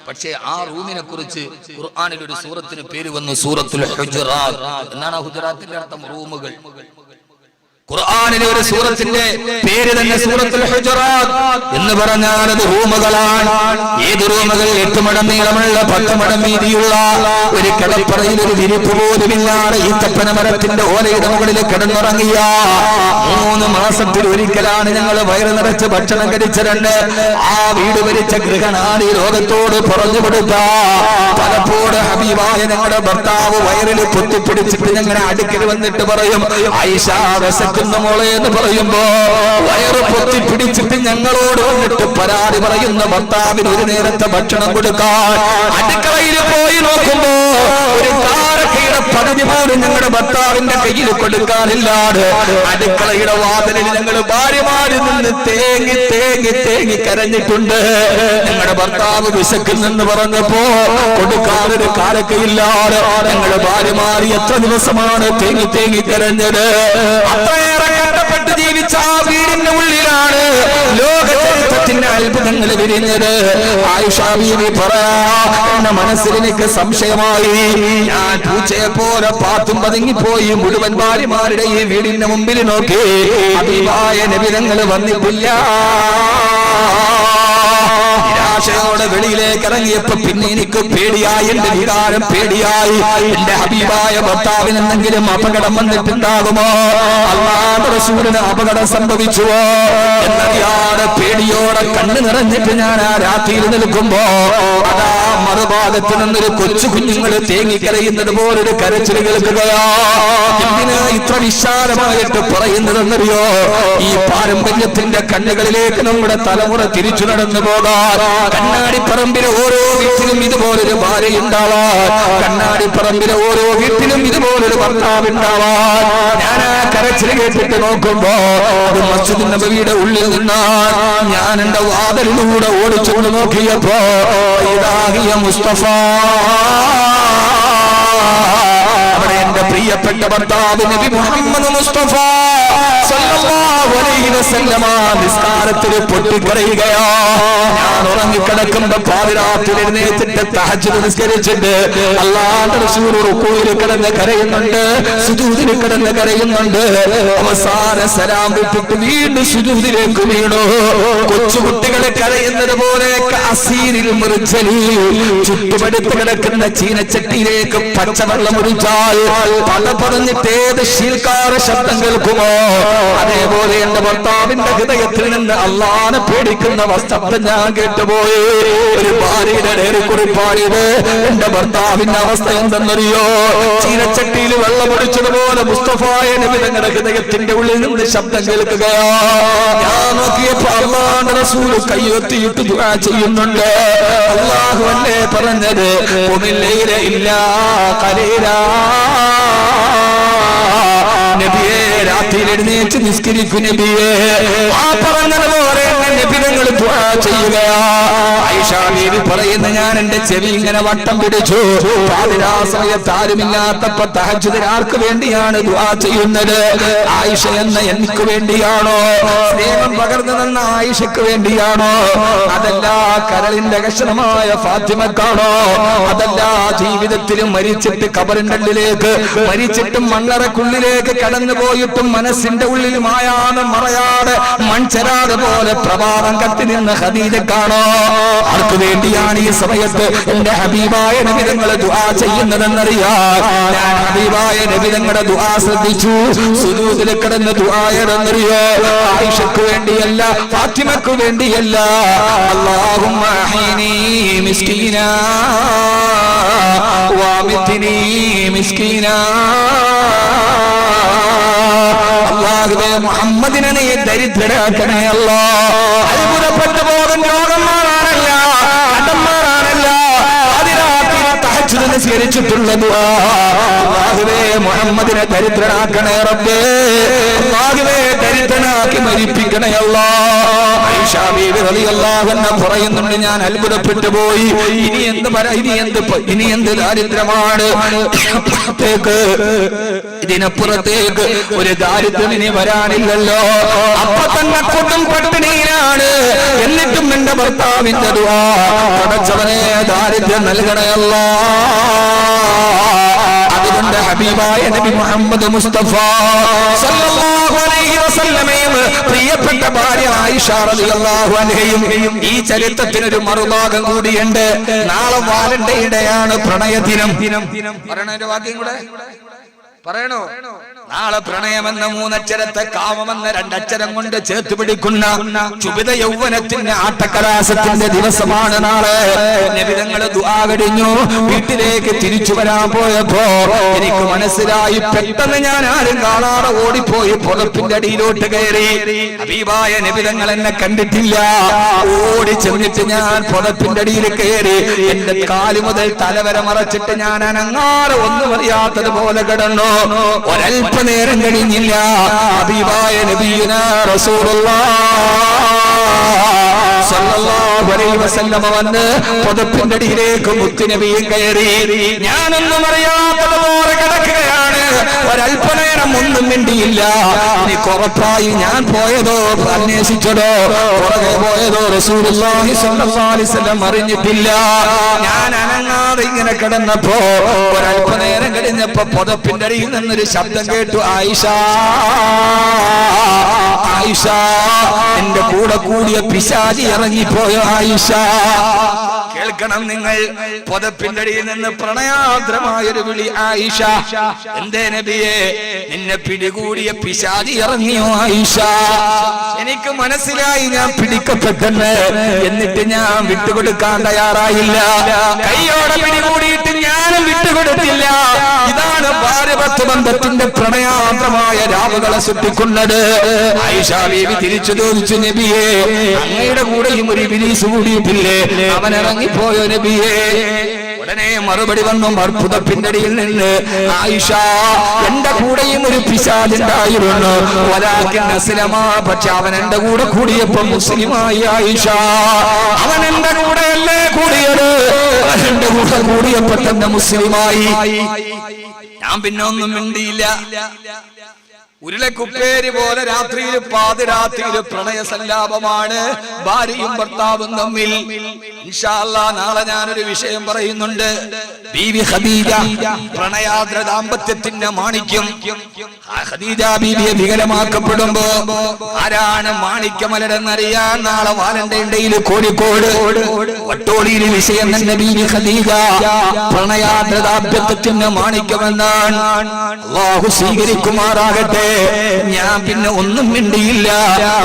പക്ഷേ ആ റൂമിനെ കുറിച്ച് ഖുർആനിൽ ഒരു സൂറത്തിന് പേര് വന്നു, സൂറത്തുൽ ഹുജറാത്ത്. എന്നാണ് ഹുജറാത്തിന്റെ അർത്ഥം? റൂമുകൾ. ഖുർആനിലെ ഒരു സൂറത്തിന്റെ പേര് തന്നെ സൂറത്തുൽ ഹുജറാത്ത് എന്ന് പറഞ്ഞാൽ അത് റൂമുകളാണ്. ഏത് റൂമുകൾ? 8 മുഴം നീളമുള്ള 10 മുഴം വീതിയുള്ള ഒരു കിടപ്പറയിൽ ഒരു വിരിപ്പ് പോലുമില്ലാതെ ഈത്തപ്പന മരത്തിന്റെ ഓലയുടെ മുകളിൽ കിടന്നുറങ്ങിയ 3 മാസത്തിൽ ഒരിക്കലാണ് ഞങ്ങൾ വയറ് നിറച്ച് ഭക്ഷണം കഴിച്ചിട്ടുണ്ട്. ആ വീട് ഭരിച്ച ഗൃഹനാഥി ലോകത്തോട് പറഞ്ഞു കൊടുത്ത പലപ്പോഴും ഹബീബായ ഞങ്ങളുടെ ഭർത്താവ് വയറിൽ പൊത്തിപ്പിടിച്ചിട്ട് ഞങ്ങളുടെ അടുക്കൽ വന്നിട്ട് പറയും, ആയിഷ മോളെ എന്ന് പറയുമ്പോ വയറ് പൊത്തി പിടിച്ചിട്ട് ഞങ്ങളോട് വന്നിട്ട് പരാതി പറയുന്ന ഭർത്താവിന് ഒരു നേരത്തെ ഭക്ഷണം കൊടുക്കാൻ അടുക്കളയിൽ പോയി നോക്കുമ്പോ ഒരു കാരക്കയുടെ പകുതി പോലും ഞങ്ങളുടെ ഭർത്താവിന്റെ കയ്യിൽ കൊടുക്കാനില്ലാതെ അടുക്കളയുടെ വാതിലിൽ ഞങ്ങൾ ഭാര്യമാരിൽ നിന്ന് തേങ്ങി തേങ്ങി തേങ്ങി കരഞ്ഞിട്ടുണ്ട്. ഞങ്ങളുടെ ഭർത്താവ് വിശക്കുന്നെന്ന് പറഞ്ഞപ്പോ കൊടുക്കാനൊരു കാരക്കയില്ലാതെ ഞങ്ങളുടെ ഭാര്യമാര് എത്ര ദിവസമാണ് തേങ്ങി തേങ്ങി കരഞ്ഞത്. കഷ്ടപ്പെട്ട് ജീവിച്ച ആ വീടിന്റെ ഉള്ളിലാണ് ലോക ചരിത്രത്തിന്റെ അത്ഭുതങ്ങൾ വിരിഞ്ഞത്. ആയിഷ ബീവി പറയാ, എന്റെ മനസ്സിൽ എനിക്ക് സംശയമായി. ഞാൻ പൂച്ചയെ പോലെ പാത്തും പതുങ്ങിപ്പോയി മുഴുവൻ ഭാര്യമാരുടെ ഈ വീടിന്റെ മുമ്പിൽ നോക്കി. ഹബീബായ നബി തങ്ങൾ വന്നിട്ടില്ല. നിരാശയോടെ വെളിയിലേക്ക് ഇറങ്ങിയപ്പോ പിന്നെ എനിക്ക് പേടിയായി, എന്റെ വികാരം പേടിയായി. എന്റെ ഹബീബായ ഭർത്താവിന് എന്തെങ്കിലും അപകടം വന്നിട്ടുണ്ടാകുമോ, അല്ലാഹുവിന്റെ റസൂലിന് അപകടം സംഭവിച്ചുവോ എന്നറിയാതെ പേടിയോടെ കണ്ണു നിറഞ്ഞിട്ട് ഞാൻ ആ രാത്രിയിൽ നിൽക്കുമ്പോ അതാ മറുഭാഗത്ത് നിന്നൊരു കൊച്ചു കുഞ്ഞുങ്ങൾ തേങ്ങിക്കരയുന്നത് പോലൊരു കരച്ചിൽ കേൾക്കുകയാ. എന്തിനാ ഇത്ര വിശാലമായിട്ട് പറയുന്നതെന്നറിയോ? ഈ പാരമ്പര്യത്തിന്റെ കണ്ണുകളിലേക്ക് നമ്മുടെ തലമുറ തിരിച്ചു നടന്നു പോകാൻ. കണ്ണാടിപ്പറമ്പിലെ ഓരോ വീട്ടിലും ഇതുപോലൊരു ഭാര്യ ഉണ്ടാവാൻ, കണ്ണാടിപ്പറമ്പിലെ ഓരോ വീട്ടിലും ഇതുപോലൊരു ഭർത്താവ് ഉണ്ടാവാൻ. ഞാൻ ആ കരച്ചിൽ കേട്ടിട്ട് നോക്കുമ്പോ അത് മസ്ജിദ് നബവിയുടെ ഉള്ളിൽ നിന്നാണ്. ഞാൻ എന്റെ വാതിലിലൂടെ ഓടിച്ചുകൊണ്ട് നോക്കിയപ്പോ ഇതാകിയ മുസ്തഫ, അവിടെ എന്റെ പ്രിയപ്പെട്ട ഭർത്താവ് നബി മുഹമ്മദ് മുസ്തഫ സല്ലല്ലാഹു അലൈഹി വസല്ലമ നിസ്കാരത്തിൽ പൊട്ടിക്കരയുകയാ. ഞാൻ ഉറങ്ങിക്കിടക്കുമ്പോ പാതിരാത്രി എഴുന്നേറ്റിട്ട് തഹജ്ജുദ് നിസ്കരിച്ചിട്ട് അല്ലാഹുവിന്റെ റസൂൽ റുകൂഇൽ കിടന്ന് കരയുന്നുണ്ട്, സുജൂദിൽ കിടന്ന് കരയുന്നുണ്ട്. അവസാന സലാം വിട്ടിട്ട് വീണ്ടും സുജൂദിലേക്ക് വീണു. കൊച്ചുകുട്ടികളെ കരയുന്നത് പോലെ അസീരിൽ മുറിച്ചലി, ചുറ്റുപടുത്ത് കിടക്കുന്ന ചീനച്ചട്ടിയിലേക്ക് പച്ചവെള്ളം ഒഴിച്ചാൽ പല പറഞ്ഞിട്ട് ഏത് ശീൽക്കാര ശബ്ദം കേൾക്കുമോ അതേപോലെ എന്റെ ഭർത്താവിന്റെ ഹൃദയത്തിൽ നിന്ന് അല്ലാഹുവിനെ പേടിക്കുന്ന ശബ്ദം ഞാൻ കേട്ടുപോയി. ഒരു ഭാര്യയുടെ ഡയറിക്കുറിപ്പാടിയത് എന്റെ ഭർത്താവിന്റെ അവസ്ഥ എന്തെന്നറിയോ? ചീനച്ചട്ടിയിൽ വെള്ളം ഒഴിച്ചതുപോലെ മുസ്തഫായ നബി തങ്ങളുടെ ഹൃദയത്തിന്റെ ഉള്ളിൽ നിന്ന് ശബ്ദം കേൾക്കുകയാ. ഞാൻ നോക്കിയപ്പോ അല്ലാഹുവിന്റെ റസൂൽ കൈയൊത്തിയിട്ട് ദുആ ചെയ്യുന്നുണ്ട്. അല്ലാഹു അല്ലേ പറഞ്ഞത്, ഖുമില്ലൈല ഇല്ലാ ഖലീലാ, നബിയെ രാത്രിയിൽ എഴുന്നേറ്റ് നിസ്കരിക്കും നബിയെ. ആ പറഞ്ഞതുപോലെ നബി തങ്ങൾ ദുആ ചെയ്യുകയാ. ആയിഷ ബീവി പറയുന്ന, ഞാൻ എന്റെ ചെവി ഇങ്ങനെ വട്ടം പിടിച്ചു. പാതിരാ സമയത്ത് ആരുമില്ലാത്തപ്പോ തഹജ്ജുദിന് ആർക്ക് വേണ്ടിയാണ് ദുആ ചെയ്യുന്നത്? ആയിഷ എന്ന എനിക്ക് വേണ്ടിയാണോ? സ്നേഹം പകർന്നു തന്ന ആയിഷയ്ക്ക് വേണ്ടിയാണോ? അതല്ല കരളിന്റെ കഷണമായ ഫാത്തിമക്കാണോ? അതല്ല ജീവിതത്തിലും മരിച്ചിട്ട് ഖബറിന്റെ ഉള്ളിലേക്ക്, മരിച്ചിട്ടും മണ്ണറക്കുള്ളിലേക്ക് കടന്നു പോയിട്ടും മനസ്സിന്റെ ഉള്ളിൽ മായാതെ മറയാതെ മൺചരാതെ പോലെ പ്രഭാതം കത്തി നിന്ന ഖദീജക്കാണോ? ആർക്ക് വേണ്ടിയാണ് ഈ സമയത്ത് എന്റെ ഹബീബായ നബി തങ്ങൾ ദുആ ചെയ്യുന്നതെന്നറിയാം. ഞാൻ ഹബീബായ നബി തങ്ങളുടെ ദുആ ശ്രദ്ധിച്ചു. സുജൂദിൽ കിടന്ന് ദുആ ചെയ്തെന്നറിയോ? ആയിഷക്ക് വേണ്ടിയല്ല, ഫാത്തിമക്ക് വേണ്ടിയല്ല. അല്ലാഹുമ്മ അഹീനി മിസ്കീനാ വഅമിത്നി മിസ്കീനാ. അല്ലാഹുവേ, മുഹമ്മദിനെ നീ ദരിദ്രനാക്കണേ അല്ലാഹ്. അത്ഭുതപ്പെട്ടു പോകും രോഗം മാറാനല്ല, കടം മാറാനല്ല, സ്വീകരിച്ചിട്ടുള്ള ദുആ. അല്ലാഹുവേ, മുഹമ്മദിനെ ദരിദ്രനാക്കണേ റബ്ബേ. അല്ലാഹുവേ, ദരിദ്രനാക്കി മരിപ്പിക്കണേ അല്ലാഹ്. ആയിഷ ബീവി റളിയല്ലാഹു അൻഹ പറയുന്നുണ്ട്, ഞാൻ അത്ഭുതപ്പെട്ടു പോയി. ഇനി എന്ത് ദാരിദ്ര്യമാണ്? ഇതിനപ്പുറത്തേക്ക് ഒരു ദാരിദ്ര്യം ഇനി വരാനില്ലല്ലോ. അപ്പൊ തന്നെ കൊടും പട്ടിണിയിലാണ്. എന്നിട്ടും എന്റെ ഭർത്താവിന്റെ ദുആ, പടച്ചവനെ ദാരിദ്ര്യം നൽകണേ അല്ലാഹ്. അതുകൊണ്ട് ഹബീബായ നബി മുഹമ്മദ് മുസ്തഫ സല്ലല്ലാഹു അലൈഹി വസല്ലമയും പ്രിയപ്പെട്ട ഭാര്യ ആയിഷ റളിയല്ലാഹു അൻഹയും ഈ ചരിത്രത്തിനൊരു മറുഭാഗം കൂടിയുണ്ട്. നാളെ വാലന്റൈൻഡേയാണ്, പ്രണയദിനം. പറയണ ഒരു വാക്യം കൂടെ പറയണോ? നാളെ പ്രണയമെന്ന 3 അക്ഷരത്തെ കാമമെന്ന 2 അക്ഷരം കൊണ്ട് ചേർത്ത് പിടിക്കുന്ന ചുബിത യൗവനത്തിന്റെ ആട്ടക്കലാശത്തിന്റെ ദിവസമാണ് നാളെ. നബി തങ്ങൾ ദുആ കഴിഞ്ഞു വീട്ടിലേക്ക് തിരിച്ചു വരാൻ പോയപ്പോ എനിക്ക് മനസ്സിലായി, പെട്ടെന്ന് ഞാൻ ആരും കാണാതെ ഓടിപ്പോയി പുതപ്പിന്റെ അടിയിലോട്ട് കയറി. ഹബീബായ നബി തങ്ങൾ എന്നെ കണ്ടിട്ടില്ല. ഓടി ചെന്നിട്ട് ഞാൻ പുതപ്പിന്റെ അടിയിൽ കയറി. എന്റെ കാല് മുതൽ തലവരെ മറച്ചിട്ട് ഞാൻ അനങ്ങാതെ ഒന്നും അറിയാത്തതുപോലെ കിടന്നു. ഒരൽപ്പനേരം കഴിഞ്ഞില്ല, ഹബീബായ നബിയുനാ റസൂലുള്ളാഹ് സല്ലല്ലാഹു അലൈഹി വസല്ലമ വന്ന് പുതപ്പിന്റെ അടിയിലേക്ക് മുത്തുനബിയും കയറി. ഞാനൊന്നും അറിയാത്തതുപോലെ കിടക്കുകയാണ്. ഒരൽപ്പനേരം ഒന്നും മിണ്ടിയില്ല. എനിക്ക് ഉറപ്പായി ഞാൻ പോയതോ അന്വേഷിച്ചതോ പുറകെ പോയതോ റസൂലുള്ളാഹി സ്വല്ലല്ലാഹു അലൈഹി വസല്ലം അറിഞ്ഞിട്ടില്ല. ഞാൻ അനങ്ങാതെ ഇങ്ങനെ കിടന്നപ്പോ ഒരൽപ്പനേരം കഴിഞ്ഞപ്പോ പുതപ്പിന്റെ അടിയിൽ നിന്നൊരു ശബ്ദം കേട്ടു, ആയിഷ ആയിഷ. എന്റെ കൂടെ കൂടിയ പിശാചി ഇറങ്ങിപ്പോയോ ആയിഷ? കേൾക്കണം നിങ്ങൾ, പുതപ്പിന്റെ അടിയിൽ നിന്ന് പ്രണയാദ്രമായൊരു വിളി, ആയിഷ. എന്തേ നബിയെ, നിന്നെ പിടികൂടിയ പിശാചി ഇറങ്ങിയോ ആയിഷ? എനിക്ക് മനസ്സിലായി ഞാൻ പിടിക്കപ്പെട്ടെന്ന്. എന്നിട്ട് ഞാൻ വിട്ടുകൊടുക്കാൻ തയ്യാറായില്ല. കൈയോടെ പിടികൂടിയിട്ട് ഞാനും വിട്ടുകൊടുത്തില്ല. ഇതാണ് ഭാര്യ-ഭർത്തൃ ബന്ധത്തിന്റെ പ്രണയാദ്രമായ രാവുകളെ സൃഷ്ടിക്കുന്നത്. ആയിഷ ബീവി തിരിച്ചു ചോദിച്ചു, നബിയെ, അങ്ങയുടെ കൂടെയും ഒരു ഇബ്ലീസ് കൂടിയിട്ടില്ലേ? അവൻ ഇറങ്ങിപ്പോയോ നബിയെ? ഉടനെ മറുപടി വന്നു പുതപ്പിന്റെ അടിയിൽ നിന്ന്, ആയിഷ, എന്റെ കൂടെയും ഒരു പിശാചുണ്ടായിരുന്നു. പക്ഷെ അവൻ എന്റെ കൂടെ കൂടിയപ്പോ മുസ്ലിമായി ആയിഷ. അവൻ എന്റെ കൂടെയല്ലേ കൂടിയത്, എന്റെ കൂടെ കൂടിയപ്പോ തന്നെ മുസ്ലിമായി. ഞാൻ പിന്നെ ഒന്നും മിണ്ടിയില്ല. ഉരുളക്കുപ്പേരി പോലെ രാത്രിയിൽ പാതിരാത്രിയിൽ പ്രണയ സല്ലാപമാണ് ഭാര്യയും ഭർത്താവും തമ്മിൽ. ഇൻഷാ അല്ലാഹ് നാളെ ഞാനൊരു വിഷയം പറയുന്നുണ്ട്. ബീവി ഖദീജ, പ്രണയാദ്ര ദാമ്പത്യത്തിന്റെ മാണിക്യം. ഖദീജ ബീവിയെ വികലമാക്കപ്പെടുമ്പോ ആരാണ് മാണിക്യമലരെന്നറിയാൻ നാളെ വാലന്റൈൻ ഡേയിൽ കോഴിക്കോട് വട്ടോളിയിൽ വിഷയം തന്നെ ബീവി ഖദീജ. പ്രണയാദ്ര ദാമ്പത്യത്തിന്റെ മാണിക്യമെന്നാണ്. അല്ലാഹു സ്വീകരിക്കുമാറാകട്ടെ. ഞാൻ പിന്നെ ഒന്നും മിണ്ടിയില്ല.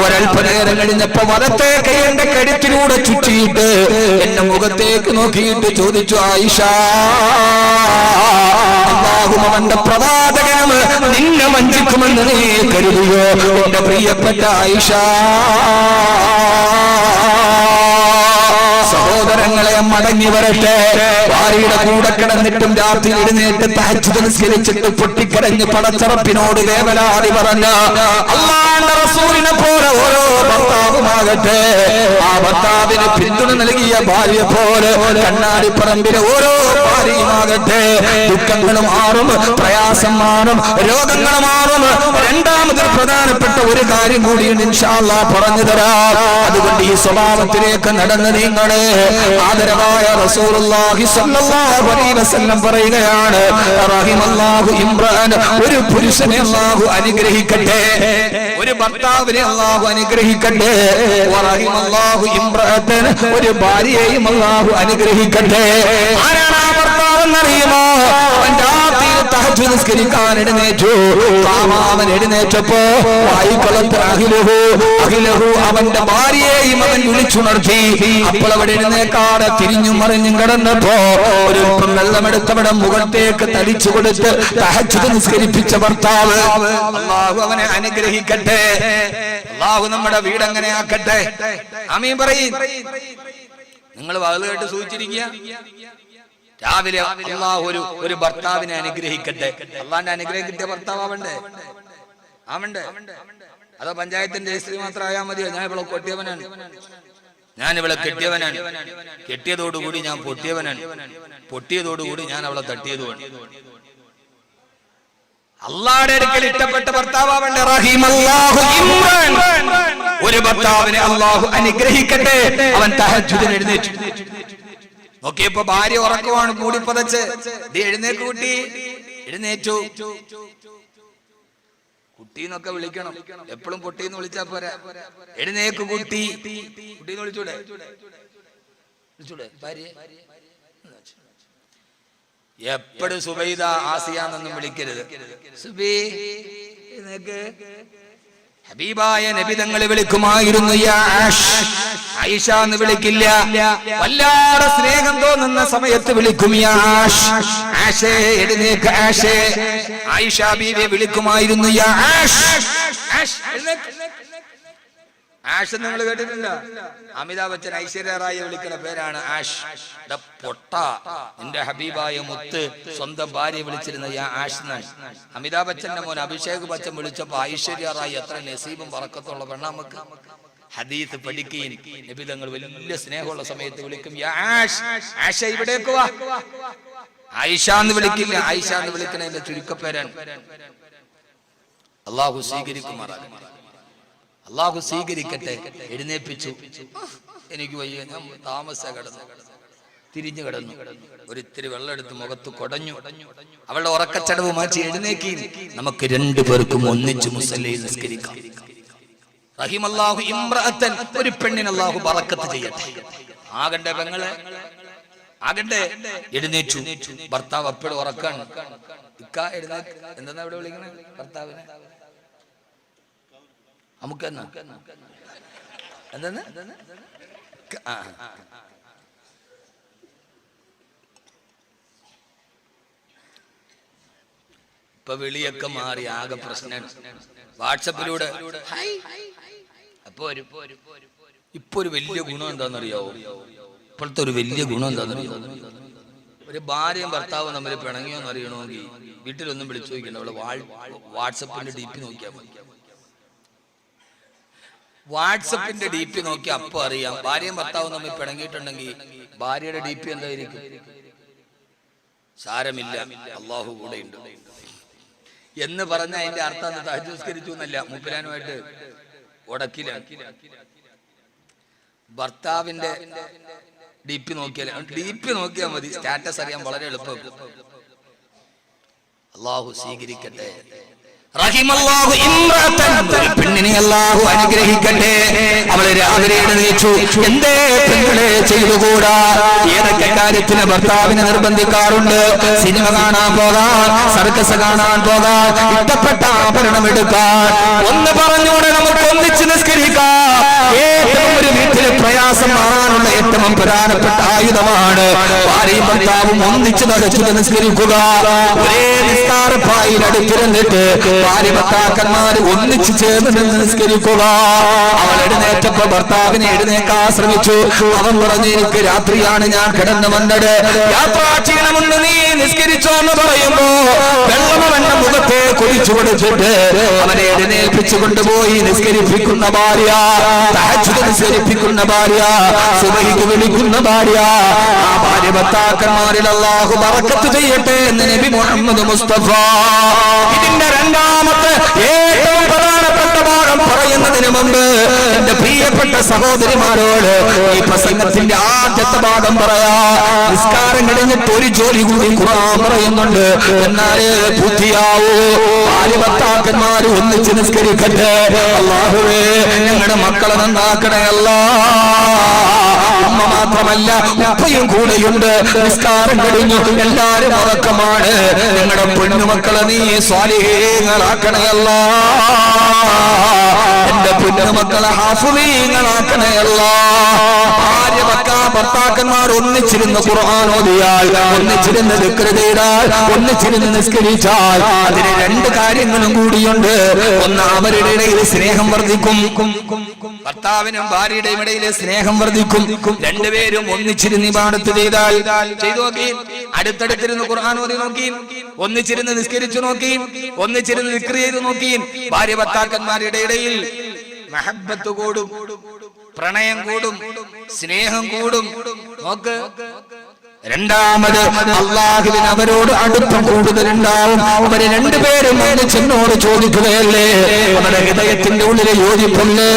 ഒരൽപ്പനേരം കഴിഞ്ഞപ്പോ വലത്തെ കൈ എന്റെ കഴുത്തിലൂടെ ചുറ്റിയിട്ട് എന്റെ മുഖത്തേക്ക് നോക്കിയിട്ട് ചോദിച്ചു, ആയിഷ, അല്ലാഹു അവന്റെ പ്രവാചകനും നിന്നെ വഞ്ചിക്കുമെന്ന് നീ കരുതിയോ എന്റെ പ്രിയപ്പെട്ട ആയിഷ? സഹോദരങ്ങളെ, മടങ്ങി വരട്ടെ. ഭാര്യയുടെ കൂടെ കിടന്നിട്ടും രാത്രി എഴുന്നേറ്റ് തഹജ്ജുദ് നിസ്കരിച്ചിട്ട് പൊട്ടിക്കരഞ്ഞ് പടച്ചറപ്പിനോട് വേവലാതി പറഞ്ഞ അല്ലാഹുവിന്റെ റസൂലിനെ പോലെ ഓരോ ഭർത്താവുമാകട്ടെ, ആ ഭർത്താവിന് പിന്തുണ നൽകിയ ഭാര്യ പോലെ കണ്ണാടിപ്പറമ്പിലെ ഓരോ ഭാര്യയുമാകട്ടെ, ദുഃഖങ്ങൾ മാറും, പ്രയാസം മാറും, രോഗങ്ങൾ മാറും. രണ്ടാമത് പ്രധാനപ്പെട്ട ഒരു കാര്യം കൂടിയുണ്ട്, ഇൻഷാ അല്ലാഹ് പറഞ്ഞു തരാം. അതുകൊണ്ട് ഈ സ്വഭാവത്തിലേക്ക് നടന്നു നീങ്ങളെ. ആദരവായ റസൂലുള്ളാഹി സ്വല്ലല്ലാഹു അലൈഹി വസല്ലം പറയുകയാണ്, റഹിമല്ലാഹു ഇംറാൻ, ഒരു പുരുഷനെ അല്ലാഹു അനുഗ്രഹിക്കട്ടെ. ഒരു ഭർത്താവിനെ അല്ലാഹു അനുഗ്രഹിക്കട്ടെ. വറഹിമല്ലാഹു ഇംറഅതൻ, ഒരു ഭാര്യയെയും അല്ലാഹു അനുഗ്രഹിക്കട്ടെ. ആരാണ് ആ ഭർത്താവ് എന്നറിയുമോ? അവൻ രാത്രിയിൽ തഹജ്ജുദ് നിസ്കരിക്കാൻ എഴുന്നേറ്റു. അവൻ എഴുന്നേറ്റപ്പോ അഖിലഹു അവന്റെ ഭാര്യയെയും അവൻ വിളിച്ചുണർത്തി. അപ്പോൾ അവിടെ എഴുന്നേക്കാതെ തിരിഞ്ഞും മറിഞ്ഞും കിടന്നപ്പോ ഒരു വെള്ളമെടുത്തവിടെ മുഖത്തേക്ക് തടിച്ചു കൊടുത്ത് തഹജ്ജുദ് നിസ്കരിപ്പിച്ച ഭർത്താവ്. അല്ലാഹു അവനെ അനുഗ്രഹിക്കട്ടെ. അല്ലാഹു നമ്മുടെ വീട് അങ്ങനെ ആക്കട്ടെ. ആമീൻ പറയ്. നിങ്ങൾ വഅദ് കേട്ട് സൂചിച്ചിരിക്കുക. രാവിലെ അല്ലാഹു ഒരു ഭർത്താവിനെ അനുഗ്രഹിക്കട്ടെ. അള്ളാന്റെ അനുഗ്രഹം കിട്ടിയ ഭർത്താവ് ആവണ്ടേ? അതോ പഞ്ചായത്തിന്റെ സ്ത്രീ മാത്രമായാൽ മതിയോ? ഞാൻ ഇവിടെ കൊട്ടിയവനാണ്, ഞാൻ ഇവിടെ കെട്ടിയവനാണ്, കെട്ടിയതോടുകൂടി ഞാൻ പൊട്ടിയവനാണ്, പൊട്ടിയതോടുകൂടി ഞാൻ അവളെ തട്ടിയതുമാണ്. അള്ളാഹുവിന്റെ അടുക്കൽ ഇഷ്ടപ്പെട്ട ഭർത്താവാവണ്ടേ? റഹിമല്ലാഹു ഇംറാൻ, ഒരു ഭർത്താവിനെ അള്ളാഹു അനുഗ്രഹിക്കട്ടെ. അവൻ തഹജ്ജുദിന് എഴുന്നേറ്റു. നോക്കിയപ്പോ ഭാര്യ ഉറക്കമാണ്, കൂടി പതച്ച്. എഴുന്നേക്ക് കുട്ടി, എഴുന്നേറ്റു. കുട്ടീന്നൊക്കെ വിളിക്കണം, എപ്പോഴും പൊട്ടീന്ന് വിളിച്ചാ പോരാ. എഴുന്നേക്ക് കുട്ടി, കുട്ടീന്ന് വിളിച്ചൂടെ? ഭാര്യ എപ്പോഴും സുബൈദ ആസിയാന്നൊന്നും വിളിക്കരുത്. സുബി എഴുന്നേക്ക്. ഹബീബായ നബി തങ്ങളെ വിളിക്കുമായിരുന്നു യാ ആയിഷ എന്ന് വിളിക്കില്ല. വല്ലാതെ സ്നേഹം തോന്നുന്ന സമയത്ത് വിളിക്കും യാ ആഷേ, എഴുന്നേക്ക് ആഷേ. ആയിഷ ബീവിയെ വിളിക്കുമായിരുന്നു യാ ആഷ്. നിങ്ങൾ കേട്ടിട്ടില്ല? അമിതാഭ് ബച്ചൻ ഐശ്വര്യ റായിയെ വിളിക്കുന്ന പേരാണ് ആഷ്. പൊട്ട, നിന്റെ ഹബീബായ മുത്ത് സ്വന്തം ഭാര്യ വിളിച്ചിരുന്ന യാ ആഷ് എന്നാണ്. അമിതാഭ് ബച്ചന്റെ മോൻ അഭിഷേക് ബച്ചൻ വിളിച്ചപ്പോ ഐശ്വര്യ റായി എത്ര നസീബും പറക്കത്തുള്ള പെണ്ണ. നമുക്ക് ഹദീസ് പഠിക്കുകയും നബിതങ്ങൾ വലിയ സ്നേഹമുള്ള സമയത്ത് വിളിക്കും യാ ആഷ്. ആഷ ഇവിടേക്ക് വാ. ആയിഷ എന്ന് വിളിക്കില്ല, ആയിഷ എന്ന് വിളിക്കണതിന്റെ ചുരുക്കപ്പേരാണ്. അള്ളാഹു സ്വീകരിക്കുമാറാകട്ടെ. അള്ളാഹു സ്വീകരിക്കട്ടെ. എഴുന്നേപ്പിച്ചു. എനിക്ക് വയ്യ, ഞാൻ താമസ കിടന്നു, തിരിഞ്ഞു കിടന്നു. ഒരിത്തിരി വെള്ളം എടുത്ത് മുഖത്ത് കൊടഞ്ഞു. അവളുടെ ഉറക്കച്ചടവ് മാറ്റി എഴുന്നേക്കി. നമുക്ക് രണ്ടുപേർക്കും ഒന്നിച്ചു മുസല്ലയിൽ നിസ്കരിക്കാം. റഹിമല്ലാഹു ഇംറഅതൻ, ഒരു പെണ്ണിന് അല്ലാഹു ബറക്കത്ത് ചെയ്യട്ടെ. ആകണ്ടേ പെങ്ങളെ, ആകണ്ടേ. എഴുന്നേറ്റു. ഭർത്താവ് അപ്പോഴും ഉറക്കാണ്. ഇക്ക എഴുന്നേറ്റ്. എന്താ ഇവിടെ വിളിക്കണേ ഭർത്താവിനെ? നമുക്ക് എന്താണ് ഇപ്പൊ വിളിയൊക്കെ മാറി, ആകെ പ്രശ്നമാണ്. വാട്സപ്പിലൂടെ ഇപ്പൊ ഒരു വലിയ ഗുണം എന്താണെന്നറിയാവോ? ഇപ്പോഴത്തെ ഒരു വലിയ ഗുണം എന്താണെന്നറിയാവോ? ഒരു ഭാര്യയും ഭർത്താവും തമ്മിൽ പിണങ്ങിയോന്ന് അറിയണമെങ്കിൽ വീട്ടിലൊന്നും വിളിച്ചു നോക്കില്ല, അവള് വാട്സപ്പിന്റെ DP നോക്കിയാൽ മതി. വാട്സപ്പിന്റെ DP നോക്കി അപ്പൊ അറിയാം. ഭാര്യയും ഭർത്താവും തമ്മിൽ പിണങ്ങിയിട്ടുണ്ടെങ്കിൽ ഭാര്യയുടെ DP എന്തായിരിക്കും? സാരമില്ല, അള്ളാഹു കൂടെ ഉണ്ട് എന്ന് പറഞ്ഞ അതിന്റെ അർത്ഥം തഹജ്ജുദ് എന്നല്ല, മൂപ്പരാനുമായിട്ട് ഉടക്കിലാണ്. ഭർത്താവിന്റെ DP നോക്കിയാൽ മതി, സ്റ്റാറ്റസ് അറിയാൻ വളരെ എളുപ്പം. അള്ളാഹു സ്വീകരിക്കട്ടെ. റഹിമല്ലാഹു ഇംറഅതൻ, ഒരു പെണ്ണിനെ അല്ലാഹു അനുഗ്രഹിക്കട്ടെ. അവളെ രാവിലെ എഴുന്നേറ്റു. എന്തേ പെണ്ണുകളെ ചെയ്തുകൂടാ? ഏതൊക്കെ കാര്യത്തിന് ഭർത്താവിനെ നിർബന്ധിക്കാറുണ്ട്? സിനിമ കാണാൻ പോകാൻ, സർക്കസ് കാണാൻ പോകാൻ, ഇഷ്ടപ്പെട്ട ആഭരണം എടുക്കാൻ. ഒന്ന് പറഞ്ഞൂടെ, നമുക്ക് ഒന്നിച്ച് നിസ്കരിക്കാം. ഏറ്റവും ഒരു വീട്ടിലെ പ്രയാസം മാറാനുള്ള ഏറ്റവും പ്രധാനപ്പെട്ട ആയുധമാണ് ഭാര്യയും ഭർത്താവും ഒന്നിച്ച് തഹജ്ജുദ് നിസ്കരിക്കുക. ഒരേ നിസ്കാരപ്പായിൽ അടുത്തിരുന്നിട്ട് ഭാര്യ ഭർത്താക്കന്മാർ ഒന്നിച്ചു ചേർന്ന് നിന്ന് നിസ്കരിക്കുക. അവൾ എഴുന്നേറ്റപ്പോ ഭർത്താവിനെ എഴുന്നേക്കാൻ ശ്രമിച്ചു. അവൻ പറഞ്ഞു, എനിക്ക് രാത്രിയാണ്, ഞാൻ കിടന്നു വന്നത്, യാത്രാ ക്ഷീണമുണ്ട്, നീ നിസ്കരിച്ചോ എന്ന് പറയുമ്പോ വെള്ളം അവന്റെ മുഖത്തെ കുടിച്ചു കൊടുത്തിട്ട് അവനെ എഴുന്നേൽപ്പിച്ചു കൊണ്ടുപോയി നിസ്കരിപ്പിക്കുന്ന ഭാര്യ, തഹജ്ജുദ് നിസ്കരിപ്പിക്കുന്ന ഭാര്യ, സുബഹിക്ക് വിളിക്കുന്ന ഭാര്യ. ആ ഭാര്യ ഭർത്താക്കന്മാരിൽ അല്ലാഹു ബറക്കത്ത് ചെയ്യട്ടെ എന്ന് നബി മുഹമ്മദ് മുസ്തഫ. ഇതിന്റെ രണ്ടാമത്തെ ഏറ്റവും പ്രധാനപ്പെട്ട ഭാഗം ഭാഗം പറയുന്നതിന് മുമ്പ് എന്റെ പ്രിയപ്പെട്ട സഹോദരിമാരോട് ഈ പ്രസംഗത്തിന്റെ ആദ്യത്തെ ഭാഗം പറയാ. നിസ്കാരം കഴിഞ്ഞിട്ട് ഒരു ജോലി കൂടി ഖുർആൻ പറയുന്നുണ്ട്, എന്നാലേ പൂർത്തിയാവൂ. ഭാര്യഭർത്താക്കന്മാര് ഒന്നിച്ച് നിസ്കരിക്കട്ടെ. അല്ലാഹുവേ ഞങ്ങളുടെ മക്കളെ നന്നാക്കണേ അല്ലാ. ഉമ്മ മാത്രമല്ല ഉപ്പയും കൂടെയുണ്ട്. നിസ്കാരം കഴിഞ്ഞു എല്ലാരും ഉറക്കമാണ്. ഞങ്ങളുടെ പൊന്നുമക്കളെ നീ സ്വാലിഹീങ്ങളാക്കണേ അല്ലാ. എന്റെ പൊന്നുമക്കളെ ഹാഫിളീങ്ങളാക്കണേ അല്ലാ. ഭർത്താക്കന്മാർ ഒന്നിച്ചിരുന്ന് ഖുർആൻ ഓതിയാൽ, ഒന്നിച്ചിരുന്ന് ദിക്ർ ചെയ്താൽ, ഒന്നിച്ചിരുന്ന് നിസ്കരിച്ചാൽ അതിന് രണ്ട് കാര്യങ്ങളും കൂടിയുണ്ട്. ഒന്ന്, അവരുടെ ഇടയിൽ സ്നേഹം വർദ്ധിക്കും. ഭർത്താവിനും ഭാര്യയുടെയും ഇടയിലെ സ്നേഹം വർദ്ധിക്കും. രണ്ടുപേരും ഒന്നിച്ചിരുന്ന് ഇബാദത്ത് ചെയ്താൽ, ചെയ്തു നോക്കി, അടുത്തടുത്തിരുന്ന് ഖുർആൻ ഓതി നോക്കി, ഒന്നിച്ചിരുന്ന് നിസ്കരിച്ചു നോക്കി, ഒന്നിച്ചിരുന്ന് ദിക്ർ ചെയ്തു നോക്കി, ഭാര്യ ഭർത്താക്കന്മാരുടെ ഇടയിൽ മഹബ്ബത്ത് കൂടും, പ്രണയം കൂടും, സ്നേഹം കൂടും. നോക്ക്, രണ്ടാമത് അല്ലാഹുവിന് അവരോട് അടുപ്പം കൂടുതലുണ്ടാവും. അവര് രണ്ടുപേരും ചെന്നോട് ചോദിക്കുകയല്ലേ, അവരുടെ ഹൃദയത്തിന്റെ ഉള്ളിലെ യോജിപ്പല്ലേ.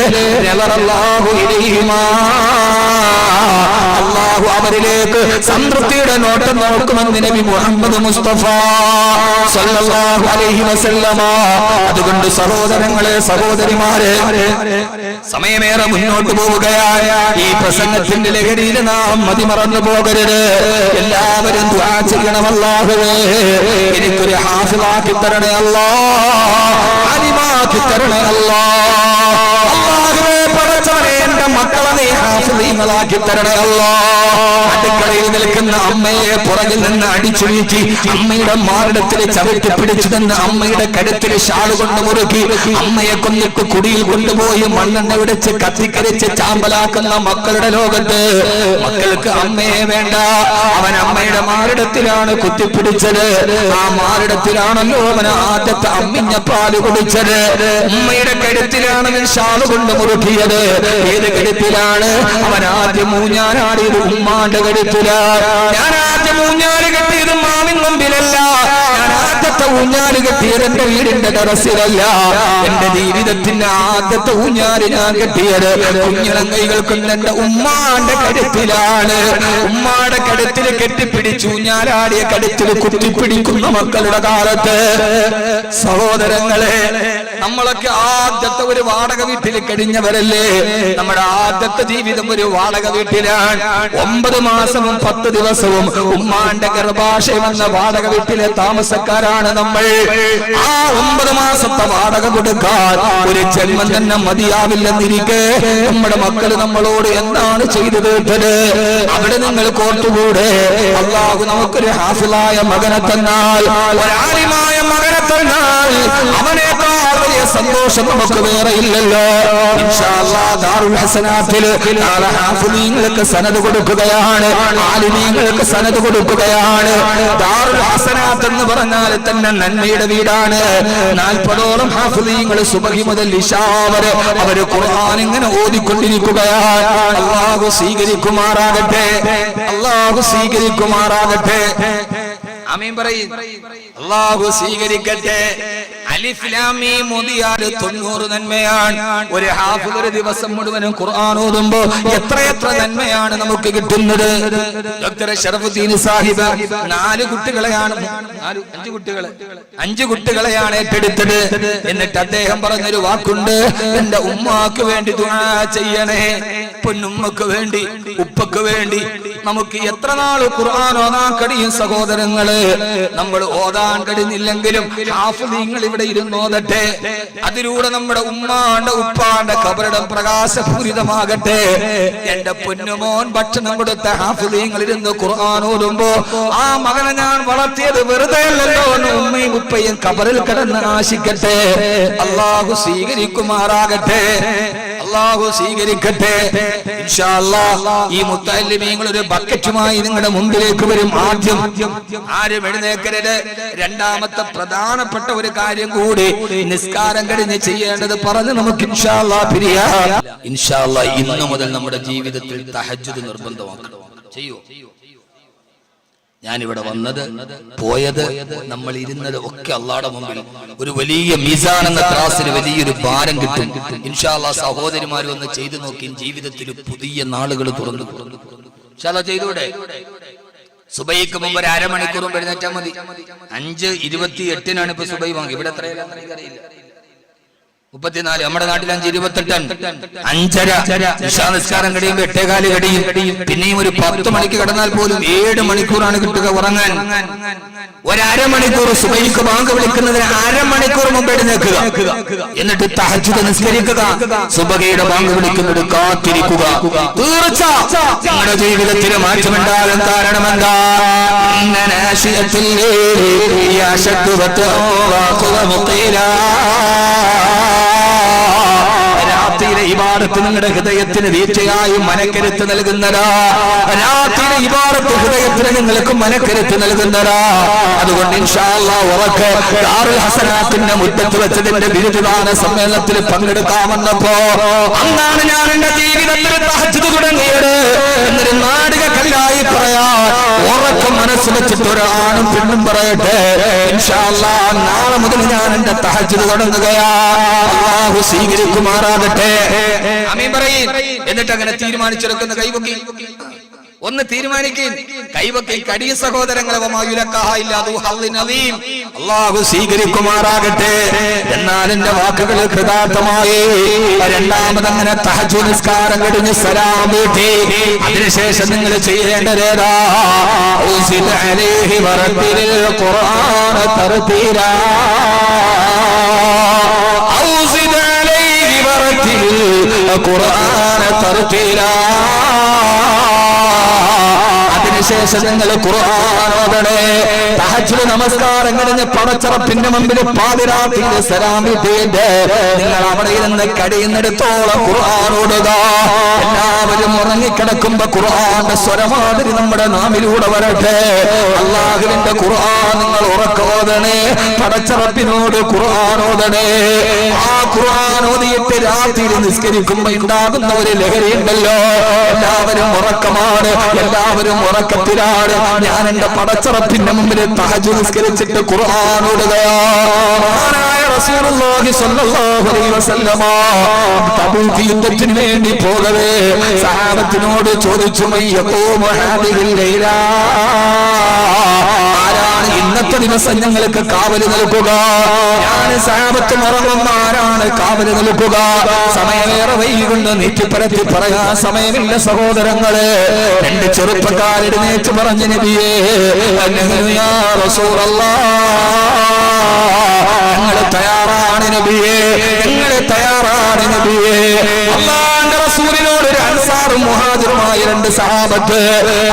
അല്ലാഹു അവരിലേക്ക് സംതൃപ്തിയുടെ നോട്ടം നോക്കുമെന്ന് നബി മുഹമ്മദ് മുസ്തഫ സല്ലല്ലാഹു അലൈഹി വസല്ലമ. അതുകൊണ്ട് സഹോദരങ്ങളെ, സഹോദരിമാരെ, സമയമേറെ മുന്നോട്ട് പോവുകയായ ഈ പ്രസംഗത്തിന്റെ ലഹരിയിൽ നാം മതിമറന്നു പോകരുത്. എല്ലാവരും ദുആ ചെയ്യണം. അല്ലാഹുവേ എനിക്കൊരു ഹാഫിളാക്കി തരണേ അല്ലാ, ആലിമാക്കി തരണേ അല്ലാ. അല്ലാഹുവേ പടച്ചവനെ എന്റെ മക്കളെ നീ ഹാഫിളീങ്ങളാക്കി തരണേ അല്ലാ. അടുക്കളയിൽ നിൽക്കുന്ന അമ്മയെ പുറകിൽ നിന്ന് അടിച്ചു വീഴ്ത്തി, അമ്മയുടെ മാറിടത്തിൽ ചവിട്ടി പിടിച്ചു നിന്ന് അമ്മയുടെ കരുത്തിൽ ഷാൾ കൊണ്ട് മുറുക്കി, അമ്മയെ കൊന്നിട്ട് കുടിയിൽ കൊണ്ടുപോയി മണ്ണെണ്ണ വിടിച്ച് കത്തിക്കരിച്ച് ചാമ്പലാക്കുന്ന മക്കളുടെ ലോകത്ത് മക്കൾക്ക് അമ്മയെ വേണ്ട. അവൻ അമ്മയുടെ മാറിടത്തിലാണ് കുത്തിപ്പിടിച്ചത്. ആ മാറിടത്തിലാണല്ലോ അവൻ ആദ്യത്തെ അമ്മിഞ്ഞ പാല് കുടിച്ചത്. ഉമ്മയുടെ കഴുത്തിലാണ് അവൻ ഷാൾ കൊണ്ട് മുറുക്കിയത്. ഏത് കഴുത്തിലാണ്? അവൻ ആദ്യം ഊഞ്ഞാലാടിയത് ഉമ്മാന്റെ കഴുത്തിലാണ്. ഞാൻ ആദ്യം ഊഞ്ഞാല് കെട്ടിയത് മാവിൻ മുമ്പിലല്ല, ഞാൻ ആദ്യത്തെ ഊഞ്ഞാല് കെട്ടിയത് എന്റെ വീടിന്റെ ടെറസിലല്ല. എന്റെ ജീവിതത്തിന്റെ ആദ്യത്തെ ഊഞ്ഞാല് ഞാൻ കെട്ടിയത് കുഞ്ഞിളം കൈകൾക്കുന്ന എന്റെ ഉമ്മാന്റെ കഴുത്തിലാണ്. ഉമ്മാടെ കഴുത്തിൽ കെട്ടിപ്പിടിച്ചു ഊഞ്ഞാലാടിയ കഴുത്തിൽ കുത്തിപ്പിടിക്കുന്ന മക്കളുടെ കാലത്ത് സഹോദരങ്ങളെ, നമ്മളൊക്കെ ആദ്യത്തെ ഒരു വാടക വീട്ടിൽ കഴിഞ്ഞവരല്ലേ. നമ്മുടെ ആദ്യത്തെ ജീവിതം ഒരു വാടക വീട്ടിലാണ്. 9 മാസവും 10 ദിവസവും ഉമ്മാന്റെ ഗർഭാശയം എന്ന വാടക വീട്ടിലെ താമസക്കാരാണ് നമ്മൾ. ആ 9 മാസത്തെ വാടക കൊടുക്കാൻ ഒരു ജന്മം തന്നെ മതിയാവില്ലെന്നിരിക്കെ നമ്മുടെ മക്കൾ നമ്മളോട് എന്താണ് ചെയ്തു തീർത്തത്? അവിടെ നിങ്ങൾ കോർത്തുകൂടെ. അല്ലാഹു നമുക്കൊരു ഹാഫിളായ മകനെ തന്നാൽ, ഒരാലിമായ മകനെ തന്നാൽ അവനേക്കാൾ വലിയ സന്തോഷം നമുക്ക് വേറെ ഇല്ലല്ലോ. ഇൻഷാ അല്ലാഹ് ദാറുൽ ഹസനാത്തിൽ നാളെ ഹാഫിളീങ്ങൾക്ക് സനദ് കൊടുക്കുകയാണ്, ആലിമീങ്ങൾക്ക് സനദ് കൊടുക്കുകയാണ്. ദാറുൽ ഹസനാത്ത് എന്ന് പറഞ്ഞാൽ തന്നെ നന്മയുടെ വീടാണ്. 40ഓളം ഹാഫിളീങ്ങൾ സുബഹി മുതൽ ഇശാ വരെ അവര് ഖുർആൻ ഇങ്ങനെ ഓതിക്കൊണ്ടിരിക്കുകയാണ്. അല്ലാഹു സ്വീകരിക്കുമാറാകട്ടെ, അല്ലാഹു സ്വീകരിക്കുമാറാകട്ടെ. ആമീൻ പറയും. അല്ലാഹു സ്വീകരിക്കട്ടെ. അലിഫ് ലാം മീം ഓതിയാൽ 90 നന്മയാണ്. ഒരു ഹാഫിൾ ഒരു ദിവസം മുഴുവനും ഖുർആൻ ഓതുമ്പോൾ എത്രയെത്ര നന്മയാണ് നമുക്ക് കിട്ടുന്നത്. ഡോക്ടർ ഷറഫുദ്ദീൻ സാഹിബ് 4 കുട്ടികളെയാണ് 5 കുട്ടികളെയാണ് ഏറ്റെടുത്തത്. എന്നിട്ട് അദ്ദേഹം പറഞ്ഞൊരു വാക്കുണ്ട്, എന്റെ ഉമ്മാക്ക് വേണ്ടി ദുആ ചെയ്യണേ. പൊന്നുമ്മക്ക് വേണ്ടി, ഉപ്പക്ക് വേണ്ടി. നമുക്ക് എത്ര നാൾ ഖുർആൻ ഓതാൻ കഴിയും സഹോദരങ്ങള്? നമ്മൾ ഓതാൻ കഴിയുന്നില്ലെങ്കിലും ഹാഫിളീങ്ങൾ ഇവിടെ ഇരുന്നോതട്ടെ. അതിലൂടെ നമ്മുടെ ഉമ്മാന്റെ ഉപ്പാന്റെ ഖബറിടം പ്രകാശപൂരിതമാകട്ടെ. എന്റെ പൊന്നുമോൻ ഭക്ഷണം കൊടുത്ത ഹാഫിളീങ്ങൾ ഇരുന്ന് ഖുർആൻ ഓതുമ്പോ ആ മകനെ ഞാൻ വളർത്തിയത് വെറുതെ അല്ലല്ലോ എന്ന് ഉമ്മയും ഉപ്പയും ഖബറിൽ കിടന്ന് ആശിക്കട്ടെ. അല്ലാഹു സ്വീകരിക്കുമാറാകട്ടെ, അല്ലാഹു സ്വീകരിക്കട്ടെ. ഇൻഷാ അല്ലാഹ് ഈ മുത്തഅല്ലിമീങ്ങൾ ഒരു ബക്കറ്റുമായി നിങ്ങളുടെ മുമ്പിലേക്ക് വരും. ആദ്യം ആരും എഴുന്നേക്കരുത്. രണ്ടാമത്തെ പ്രധാനപ്പെട്ട ഒരു കാര്യം കൂടി നിസ്കാരം കഴിഞ്ഞ് ചെയ്യേണ്ടത് പറഞ്ഞ് നമുക്ക് ഇൻഷാ അല്ലാഹ് പിരിയാം. ഇൻഷാ അല്ലാഹ് ഇന്നു മുതൽ നമ്മുടെ ജീവിതത്തിൽ തഹജ്ജുദ് നിർബന്ധമാക്കണം. ചെയ്യൂ. ഞാനിവിടെ വന്നത് പോയത് നമ്മൾ ഇരുന്നത് ഒക്കെ അള്ളാഹുവിന്റെ മുമ്പിൽ ഒരു വലിയ മീസാൻ എന്ന ത്രാസിന് വലിയൊരു ഭാരം കിട്ടും. ഇൻഷാ അല്ലാഹ് സഹോദരിമാരും ഒന്ന് ചെയ്തു നോക്കി, ജീവിതത്തിൽ പുതിയ നാളുകൾ തുറന്നു ഇൻഷാ അല്ലാഹ് ചെയ്തൂടെ? സുബൈക്ക് മുമ്പ് ഒരു അരമണിക്കൂർ മുമ്പ് എഴുന്നേറ്റാൽ മതി. 5:28 ഇപ്പൊ സുബൈ വാങ്ങി. ഇവിടെ എത്രയാണ് എനിക്കറിയില്ല, 34. നമ്മുടെ നാട്ടിൽ 5:28. 5:30 ഇശാ നിസ്കാരം കഴിയുമ്പോൾ 8:15 കഴിയും. പിന്നെയും ഒരു 10 മണിക്ക് കിടന്നാൽ പോലും 7 മണിക്കൂറാണ് കിട്ടുക ഉറങ്ങാൻ. ഒരമണിക്കൂർ സുബൈക്ക് ബാങ്ക് വിളിക്കുന്നതിന് അരമണിക്കൂർ മുമ്പ് എഴുന്നേൽക്കുക, എന്നിട്ട് തഹജ്ജുദ് നിസ്കരിക്കുക, സുബഹിയുടെ ബാങ്ക് വിളിക്കുന്നത് കാത്തിരിക്കുക. തീർച്ച നിങ്ങളുടെ ജീവിതത്തിന് മാറ്റമുണ്ടാകാൻ കാരണമെന്താ? രാത്രിയിലെ ഇബാദത്ത് നിങ്ങളുടെ ഹൃദയത്തിന് തീർച്ചയായും മനക്കരുത്ത് നൽകുന്നതാ. രാത്രിയിലെ ഇബാദത്ത് ഹൃദയത്തിന് നിങ്ങൾക്ക് മനക്കരുത്ത് നൽകുന്നതാ. അതുകൊണ്ട് ഇൻഷാ അല്ലാഹ് ഉറക്കെ ദാറുൽ ഹസനാത്തിന്റെ മുറ്റത്ത് വെച്ചതിന്റെ ബിരുദദാന സമ്മേളനത്തിൽ പങ്കെടുക്കാമെന്നപ്പോ അന്നാണ് ഞാൻ എന്റെ ജീവിതത്തിൽ തഹജ്ജുദ് തുടങ്ങിയത് എന്നൊരു നാടകക്കല്ലായി പറയാ. ഉറക്കം മനസ്സ് വെച്ചിട്ട് ഒരാണും പെണ്ണും പറയട്ടെ, ഇൻഷാ അല്ലാഹ് നാളെ മുതൽ ഞാൻ എന്റെ തഹജ്ജുദ് തുടങ്ങുകയാ. അല്ലാഹു സ്വീകരിക്കുമാറാകട്ടെ. ആമീൻ പറയ്. എന്നിട്ട് അങ്ങനെ തീരുമാനിച്ചെടുക്കുന്ന കൈവക്കി ഒന്ന് തീരുമാനിക്കും. കൈവക്കി കടിയ സഹോദരങ്ങളെ അല്ലാഹു സ്വീകരിക്കുമാറാകട്ടെ. എന്നാൽ എന്റെ വാക്കുകൾ കൃതാർത്ഥമായി. രണ്ടാമതങ്ങനെ തഹജ്ജുദ് നിസ്കാരം കഴിഞ്ഞ് സലാം വീട്ടി അതിനുശേഷം നിങ്ങൾ ചെയ്യേണ്ടതേതാ? ഉസിദ് അലൈഹി വറത്തിലിൽ ഖുർആന തർതീലാ. ഉസിദ് അലൈഹി വറത്തിലിൽ ഖുർആന തർതീലാ. അതിനുശേഷം നിങ്ങൾ ഖുർആൻ ഓതണേ. തഹജ്ജുദ് നമസ്കാരം കഴിഞ്ഞ് പടച്ചറപ്പിന്റെ മുമ്പിൽ പാതിരാത്രിയിൽ സലാം വീട്ടിയിട്ട് നിങ്ങൾ അവിടെ ഇരുന്ന് കഴിയുന്നിടത്തോളം ഖുർആൻ ഓതുക. എല്ലാവരും ഉറങ്ങിക്കിടക്കുമ്പോ ഖുർആന്റെ സ്വരമാതിരി നമ്മുടെ നാവിലൂടെ വരട്ടെ. അല്ലാഹുവിന്റെ ഖുർആൻ നിങ്ങൾ ഉറക്കോതണേ. പടച്ചറപ്പിനോട് ഖുർആൻ ഓതണേ. ആ ഖുർആൻ ഓതിയിട്ട് രാത്രിയിൽ നിസ്കരിക്കുമ്പോ ഉണ്ടാകുന്ന ഒരു ലഹരി ഉണ്ടല്ലോ. എല്ലാവരും ഉറക്കമാണ്, എല്ലാവരും ഉറക്കത്തിലാണ്. ഞാൻ എന്റെ പടച്ചറപ്പിന്റെ മുമ്പിൽ തഹജ്ജുദ് നിസ്കരിച്ചിട്ട് ഖുർആൻ ഓതുകയാണ്. റസൂലുള്ളാഹി സ്വല്ലല്ലാഹു അലൈഹി വസല്ലമ തബൂക്ക് യുദ്ധത്തിന് വേണ്ടി പോകവേ സഹാബത്തിനോട് ചോദിച്ചു, മയ്യഖൂമു ഹാദിഹിൽ ലൈല, ആരാണ് ഇന്നത്തെ ദിവസം ഞങ്ങൾക്ക് കാവല് നൽകുക? ഞാൻ സഹാബത്ത് മറന്നുന്ന ആരാണ് കാവല് നൽകുക? സമയമേറെ വൈകുന്നു, നീറ്റിപ്പരത്തി പറയാൻ സമയമില്ല സഹോദരങ്ങളെ. 2 ചെറുപ്പക്കാരെഴുന്നേറ്റ് പറഞ്ഞ നബിയേ, യാ റസൂലല്ലാഹ്, ഞങ്ങൾ തയ്യാറാണ് നബിയേ, ഞങ്ങൾ തയ്യാറാണ് നബിയേ. അല്ലാഹുവിന്റെ റസൂലിനോട് ഒരു അൻസാറും മുഹാജിറുമായ 2 സഹാബത്ത്,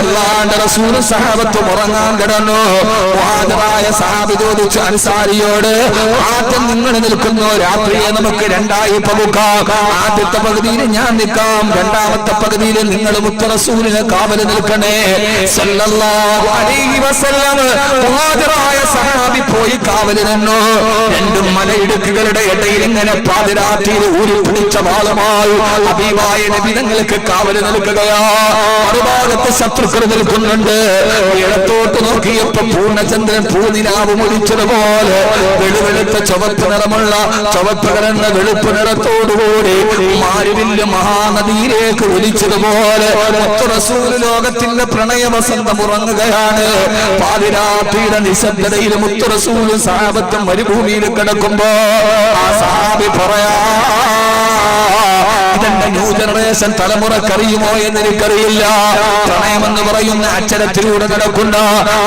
അല്ലാഹുവിന്റെ റസൂലും സഹാബത്തും ഉറങ്ങാൻ കിടന്നു. മുഹാജിറായ സഹാബി ചോദിച്ചു അൻസാരിയോട്, ആദ്യം നിങ്ങൾ നിൽക്കുന്നു, രാത്രിയെ നമുക്ക് 2ആയി പകുക്കാം. ആദ്യത്തെ പകുതിയിൽ ഞാൻ നിൽക്കാം, 2ാമത്തെ പകുതിയിൽ നിങ്ങൾ മുത്ത് റസൂലിനെ കാവല് നിൽക്കണേ സല്ലല്ലാഹു അലൈഹി വസല്ലം. മുഹാജിറായ സഹാബി പോയി കാവല് നിന്നു. 2 മലയിടുക്കുകളുടെ ഇടയിൽ ഇങ്ങനെ പാതിരാത്രിയിൽ ഊരി പിടിച്ച വാളുമായി ഹബീബായ നബി നിങ്ങൾക്ക് കാവല് നൽകുകയാ. മറുഭാഗത്ത് ശത്രുക്കൾ നിൽക്കുന്നുണ്ട്. ഇടത്തോട്ട് നോക്കിയപ്പോ പൂർണ്ണചന്ദ്രൻ പൂനിലാവ് മുടിച്ചതുപോലെ വെളുവെളുത്ത ചുവപ്പ് നിറമുള്ള ചുവപ്പ് കിടന്ന വെളുപ്പ് നിറത്തോടുകൂടി മാരുവില്ല് മഹാനദിയിലേക്ക് ഒലിച്ചതുപോലെ റസൂല് ലോകത്തിന്റെ പ്രണയവസന്തം ഉറങ്ങുകയാണ്. പാതിരാത്രിയുടെ നിശബ്ദതയിൽ മുത്തു റസൂലും സഹാബത്തും മരുഭൂമിയിൽ കിടക്കുമ്പോ ആ സഹാബി പറയാ, ഇതെന്റെ ന്യൂ ജനറേഷൻ തലമുറക്കറിയുമോ എന്ന് എനിക്കറിയില്ല. പ്രണയമെന്ന് പറയുന്ന അക്ഷരത്തിലൂടെ നടക്കുന്ന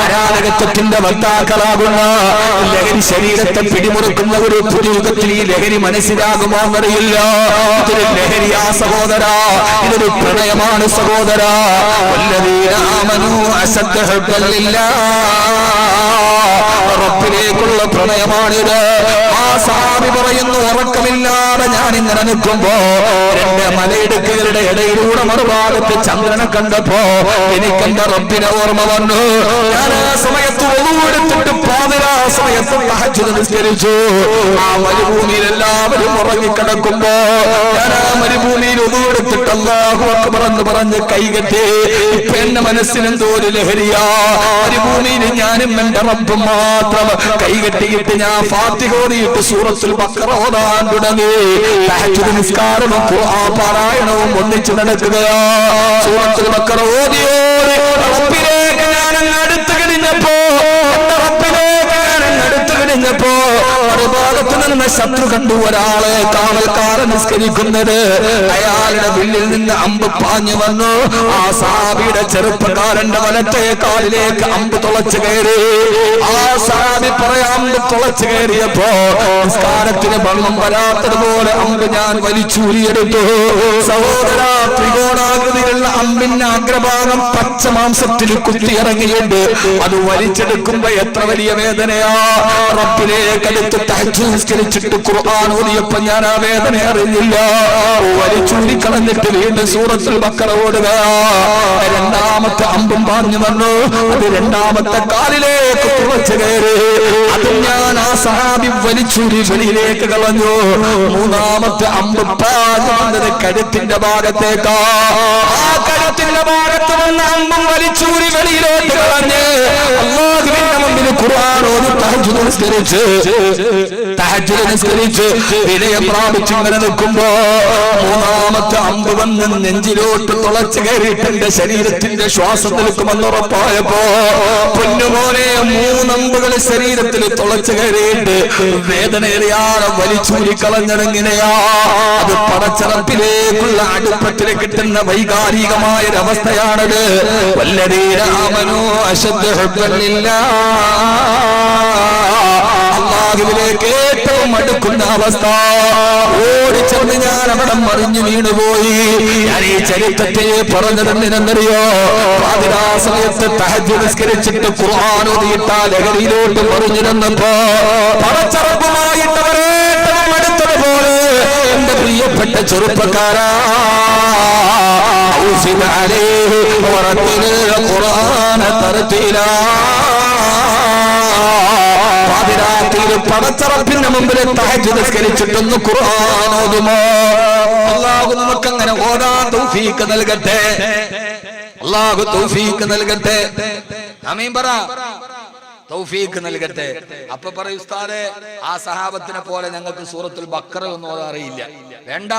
അരാജകത്വത്തിന്റെ വക്താക്കളാകുന്ന ലഹരി ശരീരത്തെ പിടിമുറുക്കുന്ന ഒരു പുതുയുഗത്തിൽ ഈ ലഹരി മനസ്സിലാകുമോ എന്നറിയില്ല. ഇതൊരു ലഹരിയാ സഹോദര, ഇതൊരു പ്രണയമാണ് സഹോദര. വല്ലദീന ആമനൂ അശദ്ദ ഹുബ്ബൻ ലില്ലാഹ്, റബ്ബിലേക്കുള്ള പ്രണയമാണിത്. ആ സഹാബി പറയുന്നു, ഉറക്കമില്ലാതെ ഞാൻ ഇങ്ങനെ നിൽക്കുമ്പോ 2 മലയിടുക്കുകളുടെ ഇടയിലൂടെ മറുഭാഗത്ത് ചന്ദ്രനെ കണ്ടപ്പോ എനിക്കെന്റെ റബ്ബിനെ ഓർമ്മ വന്നു. ഞാൻ ആ സമയത്ത് ഒന്നുകൊടുത്തിട്ട് പാതിരാ സമയത്ത് തഹജ്ജുദ് നിസ്കരിച്ചു. ആ മരുഭൂമിയിൽ എല്ലാവരും ഉറങ്ങിക്കിടക്കുമ്പോ ഞാൻ ആ മരുഭൂമിയിൽ ഒന്നുകൊടുത്തിട്ട് അല്ലാഹു അക്ബർ എന്ന് പറഞ്ഞ് കൈകെട്ടി. ഇപ്പൊ എന്റെ മനസ്സിനെന്തോ ഒരു ലഹരിയാ. മരുഭൂമിയിൽ ഞാനും എന്റെ റബ്ബും മാത്രം കൈകെട്ടിയിട്ട് ഞാൻ ഫാത്തിഹ ഓതിയിട്ട് സൂറത്തുൽ ബഖറ ഓതാൻ തുടങ്ങി. തഹജ്ജുദ് നിസ്കാരവും ഖുർആൻ പാരായണവും ഒന്നിച്ചു നടക്കുകയാ. സൂറത്തുൽ ബഖറ ഓതിയോ റബ്ബിലേക്ക് ഞാൻ അടുത്ത് കഴിഞ്ഞപ്പോ മറുഭാഗത്ത് നിന്ന് ശത്രു കണ്ടു ഒരാളെ കാവൽക്കാരൻ നിസ്കരിക്കുന്നത്. അയാളുടെ വില്ലിൽ നിന്ന് അമ്പ് പാഞ്ഞു വന്നു. ആ സഹാബിയുടെ ചെറുപ്പക്കാരന്റെ വലത്തെ കാലിലേക്ക് അമ്പ് തുളച്ചു കയറി. ആ സഹാബി പറയാം അമ്പ് തുളച്ചു കയറിയപ്പോ നിസ്കാരത്തിന് ഭംഗം വരാത്തതുപോലെ അമ്പ് ഞാൻ വലിച്ചൂരിയെടുത്തു. സഹോദര, ത്രികോണാകൃതിയിലുള്ള അമ്പിന്റെ അഗ്രഭാഗം പച്ച മാംസത്തിൽ കുത്തിയിറങ്ങിയിട്ട് അത് വലിച്ചെടുക്കുമ്പോ എത്ര വലിയ വേദനയാ. റബ്ബിലേക്ക് അടുത്ത് തഹജ്ജുദ് നിസ്കരിച്ചിട്ട് ഖുർആൻ ഓതിയപ്പോ ഞാൻ ആ വേദന അറിഞ്ഞില്ല. വലിച്ചൂരിക്കളഞ്ഞിട്ട് വീണ്ടും സൂറത്തുൽ ബഖറ ഓടുക. രണ്ടാമത്തെ അമ്പും പാഞ്ഞു വന്നു. അത് രണ്ടാമത്തെ കാലിലേക്ക് തുളച്ചു കയറി. അത് ഞാൻ ആ സഹാബി വലിച്ചൂരി വെളിയിലേക്ക് കളഞ്ഞു. മൂന്നാമത്തെ അമ്പ് പാഞ്ഞു വന്നത് കഴുത്തിന്റെ ഭാഗത്തേക്കാ. ആ കഴുത്തിന്റെ ഭാഗത്ത് വന്ന അമ്പും വലിച്ചൂരി വെളിയിലേക്ക് കളഞ്ഞ് അല്ലാഹുവിന്റെ മുമ്പിൽ ഖുർആൻ ഓതി തഹജ്ജുദ് നിസ്കരിച്ച് വിനയം പ്രാപിച്ച് ഇങ്ങനെ നിൽക്കുമ്പോ മൂന്നാമത്തെ അമ്പ് വന്ന് നെഞ്ചിലോട്ട് തുളച്ചു കയറിയിട്ട് എന്റെ ശരീരത്തിന്റെ ശ്വാസം നിൽക്കുമെന്ന് ഉറപ്പായപ്പോ പൊന്നുമോനെ മൂന്നമ്പുകൾ ശരീരത്തിൽ തുളച്ചു കയറിയിട്ട് വേദനയേറിയാറെ വലിച്ചൂരി കളഞ്ഞതെങ്ങനെയാ. അത് പടച്ചറപ്പിലേക്കുള്ള അടുപ്പത്തിൽ കിട്ടുന്ന വൈകാരികമായ ഒരവസ്ഥയാണത്. വല്ലദീന ആമനൂ അശദ്ദു ഹുബ്ബൻ ലില്ലാഹ്. അല്ലാഹുവിലേക്ക് ഏറ്റവും അടുക്കുന്ന അവസ്ഥ. ഓടിച്ചെന്ന് ഞാൻ അവിടെ മറിഞ്ഞു വീണുപോയി. ഞാൻ ഈ ചരിത്രത്തെ പറഞ്ഞതെന്തിനെന്നറിയോ? പാതിരാ സമയത്ത് തഹജ്ജുദ് നിസ്കരിച്ചിട്ട് ഖുർആൻ ഓതിയിട്ട് ആ ലഹരിയിലോട്ട് മറിഞ്ഞിരുന്നപ്പോ പടച്ചറപ്പുമായിട്ട് ഏറ്റവും അടുത്തതുപോലെ എന്റെ പ്രിയപ്പെട്ട ചെറുപ്പക്കാരാ പടച്ചറപ്പിന്റെ മുമ്പിൽ തഹജ്ജുദ് നിസ്കരിച്ചിട്ടൊന്ന് ഖുർആൻ ഓതുമോ? അല്ലാഹു നമുക്കങ്ങനെ ഓതാൻ തൗഫീഖ് നൽകട്ടെ. അല്ലാഹു തൗഫീഖ് നൽകട്ടെ. ആമീൻ പറ. തൗഫീഖ് നൽകട്ടെ. അപ്പൊ പറയും ഉസ്താദേ, ആ സഹാബത്തിനെ പോലെ ഞങ്ങൾക്ക് സൂറത്തുൽ ബഖറ ഒന്നും ഓതാൻ അറിയില്ല. വേണ്ട,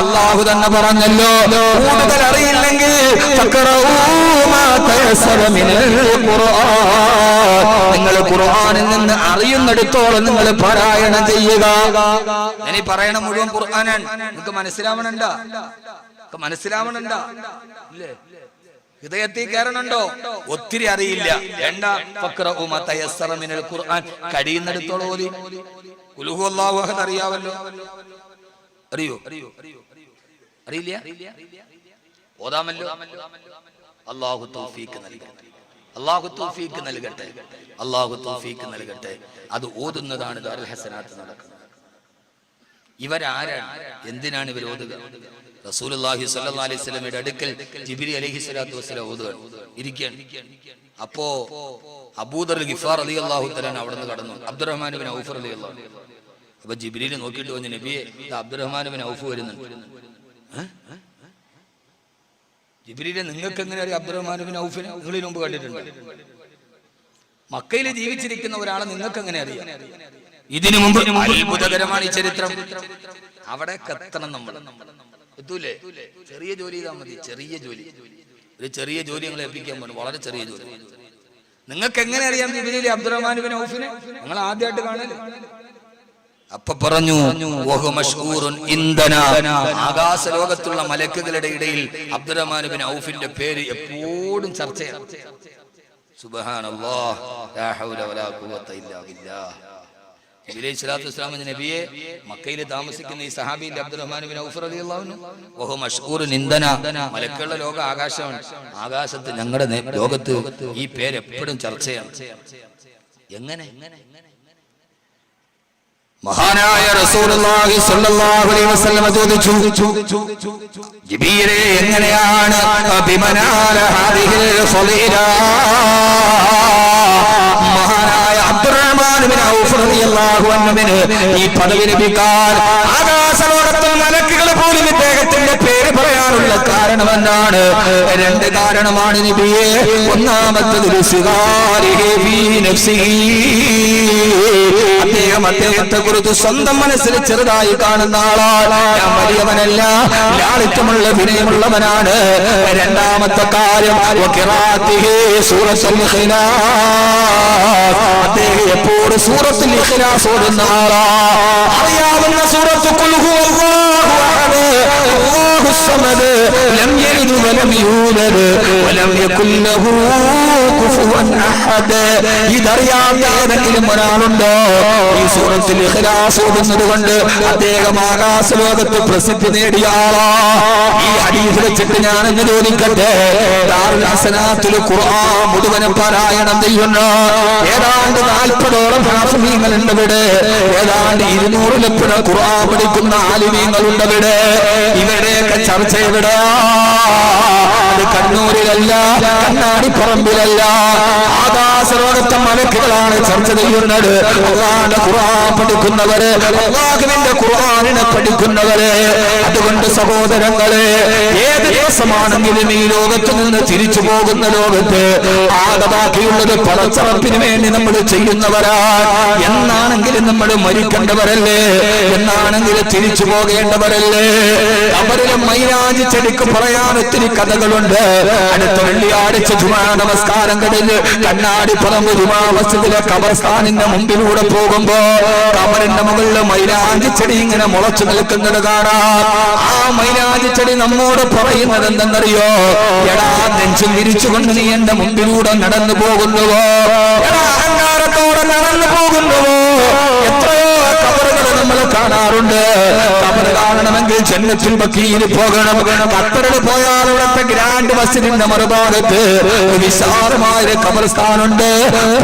അല്ലാഹു തന്നെ പറഞ്ഞല്ലോ, കൂടുതൽ അറിയില്ലെങ്കിൽ നിങ്ങൾ ഖുർആനിൽ നിന്ന് അറിയുന്നിടത്തോളം നിങ്ങൾ പാരായണം ചെയ്യുക. ഇനി പറയണ മുഴുവൻ ഖുർആനാണ്. നിങ്ങൾക്ക് മനസ്സിലാവണുണ്ടോ? ഇല്ലേ? ഹൃദയത്തിൽ കയറണുണ്ടോ? ഒത്തിരി അറിയില്ല. ഖുർആൻ കഴിയുന്നിടത്തോളം ഓതി. ഖുൽ ഹുവല്ലാഹു അഹദ് അറിയാവല്ലോ. അറിയോ? അറിയില്ല? ഓതാമല്ലോ. അല്ലാഹു തൗഫീഖ് നൽകട്ടെ. അല്ലാഹു തൗഫീഖ് നൽകട്ടെ. അല്ലാഹു തൗഫീഖ് നൽകട്ടെ. അത് ഓതുന്നതാണ് ദാറുൽ ഹസനാത്ത് നടക്കുന്നത്. ഇവരാരാണ്? എന്തിനാണ് ഇവർ ഓതുക? റസൂലുള്ളാഹി സ്വല്ലല്ലാഹി അലൈഹി വസല്ലമയുടെ അടുക്കൽ ജിബ്രീൽ അലൈഹിസ്സലാത്തു വസ്സലാം ഇരിക്കുകയാണ്. അപ്പോ അബൂദർ ഗിഫാർ റളിയല്ലാഹു തആല അവിടെ നിന്ന് കടന്നു. അബ്ദുറഹ്മാൻ ഇബ്നു ഔഫ് റളിയല്ലാഹു. അപ്പൊ ജിബ്രീൽ നോക്കിയിട്ട് പറഞ്ഞു, നബിയെ, അബ്ദുറഹ്മാൻ ഇബ്നു ഔഫ് വരുന്നുണ്ട്. ജിബ്രീലെ, നിങ്ങൾക്ക് എങ്ങനെ അറിയാം അബ്ദുറഹ്മാൻ ഇബ്നു ഔഫിനെ? നിങ്ങൾ ഇതിനു മുമ്പ് കണ്ടിട്ടുണ്ട്? മക്കയിൽ ജീവിച്ചിരിക്കുന്ന ഒരാളെ നിങ്ങൾക്ക് എങ്ങനെ അറിയാം? ഇതിനു മുമ്പ് അത്ഭുതകരമാണ് ഈ ചരിത്രം. അവിടെ കത്തണം നമ്മൾ. എത്തൂലേ? ചെറിയ ജോലി ചെയ്താൽ മതി. ചെറിയ ജോലി, ഒരു ചെറിയ ജോലി നിങ്ങളെ ഏൽപ്പിക്കാൻ പോകുന്നു. വളരെ ചെറിയ ജോലി. നിങ്ങൾക്ക് എങ്ങനെ അറിയാം ജിബ്രീൽ അബ്ദുറഹ്മാൻ ഇബ്നു ഔഫിനെ? നിങ്ങൾ ആദ്യമായിട്ട് കാണല്. അപ്പൊ പറഞ്ഞു, ആകാശ ലോകത്തുള്ള മലക്കുകളുടെ ഇടയിൽ അബ്ദുറഹ്മാൻ ഇബ്നു ഔഫിന്റെ പേര് എപ്പോഴും ചർച്ചയാണ്. സുബ്ഹാനല്ലാഹ്, ലാ ഹൗല വലാ ഖുവത ഇല്ലാ ബില്ലാഹ്. ജിബ്രീൽ സ്വല്ലല്ലാഹു അലൈഹി വസല്ലം നബിയെ, മക്കയിൽ താമസിക്കുന്ന ഈ സഹാബി അബ്ദുറഹ്മാൻ ഇബ്നു ഔഫ് റളിയല്ലാഹു അൻഹു വഹു മഷ്കൂറുൻ ഇൻദന, മലക്കുകളുടെ ലോക ആകാശമാണ്. ആകാശത്ത്, ഞങ്ങളുടെ ലോകത്ത് ഈ പേര് എപ്പോഴും ചർച്ചയാണ്. എങ്ങനെ? മഹാനായ റസൂലുള്ളാഹി സ്വല്ലല്ലാഹു അലൈഹി വസല്ലം ചോദിച്ചു, ജിബീലേ, എങ്ങനെയാണ് ബിമനാല ഹാദിഹിൽ ഫളീല? മഹാനായ അബ്ദുറഹ്മാൻ ബിൻ ഔഫ് റളിയല്ലാഹു അൻഹുവിന് ഈ പദവി ലഭിക്കാൻ ആകാശലോകത്തും മലക്കുകൾ പോലും ഇദ്ദേഹത്തിന്റെ പേര് പറയാനുള്ള കാരണമെന്നാണ്. രണ്ട് കാരണമാണ് നബിയെ. ഒന്നാമത്തത് അദ്ദേഹത്തെ കുറിച്ച് സ്വന്തം മനസ്സിൽ ചെറുതായി കാണുന്ന ആളാണ്. ഞാൻ വലിയവനല്ല, ലാളിത്യമുള്ള വിനയമുള്ളവനാണ്. രണ്ടാമത്തെ കാര്യം അദ്ദേഹം എപ്പോഴും സൂറത്തുൽ ഇഖ്ലാസ് ഓതുന്ന ആളാണ്. അറിയാവുന്ന സൂറത്ത് ഖുൽ ഹുവല്ലാഹു അഹദ് അല്ലാഹു സമദ് ലം യലിദ് വലം യൂലദ് വലം യകുൽ ലഹു കുഫുവൻ അഹദ്. ഇതറിയാത്ത ഏതെങ്കിലും ഒരാളുണ്ടോ? ഈ സൂറത്തുൽ ഇഖ്ലാസ് ഓതുന്നത് കൊണ്ട് അദ്ദേഹം ആകാശലോകത്ത് പ്രസിദ്ധി നേടിയ ആളാണ്. ഈ ഹദീസ് വെച്ചിട്ട് ഞാനെന്ന് ചോദിക്കട്ടെ, ദാറുൽ ഹസനാത്തുൽ ഖുർആൻ മുഴുവനും പാരായണം ചെയ്യുന്ന ഏതാണ്ട് 40ഓളം ഹാഫിളീങ്ങളുണ്ട് ഇവിടെ. ഏതാണ്ട് 200 ഖുർആൻ പഠിക്കുന്ന ആലിമീങ്ങളുണ്ട് ഇവിടെ. ഇവരുടെയൊക്കെ ചർച്ച എവിടെ? അത് കണ്ണൂരിലല്ല, കണ്ണാടിപ്പറമ്പിലല്ല, ആകാശലോകത്തെ മലക്കുകളാണ് ചർച്ച ചെയ്യുന്നത്. അല്ലാഹുവിന്റെ ഖുർആൻ പഠിക്കുന്നവര്, അല്ലാഹുവിന്റെ ഖുർആനിനെ പഠിക്കുന്നവര്. അതുകൊണ്ട് സഹോദരങ്ങളെ, ഏത് ദിവസമാണെങ്കിലും ഈ ലോകത്ത് നിന്ന് തിരിച്ചു പോകുന്ന ലോകത്ത് ആകെ ബാക്കിയുള്ളത് പടച്ചറപ്പിന് വേണ്ടി നമ്മൾ ചെയ്യുന്നവരാണ്. എന്നാണെങ്കിലും നമ്മൾ മരിക്കേണ്ടവരല്ലേ? എന്നാണെങ്കിലും തിരിച്ചു പോകേണ്ടവരല്ലേ? അവരിലും മൈലാഞ്ചി ചെടിക്ക് പറയാൻ ഒത്തിരി കഥകളുണ്ട്. അടുത്ത വെള്ളിയാഴ്ച ജുമാ നമസ്കാരം കഴിഞ്ഞ് കണ്ണാടിപ്പറമ്പ് ജുമാ മസ്ജിദിലെ ഖബർസ്ഥാനിന്റെ മുമ്പിലൂടെ പോകുമ്പോ ഖബറിന്റെ മുകളിൽ മൈലാഞ്ചി ചെടി ഇങ്ങനെ മുളച്ചു നിൽക്കുന്നത് കാണാം. ആ മൈലാഞ്ചി ചെടി നമ്മോട് പറയുന്നത് എന്തെന്നറിയോ? എടാ, നെഞ്ചും വിരിച്ചുകൊണ്ട് നീ എന്റെ മുമ്പിലൂടെ നടന്നു പോകുന്നുവോ? എടാ, അഹങ്കാരത്തോടെ നടന്നു പോകുന്നുവോ? എത്രയോ ഖബറുകൾ നമ്മൾ കാണാറുണ്ട്. ഖബർ കാണണമെങ്കിൽ ജന്നത്തുൽ ബഖീയിൽ പോകണം. ഖത്തറിൽ പോയാൽ ഇവിടുത്തെ ഗ്രാൻഡ് മസ്ജിദിന്റെ മറുഭാഗത്ത് വിശാലമായ ഖബർസ്ഥാനുണ്ട്.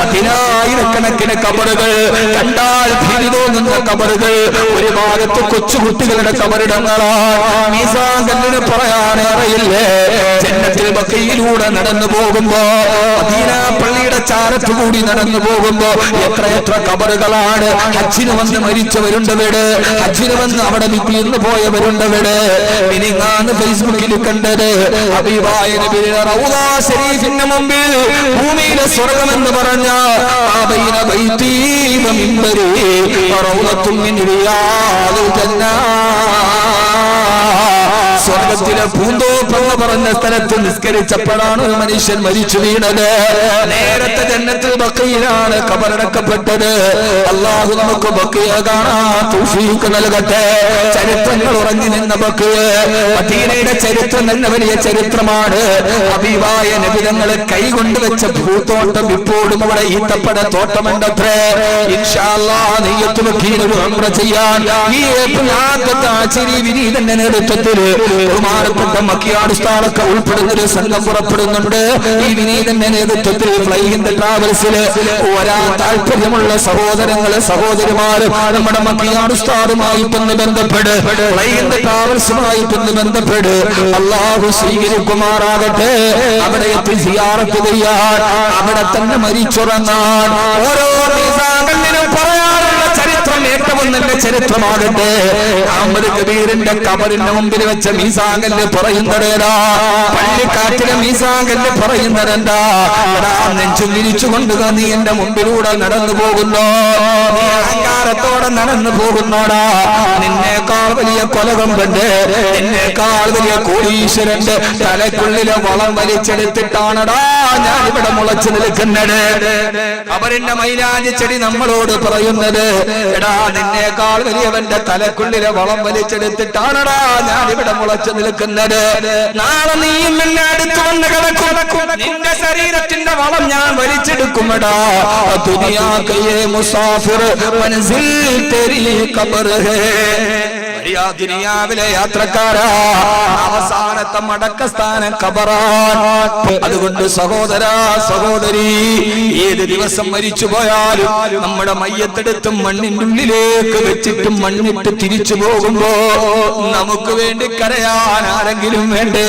10,000കണക്കിന് ഖബറുകൾ, കണ്ടാൽ ഭീതി തോന്നുന്ന ഖബറുകൾ. ഒരു ഭാഗത്ത് കൊച്ചുകുട്ടികളുടെ ഖബറിടങ്ങളാണ്. മീസാൻ കല്ലിന് പറയാനേറയില്ലേ? ജന്നത്തുൽ ബഖീയിലൂടെ നടന്നു പോകുമ്പോ, മദീന പള്ളിയുടെ ചാരത്തു കൂടി നടന്നു പോകുമ്പോ എത്ര ഖബറുകളാണ്. ഹജ്ജിന് വന്ന് മരിച്ചവരുണ്ട് ഇവിടെ, ഹജ്ജിന് വന്ന് അവിടെ നിന്ന് പോയവരുണ്ട് ഇവിടെ. മിനിങ്ങാന്ന് ഫേസ്ബുക്കിൽ കണ്ടത് ഹബീബായ നബിയുടെ റൗളാ ശരീഫിന്റെ മുമ്പിൽ ഭൂമിയിലെ സ്വർഗ്ഗമെന്ന് പറഞ്ഞ ബൈന ബൈതി വ മിൻബരി റൗളത്തുൻ മിൻ റിയാദിൽ ജന്ന, സ്വർഗത്തിലെ പൂന്തോപ്പെന്ന് പറഞ്ഞ സ്ഥലത്ത് നിസ്കരിച്ചപ്പോഴാണ് ഒരു മനുഷ്യൻ മരിച്ചു വീണത്. നേരത്തെ ജന്നത്തുൽ ബഖീയിലാണ് ഖബറടക്കപ്പെട്ടത്. അല്ലാഹു നമുക്ക് ബഖീയ കാണാൻ തൗഫീഖ് നൽകട്ടെ. ചരിത്രങ്ങൾ ഉറങ്ങി നിന്ന ബഖീയ, മദീനയുടെ ചരിത്രം തന്നെ വലിയ ചരിത്രമാണ്. ഹബീബായ നബി തങ്ങൾ കൈകൊണ്ട് വെച്ച പൂത്തോട്ടം ഇപ്പോഴും അവിടെ ഈത്തപ്പഴ തോട്ടമുണ്ടത്രേ. ഇൻഷാ അല്ലാഹ് നിയ്യത്ത് ബഖീയിൽ ഒരു ഉംറ ചെയ്യാൻ ഈ ഏപ്രിൽ ആദ്യത്തെ ആഴ്ചയിൽ വിനീതന്റെ നേതൃത്വത്തിൽ ബഹുമാനപ്പെട്ട മക്കിയാട് സ്ഥാനൊക്കെ ഉൾപ്പെടുന്ന ഒരു സംഘം പുറപ്പെടുന്നുണ്ട്. ഈ വിനീതന്റെ നേതൃത്വത്തിൽ ഫ്ലൈഹിന്ദ് ട്രാവൽസില് വരാൻ താല്പര്യമുള്ള സഹോദരങ്ങള്, സഹോദരിമാര് നമ്മുടെ മക്കിയാട് സ്ഥാനുമായിട്ടൊന്ന് ബന്ധപ്പെട്, ഫ്ലൈഹിന്ദ് ട്രാവൽസുമായിട്ടൊന്ന് ബന്ധപ്പെട്. അല്ലാഹു സ്വീകരിക്കുമാറാകട്ടെ. അവിടെ എത്തി സിയാറത്ത് ചെയ്യാൻ, അവിടെ തന്നെ മരിച്ചുറങ്ങാൻ. ഓരോ മീസാങ്കല്ലിനും പറയാനുള്ള ചരിത്രം ഏറ്റവും നല്ല ചരിത്രമാകട്ടെ. അഹ്മദ് കബീറിന്റെ ഖബറിന്റെ മുമ്പിൽ വെച്ച മീസാങ്കല്ല് പറയുന്നതേടാ, പള്ളിക്കാറ്റിലെ മീസാങ്കല്ല് പറയുന്നതെന്താ? നെഞ്ചും വിരിച്ചുകൊണ്ട് നീ എന്റെ മുമ്പിലൂടെ നടന്നു പോകുന്നു, നീ അഹങ്കാരത്തോടെ നടന്നു പോകുന്നോടാ. നിന്നേക്കാൾ വലിയ കൊലകൊമ്പന്റെ, നിന്നേക്കാൾ വലിയ കോടീശ്വരന്റെ തലക്കുള്ളിലെ വളം വലിച്ചെടുത്തിട്ടാണടാ ഞാനിവിടെ മുളച്ചു നിൽക്കുന്നത്. ഖബറിന്റെ മൈലാഞ്ചി ചെടി നമ്മളോട് പറയുന്നത്, എടാ, നിന്നേക്കാൾ വലിയവന്റെ തലക്കുള്ളിലെ വളം വലിച്ചെടുത്തിട്ടാണടാ ഞാനിവിടെ മുളച്ചു നിൽക്കുന്നത്. നാളെ നീയും എന്നെ അടുത്ത് വന്ന് കിടക്കും, നിന്റെ ശരീരത്തിന്റെ വളം ഞാൻ വലിച്ചെടുക്കുമെടാ. ദുനിയാ കേ മുസാഫിർ മൻസിൽ തെരി ഖബർ ഹേ. ദുനിയാവിലെ യാത്രക്കാരാ, അവസാനത്തെ മടക്കസ്ഥാനം ഖബറാണ്. അതുകൊണ്ട് സഹോദരാ സഹോദരി, ഏത് ദിവസം മരിച്ചു പോയാലും നമ്മുടെ മയ്യത്തെടുത്തും മണ്ണിന്റെ ഉള്ളിലേക്ക് വെച്ചിട്ടും മണ്ണിട്ട് തിരിച്ചു പോകുമ്പോ നമുക്ക് വേണ്ടി കരയാൻ ആരെങ്കിലും വേണ്ടേ?